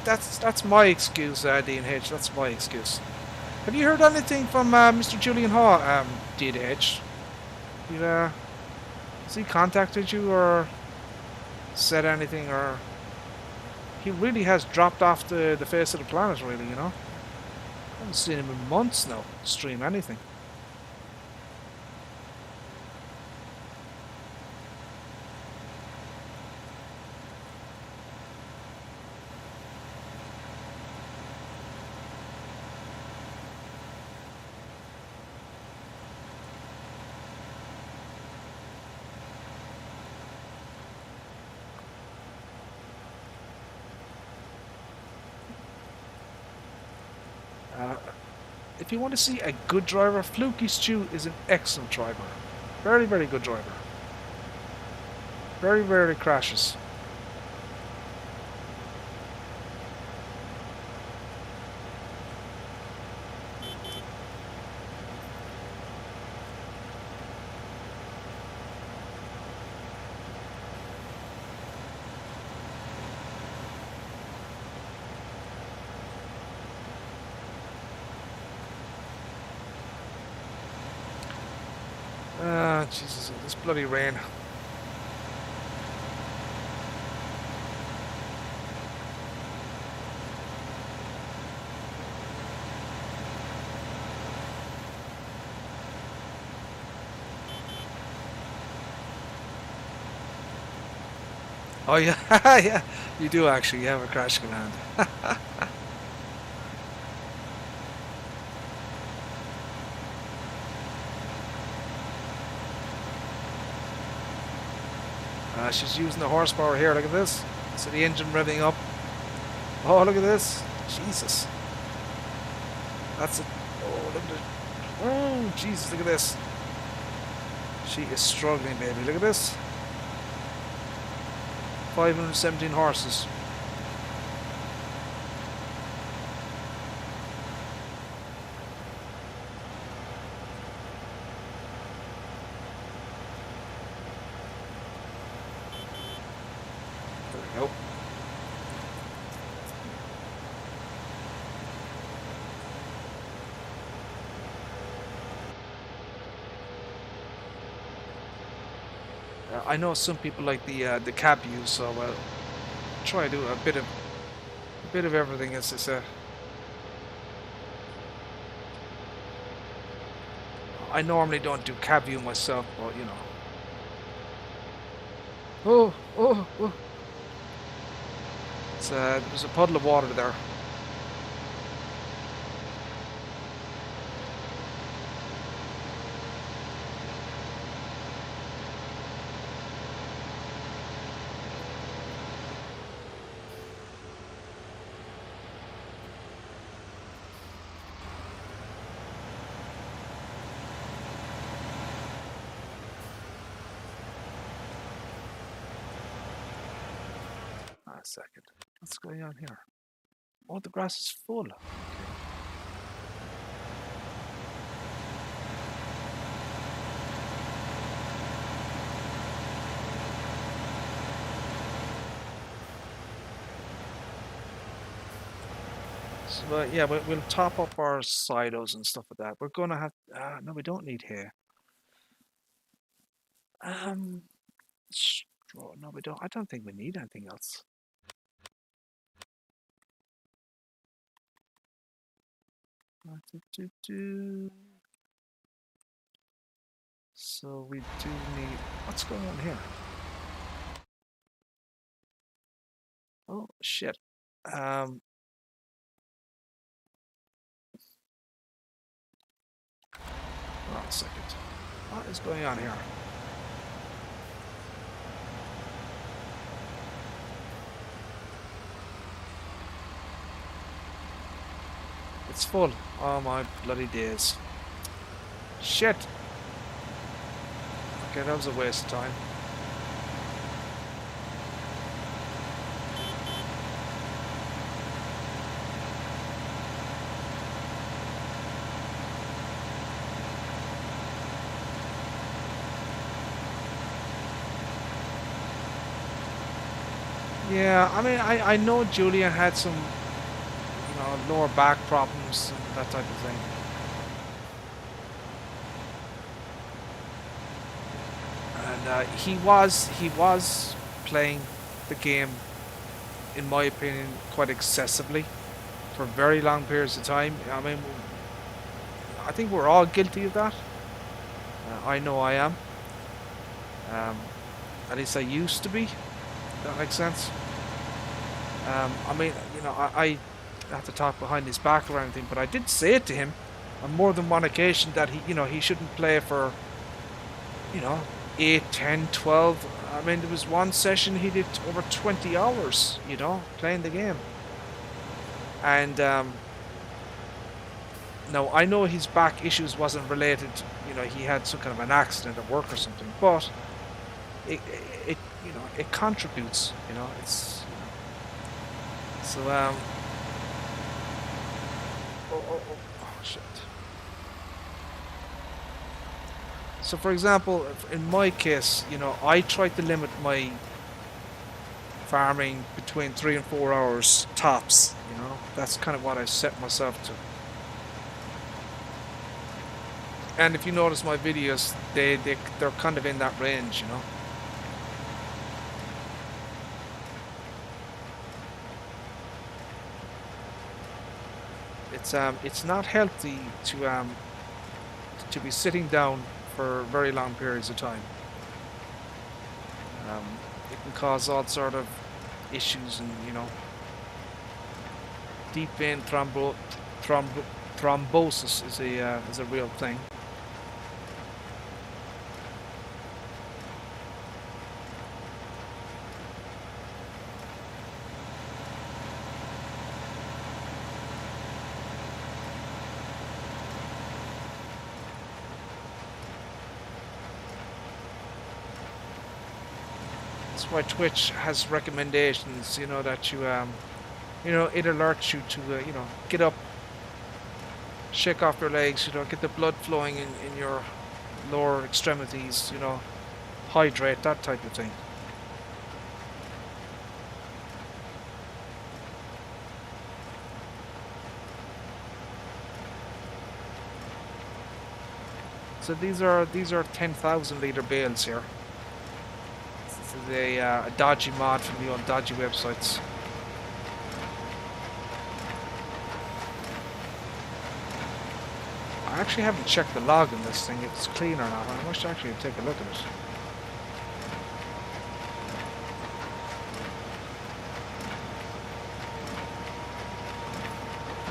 that's my excuse, D&H. That's my excuse. Have you heard anything from Mr. Julian Haw, D&H? Has he contacted you or said anything, or he really has dropped off the face of the planet, really, you know? I haven't seen him in months now stream anything. If you want to see a good driver, Fluky Stew is an excellent driver. Very, very good driver. Very rarely crashes. Ah, Jesus, this bloody rain. Oh yeah, yeah, you do actually. You have a crash command. She's using the horsepower here. Look at this. See the engine revving up. Oh, look at this. Jesus. That's it. Oh, look at it. Oh, Jesus, look at this. She is struggling, baby. Look at this. 517 horses. There we go. I know some people like the cab view, so I'll try to do a bit of everything. As I said, I normally don't do cab view myself, but you know. Oh, oh, oh! There's a puddle of water there. A second. What's going on here? Oh, the grass is full. Okay. So, yeah, we'll top up our silos and stuff like that. We're gonna have. No, we don't need hay. Straw. No, we don't. I don't think we need anything else. So we do need. What's going on here? Oh shit. What is going on here? It's full. Oh my bloody days. Shit. Okay, that was a waste of time. Yeah, I mean, I know Julian had some, lower back problems and that type of thing. And he was playing the game, in my opinion, quite excessively for very long periods of time. I mean, I think we're all guilty of that. I know I am. At least I used to be. That makes sense. I mean, I have to talk behind his back or anything, but I did say it to him on more than one occasion that he shouldn't play for, 8, 10, 12. I mean, there was one session he did over 20 hours, playing the game. And now I know his back issues wasn't related, he had some kind of an accident at work or something, but it contributes, it's so oh shit. So for example, in my case, I try to limit my farming between 3 and 4 hours tops, that's kind of what I set myself to. And if you notice my videos, they're kind of in that range, It's not healthy to be sitting down for very long periods of time. It can cause all sort of issues, and deep vein thrombosis is a real thing. That's why Twitch has recommendations, that you, it alerts you to, get up, shake off your legs, get the blood flowing in your lower extremities, hydrate, that type of thing. So these are 10,000 litre bales here. This is a dodgy mod from the old dodgy websites. I actually haven't checked the log in this thing, if it's clean or not. I must actually take a look at it.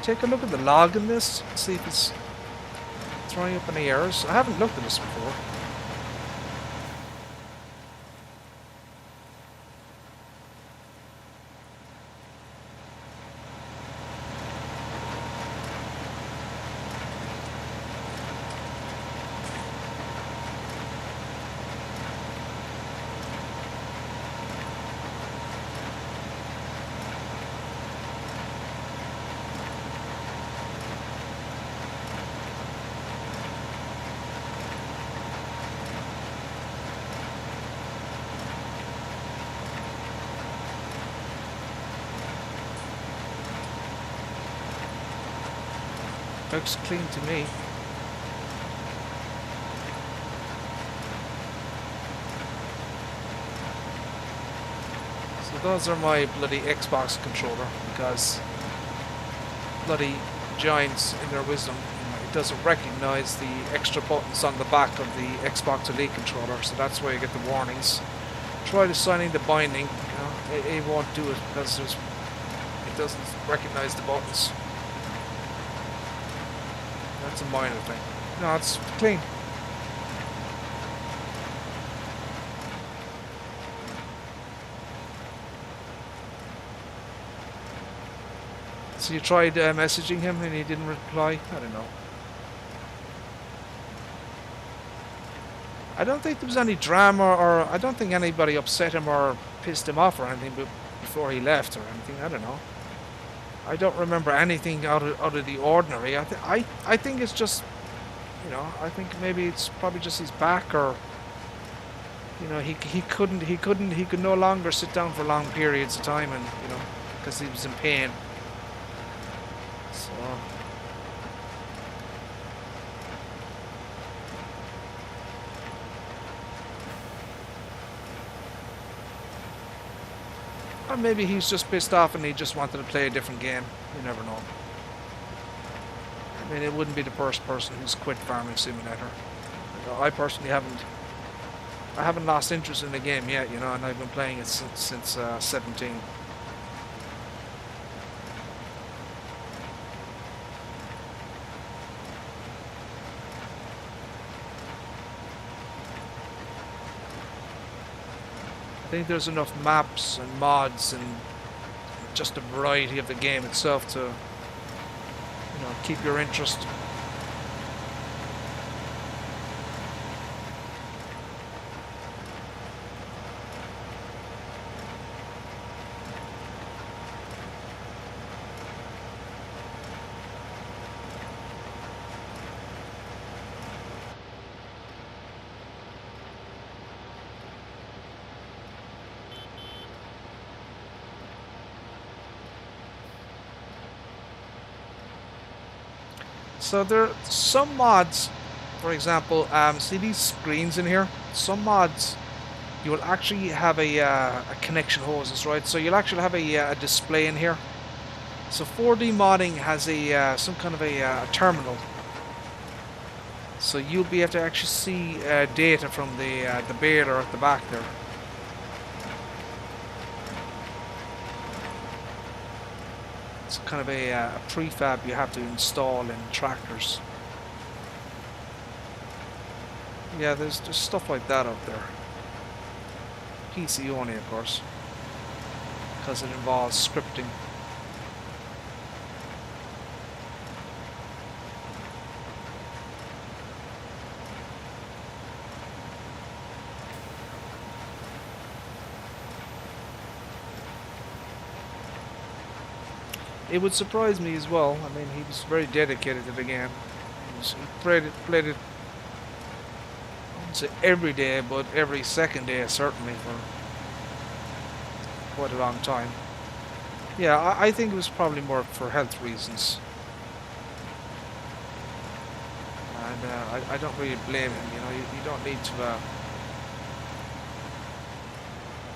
Take a look at the log in this, see if it's throwing up any errors. I haven't looked at this before. Looks clean to me. So those are my bloody Xbox controller, because bloody giants in their wisdom, it doesn't recognize the extra buttons on the back of the Xbox Elite controller, so that's why you get the warnings. Try designing the binding, it won't do it because it doesn't recognize the buttons. That's a minor thing. No, it's clean. So you tried messaging him and he didn't reply? I don't know. I don't think there was any drama, or I don't think anybody upset him or pissed him off or anything before he left or anything. I don't know. I don't remember anything out of the ordinary. I think it's just, you know, I think maybe it's probably just his back, or you know, he could no longer sit down for long periods of time, and you know, because he was in pain. So. Or maybe he's just pissed off and he just wanted to play a different game. You never know. I mean, it wouldn't be the first person who's quit Farming Simulator. You know, I personally haven't lost interest in the game yet, you know, and I've been playing it since 17. I think there's enough maps and mods and just the variety of the game itself to, you know, keep your interest. So there are some mods, for example, see these screens in here? Some mods, you will actually have a connection hoses, right? So you'll actually have a display in here. So 4D modding has some kind of a terminal. So you'll be able to actually see data from the baler at the back there. It's kind of a prefab you have to install in tractors. Yeah, there's stuff like that out there. PC only, of course, because it involves scripting. It would surprise me as well. I mean, he was very dedicated to the game. He played it, I wouldn't say every day, but every second day, certainly, for quite a long time. Yeah, I think it was probably more for health reasons. And I don't really blame him, you know, you don't need to...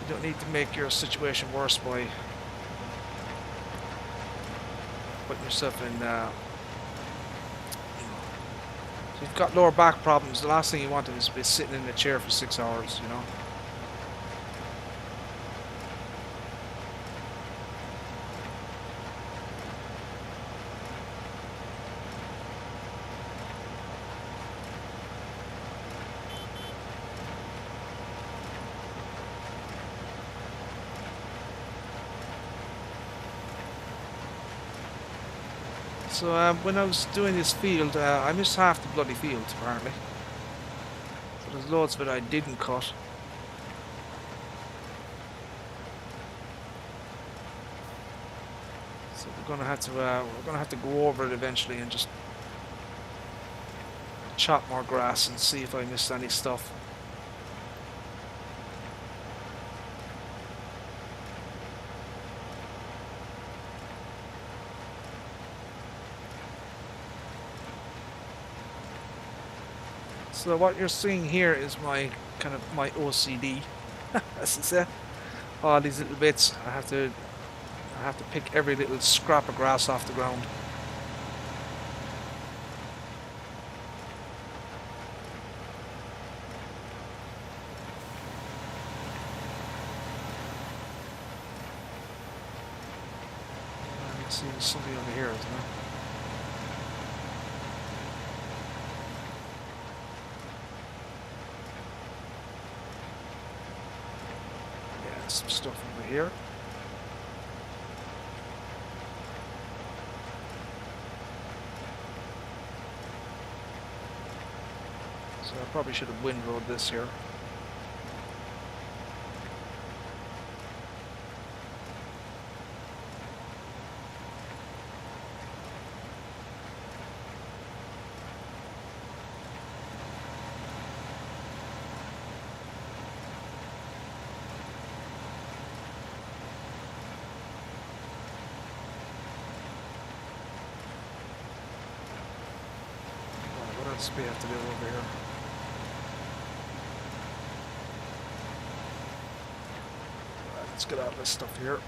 you don't need to make your situation worse by putting yourself in, you know, if you've got lower back problems, the last thing you want is to be sitting in a chair for 6 hours, you know. So when I was doing this field, I missed half the bloody field, apparently. So there's loads of it I didn't cut. So we're gonna have to go over it eventually and just chop more grass and see if I missed any stuff. So what you're seeing here is my kind of my OCD, as I say. All these little bits, I have to pick every little scrap of grass off the ground. Let's see, there's somebody over here, isn't there? Some stuff over here. So I probably should have windrowed this here. What else do we have to do over here? Let's get out of this stuff here.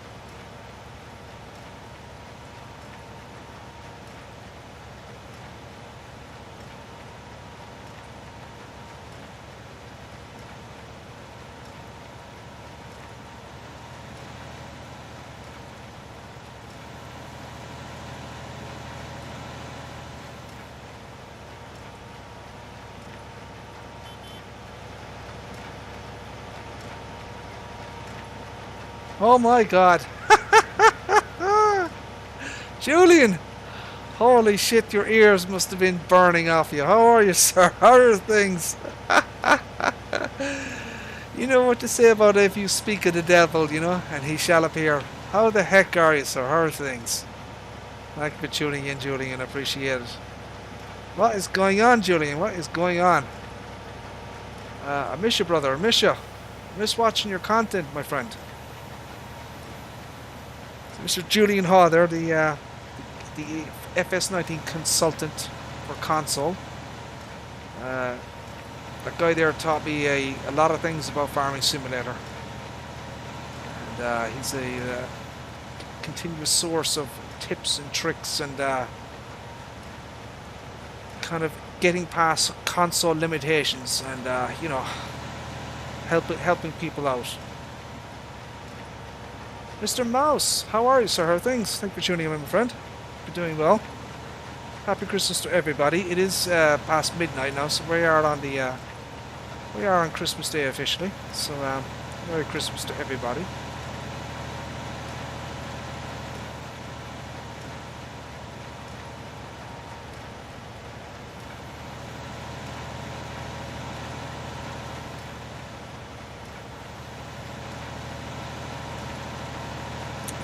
Oh my god. Julian! Holy shit, your ears must have been burning off you. How are you, sir? How are things? You know what to say about if you speak of the devil, you know, and he shall appear. How the heck are you, sir? How are things? Thank you for tuning in, Julian. I appreciate it. What is going on, Julian? What is going on? I miss you, brother. I miss you. I miss watching your content, my friend. Mr. Julian Haw there, the FS19 consultant for console. That guy there taught me a lot of things about Farming Simulator. And he's a continuous source of tips and tricks and kind of getting past console limitations and, you know, helping people out. Mr. Mouse, how are you, sir? How are things? Thank you for tuning in, my friend. You're doing well. Happy Christmas to everybody. It is past midnight now, so we are on the we are on Christmas Day officially. So Merry Christmas to everybody.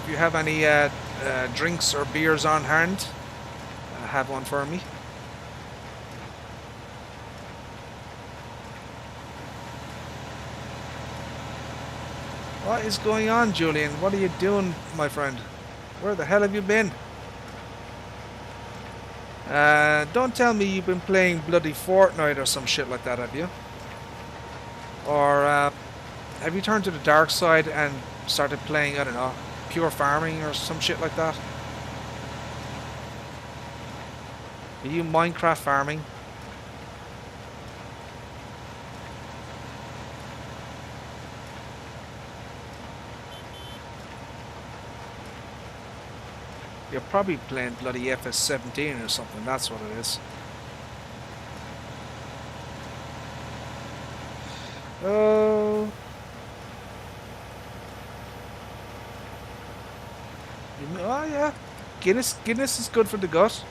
If you have any drinks or beers on hand, have one for me. What is going on, Julian? What are you doing, my friend? Where the hell have you been? Don't tell me you've been playing bloody Fortnite or some shit like that, have you? Or have you turned to the dark side and started playing, I don't know, pure farming or some shit like that? Are you Minecraft farming? You're probably playing bloody FS17 or something, that's what it is. Oh. Oh yeah. Guinness is good for the gut.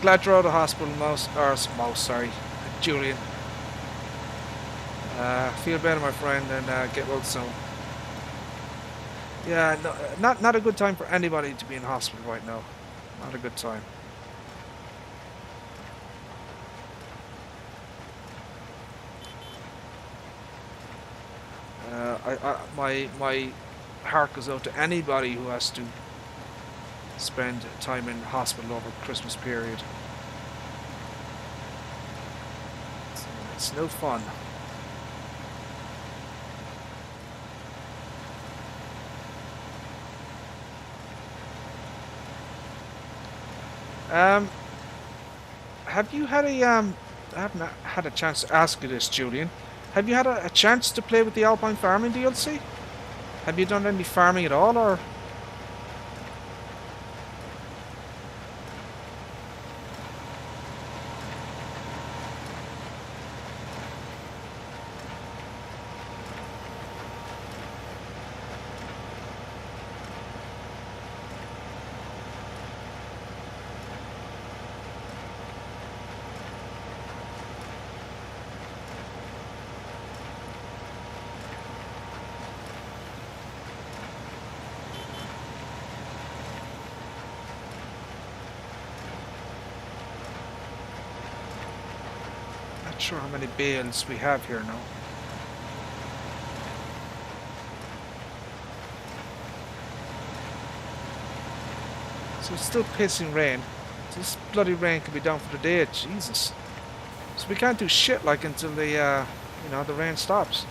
Glad you're out of hospital, sorry, Julian. Feel better, my friend, and get well soon. Yeah, no, not a good time for anybody to be in hospital right now. Not a good time. My heart goes out to anybody who has to spend time in hospital over the Christmas period. It's no fun. Have you had a I haven't had a chance to ask you this, Julian. Have you had a chance to play with the Alpine Farming DLC? Have you done any farming at all, or? Not sure how many bales we have here now. So it's still pissing rain. This bloody rain could be down for the day. Jesus. So we can't do shit like until the you know, the rain stops.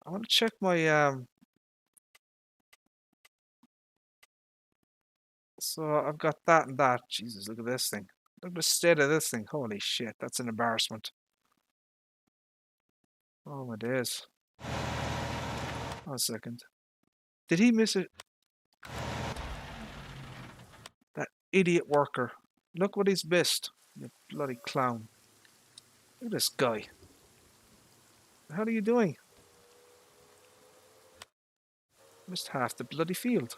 I want to check my so I've got that and that. Jesus, look at this thing. Look at the state of this thing. Holy shit, that's an embarrassment. Oh my days. 1 second. Did he miss it? That idiot worker. Look what he's missed. You bloody clown. Look at this guy. What the hell are you doing? Missed half the bloody field.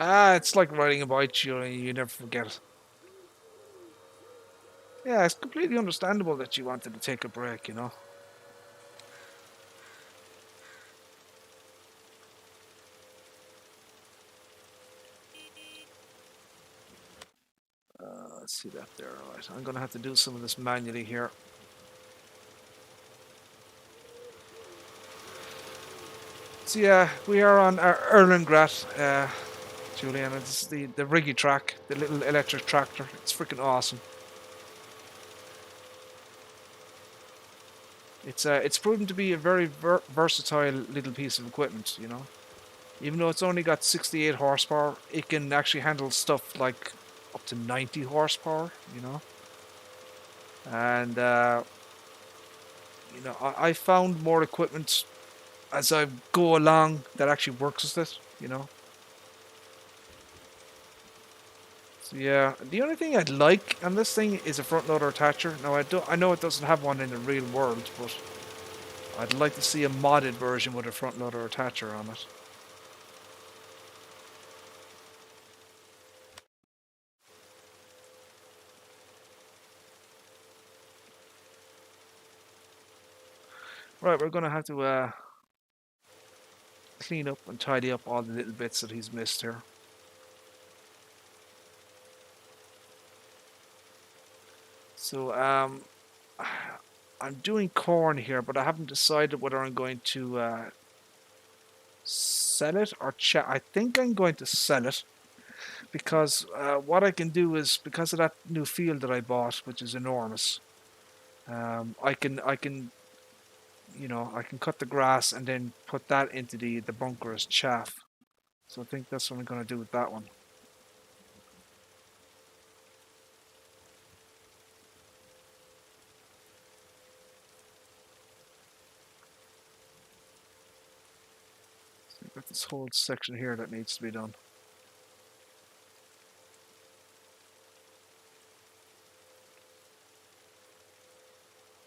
Ah, it's like riding a bike, you never forget it. Yeah, it's completely understandable that you wanted to take a break, you know. Let's see that there. Right, I'm gonna have to do some of this manually here. So yeah, we are on our Erlengrat, Julian. It's the Riggy track, the little electric tractor. It's freaking awesome. It's proven to be a very versatile little piece of equipment, you know. Even though it's only got 68 horsepower, it can actually handle stuff like up to 90 horsepower, you know. And you know, I found more equipment as I go along that actually works with it, you know. So yeah, the only thing I'd like on this thing is a front loader attacher. Now I know it doesn't have one in the real world, but I'd like to see a modded version with a front loader attacher on it. Right, we're gonna have to clean up and tidy up all the little bits that he's missed here. So I'm doing corn here, but I haven't decided whether I'm going to sell it or I think I'm going to sell it because what I can do is, because of that new field that I bought, which is enormous, I can you know, I can cut the grass and then put that into the bunker as chaff. So I think that's what I'm going to do with that one. So I've got this whole section here that needs to be done.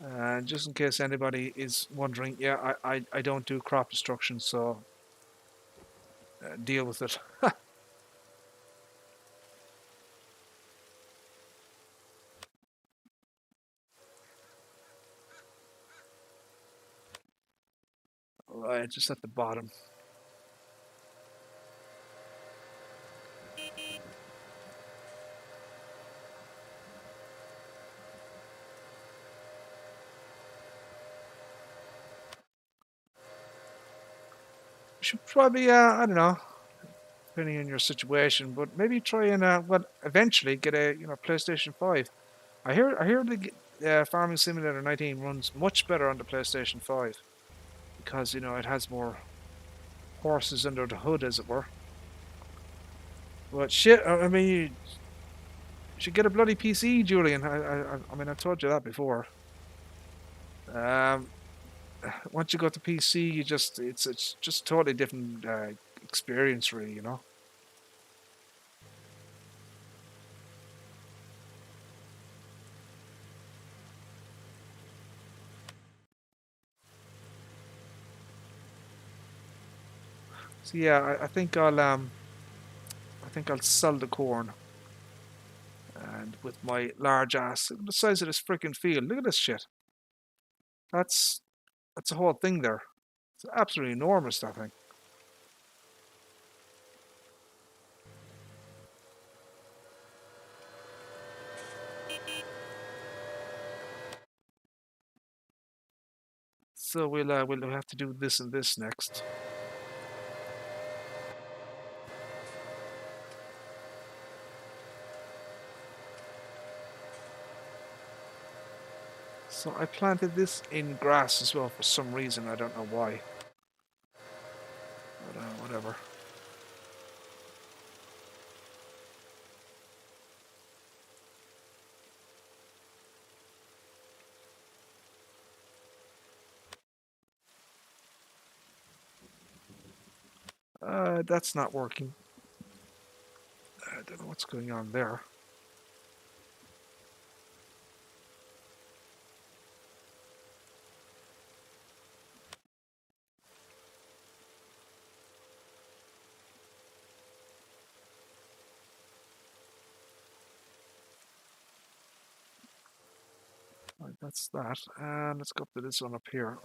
And just in case anybody is wondering, yeah, I don't do crop destruction, so deal with it. Right, just at the bottom. You should probably, I don't know, depending on your situation, but maybe try and, well, eventually get a, you know, PlayStation 5. I hear the Farming Simulator 19 runs much better on the PlayStation 5 because, you know, it has more horses under the hood, as it were. But shit, I mean, you should get a bloody PC, Julian. I mean, I told you that before. Um, once you got the PC, you just it's just totally different experience, really, you know. So yeah, I think I'll sell the corn And with my large ass, look at the size of this freaking field. Look at this shit. That's a whole thing there. It's absolutely enormous, that thing. So we'll have to do this and this next. So I planted this in grass as well for some reason. I don't know why. But whatever. That's not working. I don't know what's going on there. Right, that's that. And let's go up to this one up here.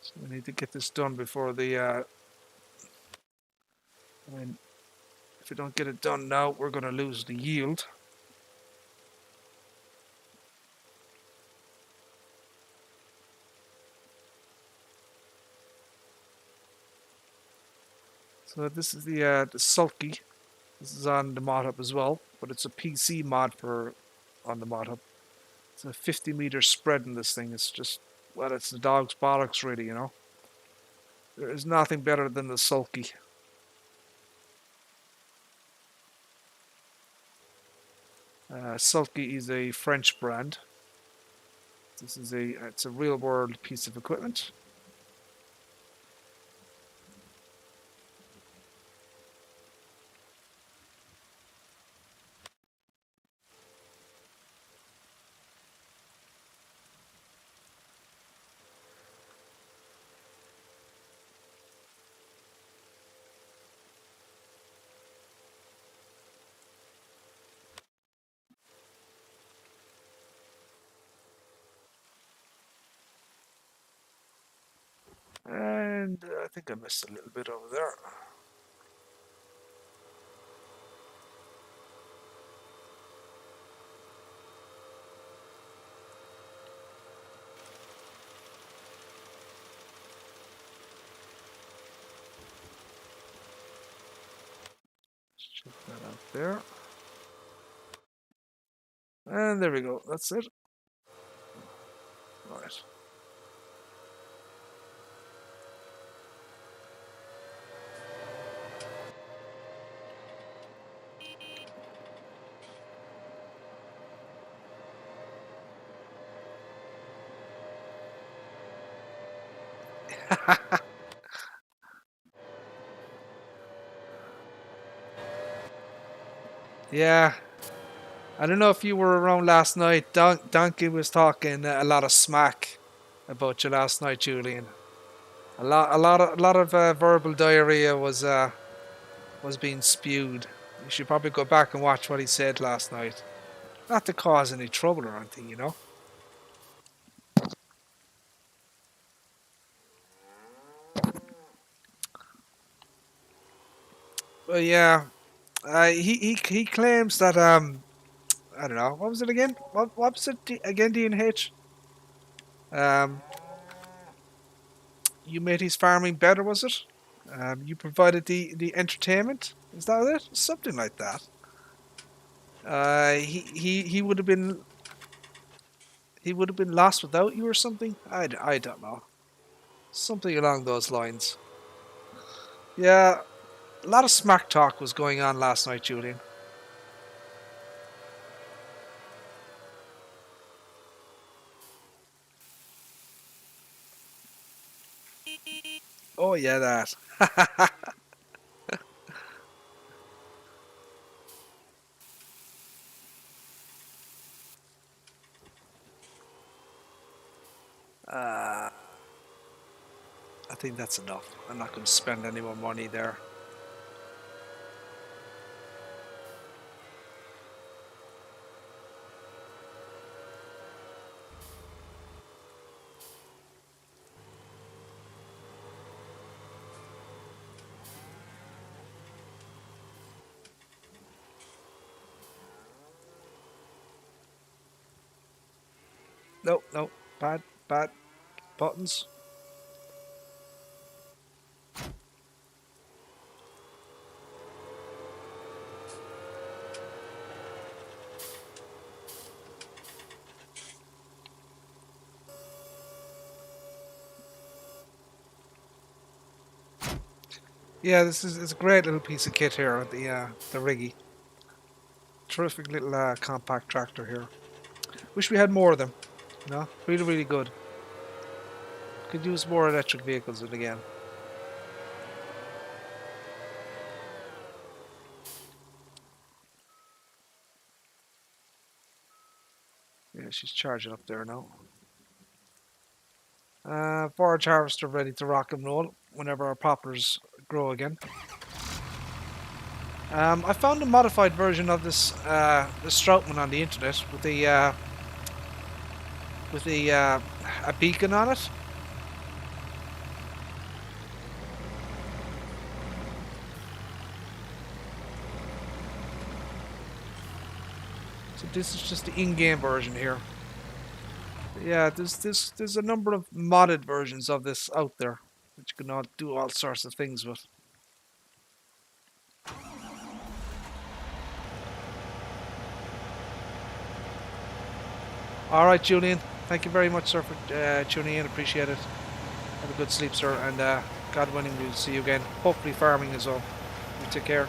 So we need to get this done before the... I mean, if we don't get it done now, we're going to lose the yield. So this is the Sulky. This is on the mod hub as well, but it's a PC mod for on the mod hub. It's a 50-meter spread in this thing. It's just, well, it's the dog's bollocks, really, you know. There is nothing better than the Sulky. Sulky is a French brand. This is it's a real-world piece of equipment. And I think I missed a little bit over there. Check that out there. And there we go. That's it. Right. Yeah. I don't know if you were around last night. Donkey was talking a lot of smack about you last night, Julian. A lot of verbal diarrhea was being spewed. You should probably go back and watch what he said last night. Not to cause any trouble or anything, you know. But yeah, he claims that I don't know, what was it again? What was it again? D&H. Um, you made his farming better, was it? You provided the entertainment. Is that it? Something like that. He would have been lost without you or something. I don't know. Something along those lines. Yeah, a lot of smack talk was going on last night, Julian. Oh yeah, that. I think that's enough. I'm not going to spend any more money there. No, no, bad buttons. Yeah, this is it's a great little piece of kit here. The Riggy, terrific little compact tractor here. Wish we had more of them. You know, really really good. Could use more electric vehicles in again. Yeah, she's charging up there now. Forage harvester ready to rock and roll whenever our poplars grow again. I found a modified version of this Stroutman on the internet with a beacon on it. So this is just the in-game version here. Yeah, there's a number of modded versions of this out there, which you can do all sorts of things with. All right, Julian. Thank you very much, sir, for tuning in. Appreciate it. Have a good sleep, sir, and God willing, we'll see you again. Hopefully, farming as well. You take care.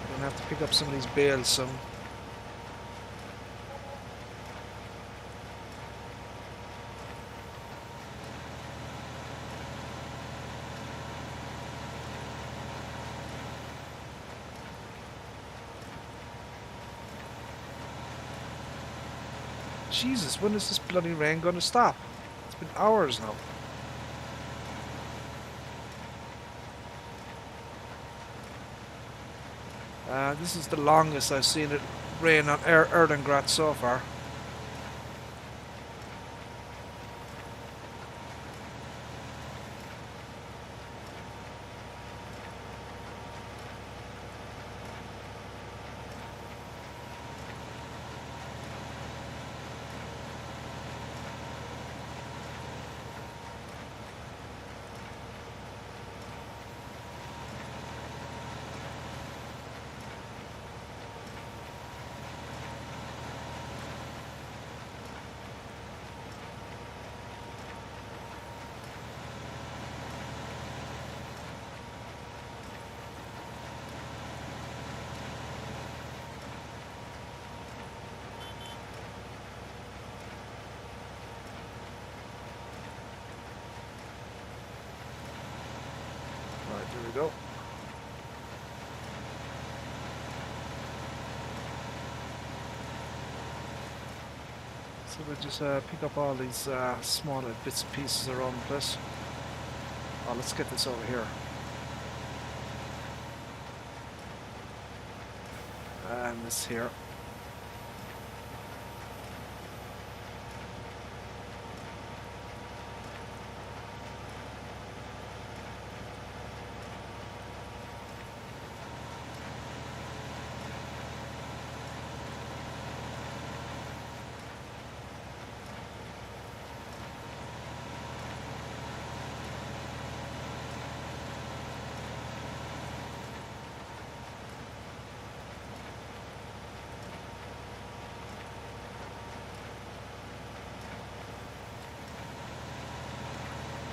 I'm gonna have to pick up some of these bales soon. Jesus, when is this bloody rain going to stop? It's been hours now. This is the longest I've seen it rain on Erlengrad so far. Right, there we go. So we'll just pick up all these smaller bits and pieces around the place. Oh, let's get this over here. And this here.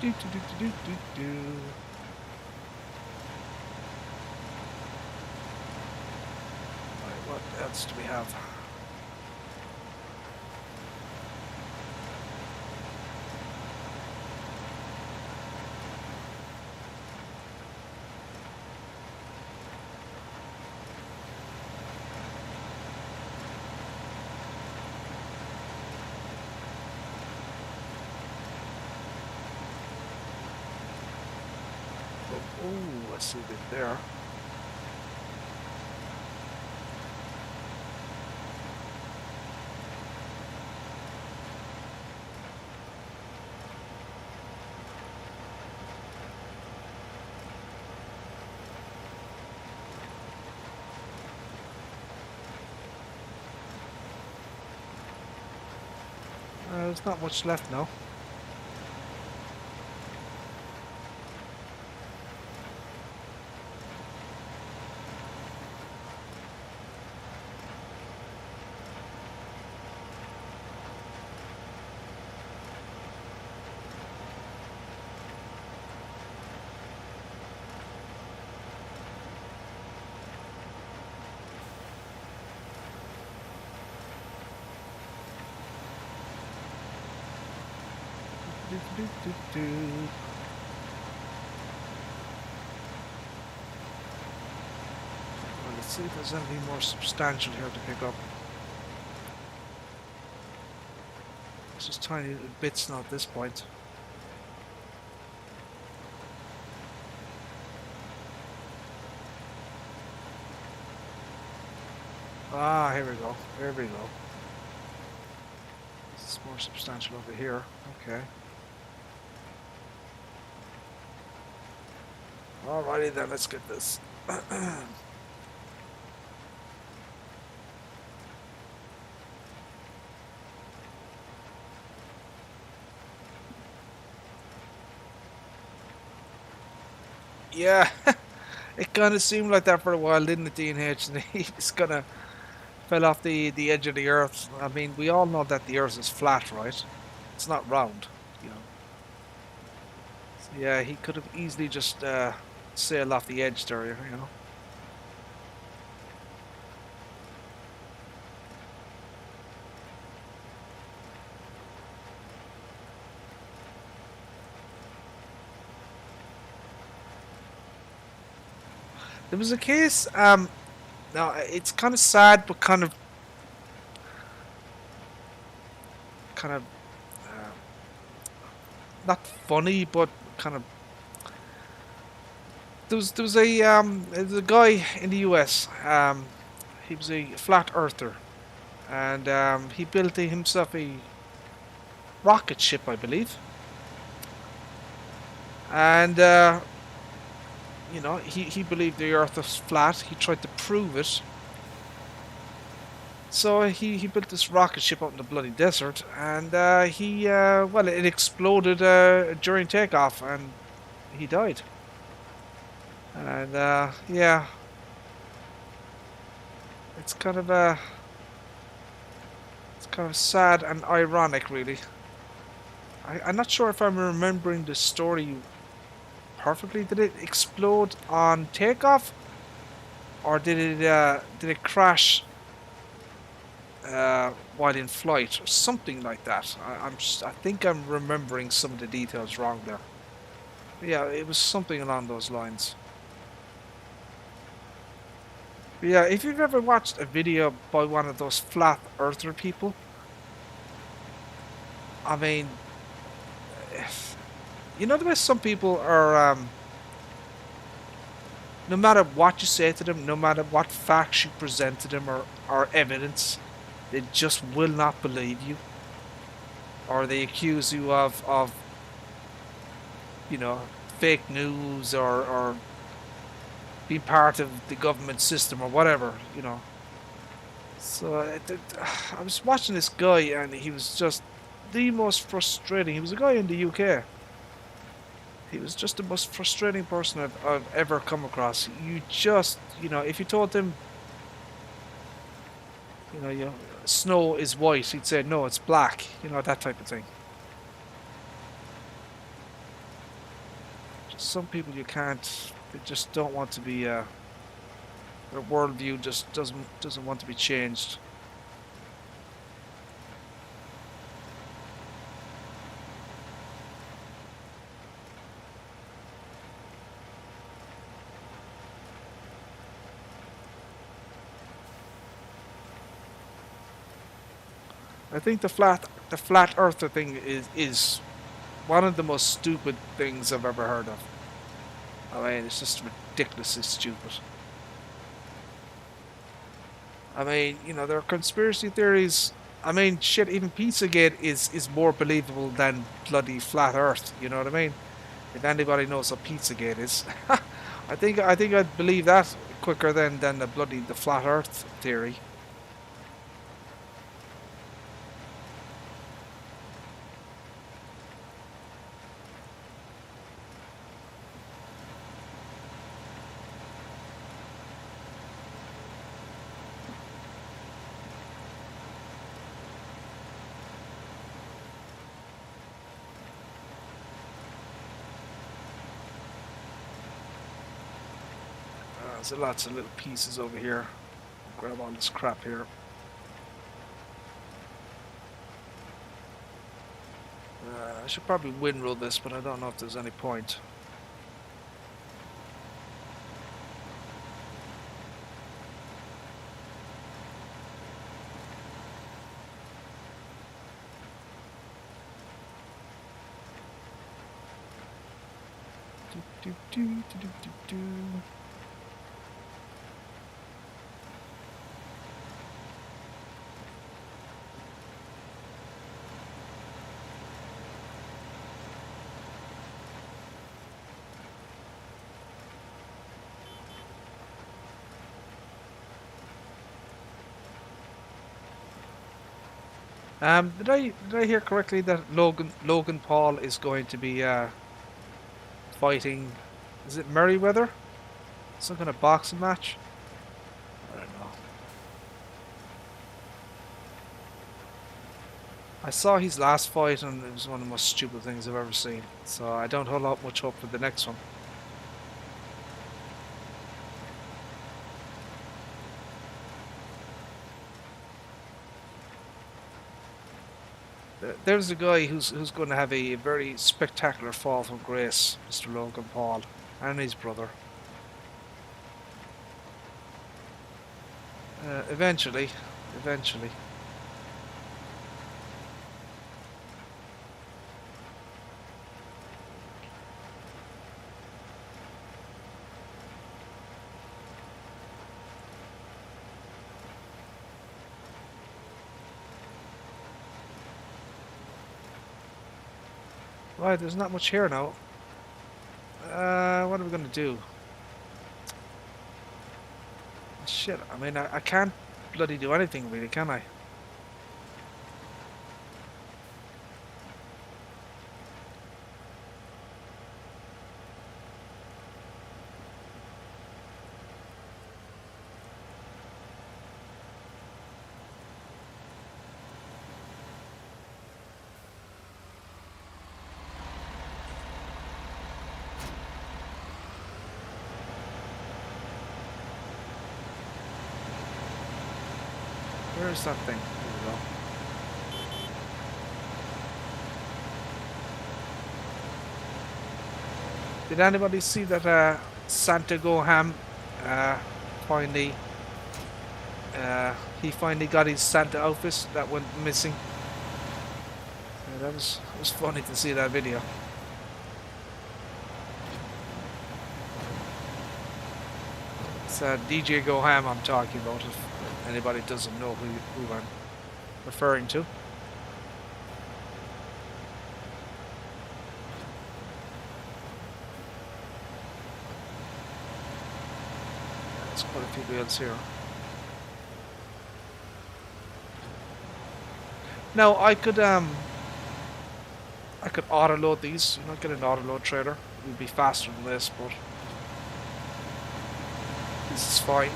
Do, do, do, do, do, do. Right, what else do we have? Oh, I see it there. There's not much left now. Well, let's see if there's anything more substantial here to pick up. It's just tiny little bits now at this point. Ah, here we go. Here we go. This is more substantial over here. Okay. Alrighty then, let's get this. Yeah, it kind of seemed like that for a while, didn't it, D&H? And he just kind of fell off the edge of the earth. I mean, we all know that the earth is flat, right? It's not round, you know. So yeah, he could have easily just sailed off the edge there, you know. There was a case, now it's kind of sad, but kind of not funny, but kind of. There was a guy in the US. He was a flat earther, and he built himself a rocket ship, I believe. And you know, he believed the Earth was flat. He tried to prove it. So he built this rocket ship out in the bloody desert, and well, it exploded during takeoff, and he died. And yeah, it's kind of sad and ironic, really. I'm not sure if I'm remembering the story perfectly. Did it explode on takeoff, or did it crash while in flight, or something like that? I think I'm remembering some of the details wrong there. But yeah, it was something along those lines. But yeah, if you've ever watched a video by one of those flat earther people, I mean, you know the way some people are, no matter what you say to them, no matter what facts you present to them or evidence, they just will not believe you. Or they accuse you of you know, fake news or being part of the government system or whatever, you know. So I was watching this guy, and he was just the most frustrating. He was a guy in the UK. He was just the most frustrating person I've ever come across. You just, you know, if you told him, you know, snow is white, he'd say, no, it's black. You know, that type of thing. Just some people you can't, they just don't want to be, their worldview just doesn't want to be changed. I think the flat earther thing is one of the most stupid things I've ever heard of. I mean, it's just ridiculously stupid. I mean, you know, there are conspiracy theories. I mean, shit, even Pizzagate is more believable than bloody flat Earth. You know what I mean? If anybody knows what Pizzagate is, I think I'd believe that quicker than the flat Earth theory. There's lots of little pieces over here. Grab all this crap here. I should probably windrow this, but I don't know if there's any point. Did I hear correctly that Logan Paul is going to be fighting? Is it Merriweather? Some kind of boxing match? I don't know. I saw his last fight and it was one of the most stupid things I've ever seen. So I don't hold out much hope for the next one. There's a guy who's going to have a very spectacular fall from grace, Mr. Logan Paul, and his brother. Eventually. Right, there's not much here now. What are we going to do? Shit, I mean, I can't bloody do anything really, can I? Where's that thing? Here we go. Did anybody see that Santa Goham finally he finally got his Santa outfit that went missing? Yeah, it was funny to see that video. It's DJ Goham I'm talking about, if anybody doesn't know who I'm referring to. There's quite a few builds here. Now I could auto load these, you know, get an auto load trailer. It would be faster than this, but this is fine.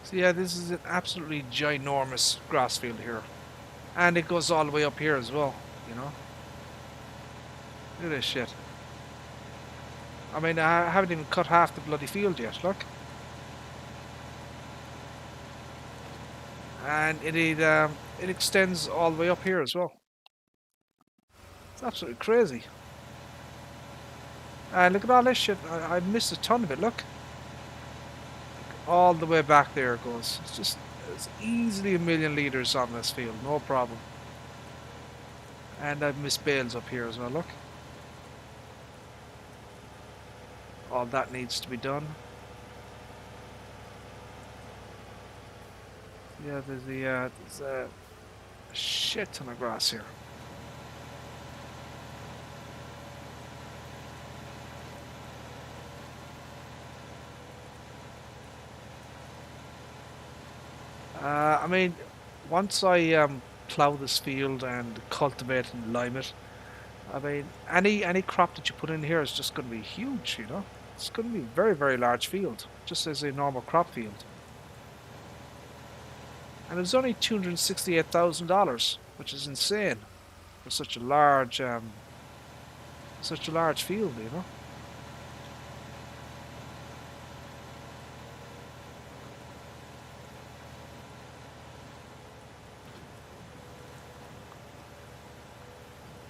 So yeah, this is an absolutely ginormous grass field here. And it goes all the way up here as well, you know. Look at this shit. I mean, I haven't even cut half the bloody field yet, look. and it extends all the way up here as well. It's absolutely crazy. And look at all this shit. I missed a ton of it. Look, all the way back there it goes. It's easily a million liters on this field, no problem. And I've missed bales up here as well. Look, all that needs to be done. Yeah, there's a shit ton of grass here. I mean, once I plough this field and cultivate and lime it, I mean, any crop that you put in here is just going to be huge, you know? It's going to be a very, very large field, just as a normal crop field. And it was only $268,000, which is insane for such a large field, you know?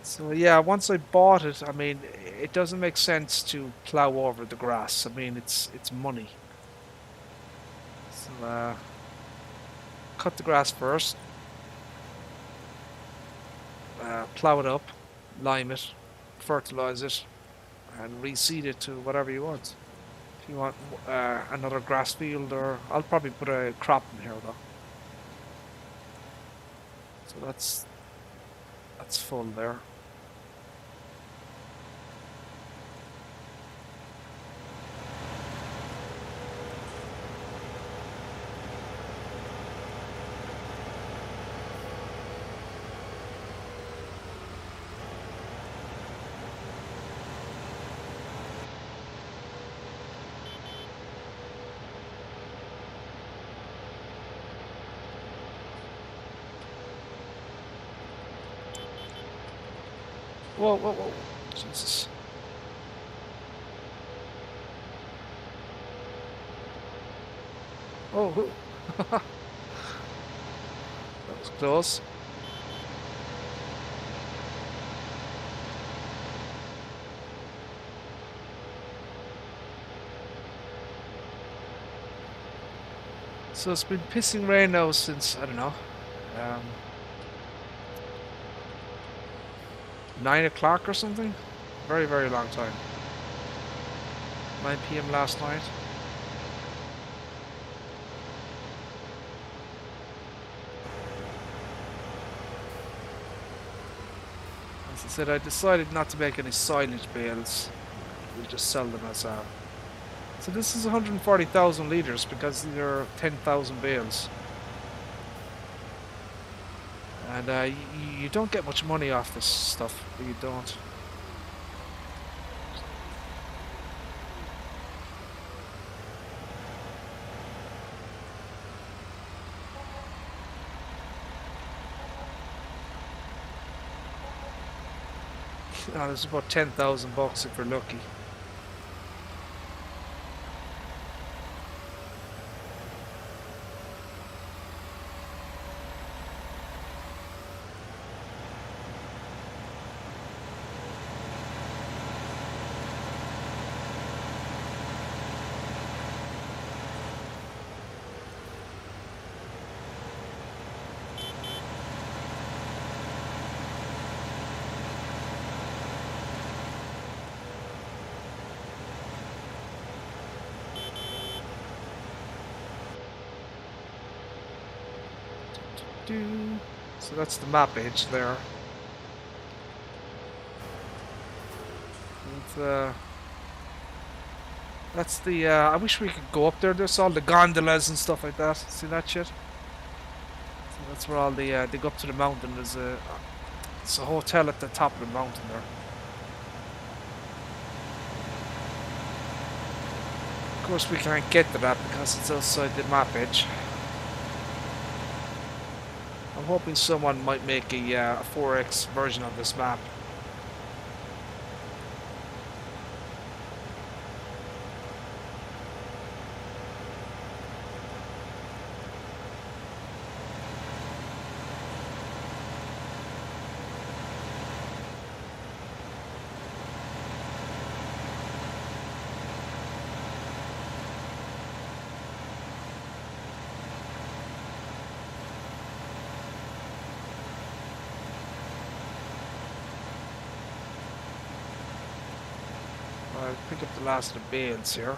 So yeah, once I bought it, I mean, it doesn't make sense to plow over the grass. I mean, it's money. So cut the grass first, plow it up, lime it, fertilize it, and reseed it to whatever you want. If you want another grass field, or I'll probably put a crop in here though. So that's full there. Whoa, whoa, whoa. Jesus. Oh, that was close. So it's been pissing rain now since, I don't know, 9 o'clock or something. Very, very long time. 9 p.m. last night. As I said, I decided not to make any silage bales. We'll just sell them as a... So this is 140,000 litres because these are 10,000 bales. And you don't get much money off this stuff, you don't. Oh, there's about 10,000 bucks if we're lucky. So that's the map edge there. And, that's the, I wish we could go up there. There's all the gondolas and stuff like that. See that shit? So that's where all the, they go up to the mountain. It's a hotel at the top of the mountain there. Of course we can't get to that because it's outside the map edge. I'm hoping someone might make a 4X version of this map. pick up the last of the bales here.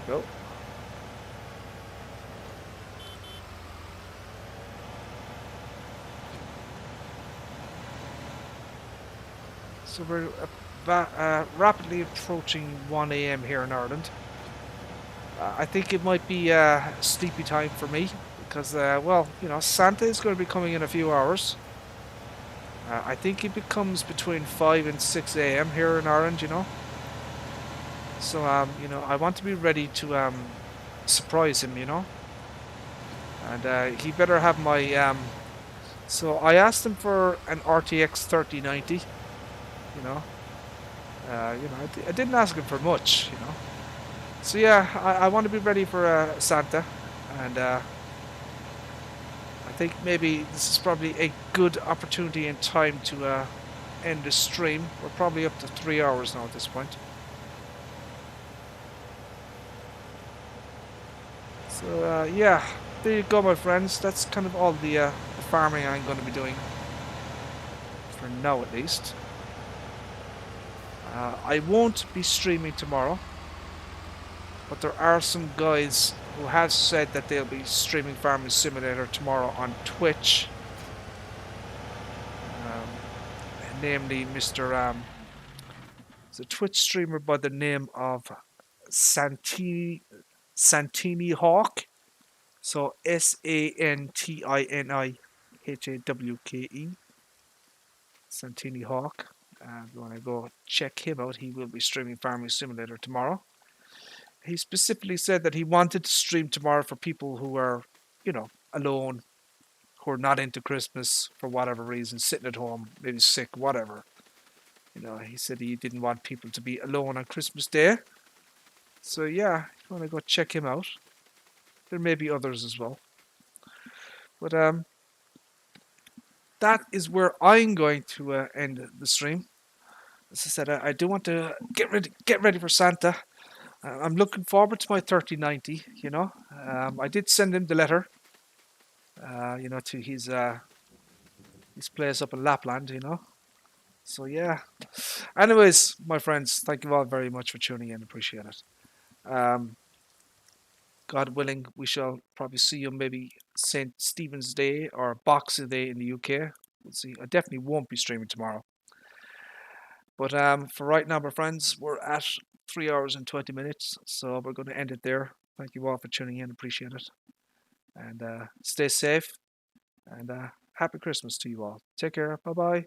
Go. So we're rapidly approaching 1 a.m. here in Ireland. I think it might be sleepy time for me because, well, you know, Santa is going to be coming in a few hours. I think it becomes between 5 and 6 a.m. here in Ireland, you know. So, you know, I want to be ready to surprise him, you know. And he better have my... So I asked him for an RTX 3090, you know. I didn't ask him for much, you know. So yeah, I want to be ready for Santa, and I think maybe this is probably a good opportunity and time to end the stream. We're probably up to 3 hours now at this point. So yeah, there you go, my friends. That's kind of all the farming I'm going to be doing for now, at least. I won't be streaming tomorrow, but there are some guys who have said that they'll be streaming Farming Simulator tomorrow on Twitch. Namely, Mr. It's a Twitch streamer by the name of Santini Hawk. So SANTINIHAWKE. Santini Hawk. If you want to go check him out, he will be streaming Farming Simulator tomorrow. He specifically said that he wanted to stream tomorrow for people who are, you know, alone, who are not into Christmas for whatever reason, sitting at home, maybe sick, whatever. You know, he said he didn't want people to be alone on Christmas Day. So yeah, if you want to go check him out. There may be others as well. But that is where I'm going to end the stream. As I said, I do want to get ready for Santa. I'm looking forward to my 3090, you know. I did send him the letter, you know, to his place up in Lapland, you know. So yeah. Anyways, my friends, thank you all very much for tuning in. Appreciate it. God willing, we shall probably see you maybe St. Stephen's Day or Boxing Day in the UK. We'll see. I definitely won't be streaming tomorrow. But for right now, my friends, we're at 3 hours and 20 minutes. So we're going to end it there. Thank you all for tuning in. Appreciate it. And stay safe. And happy Christmas to you all. Take care. Bye-bye.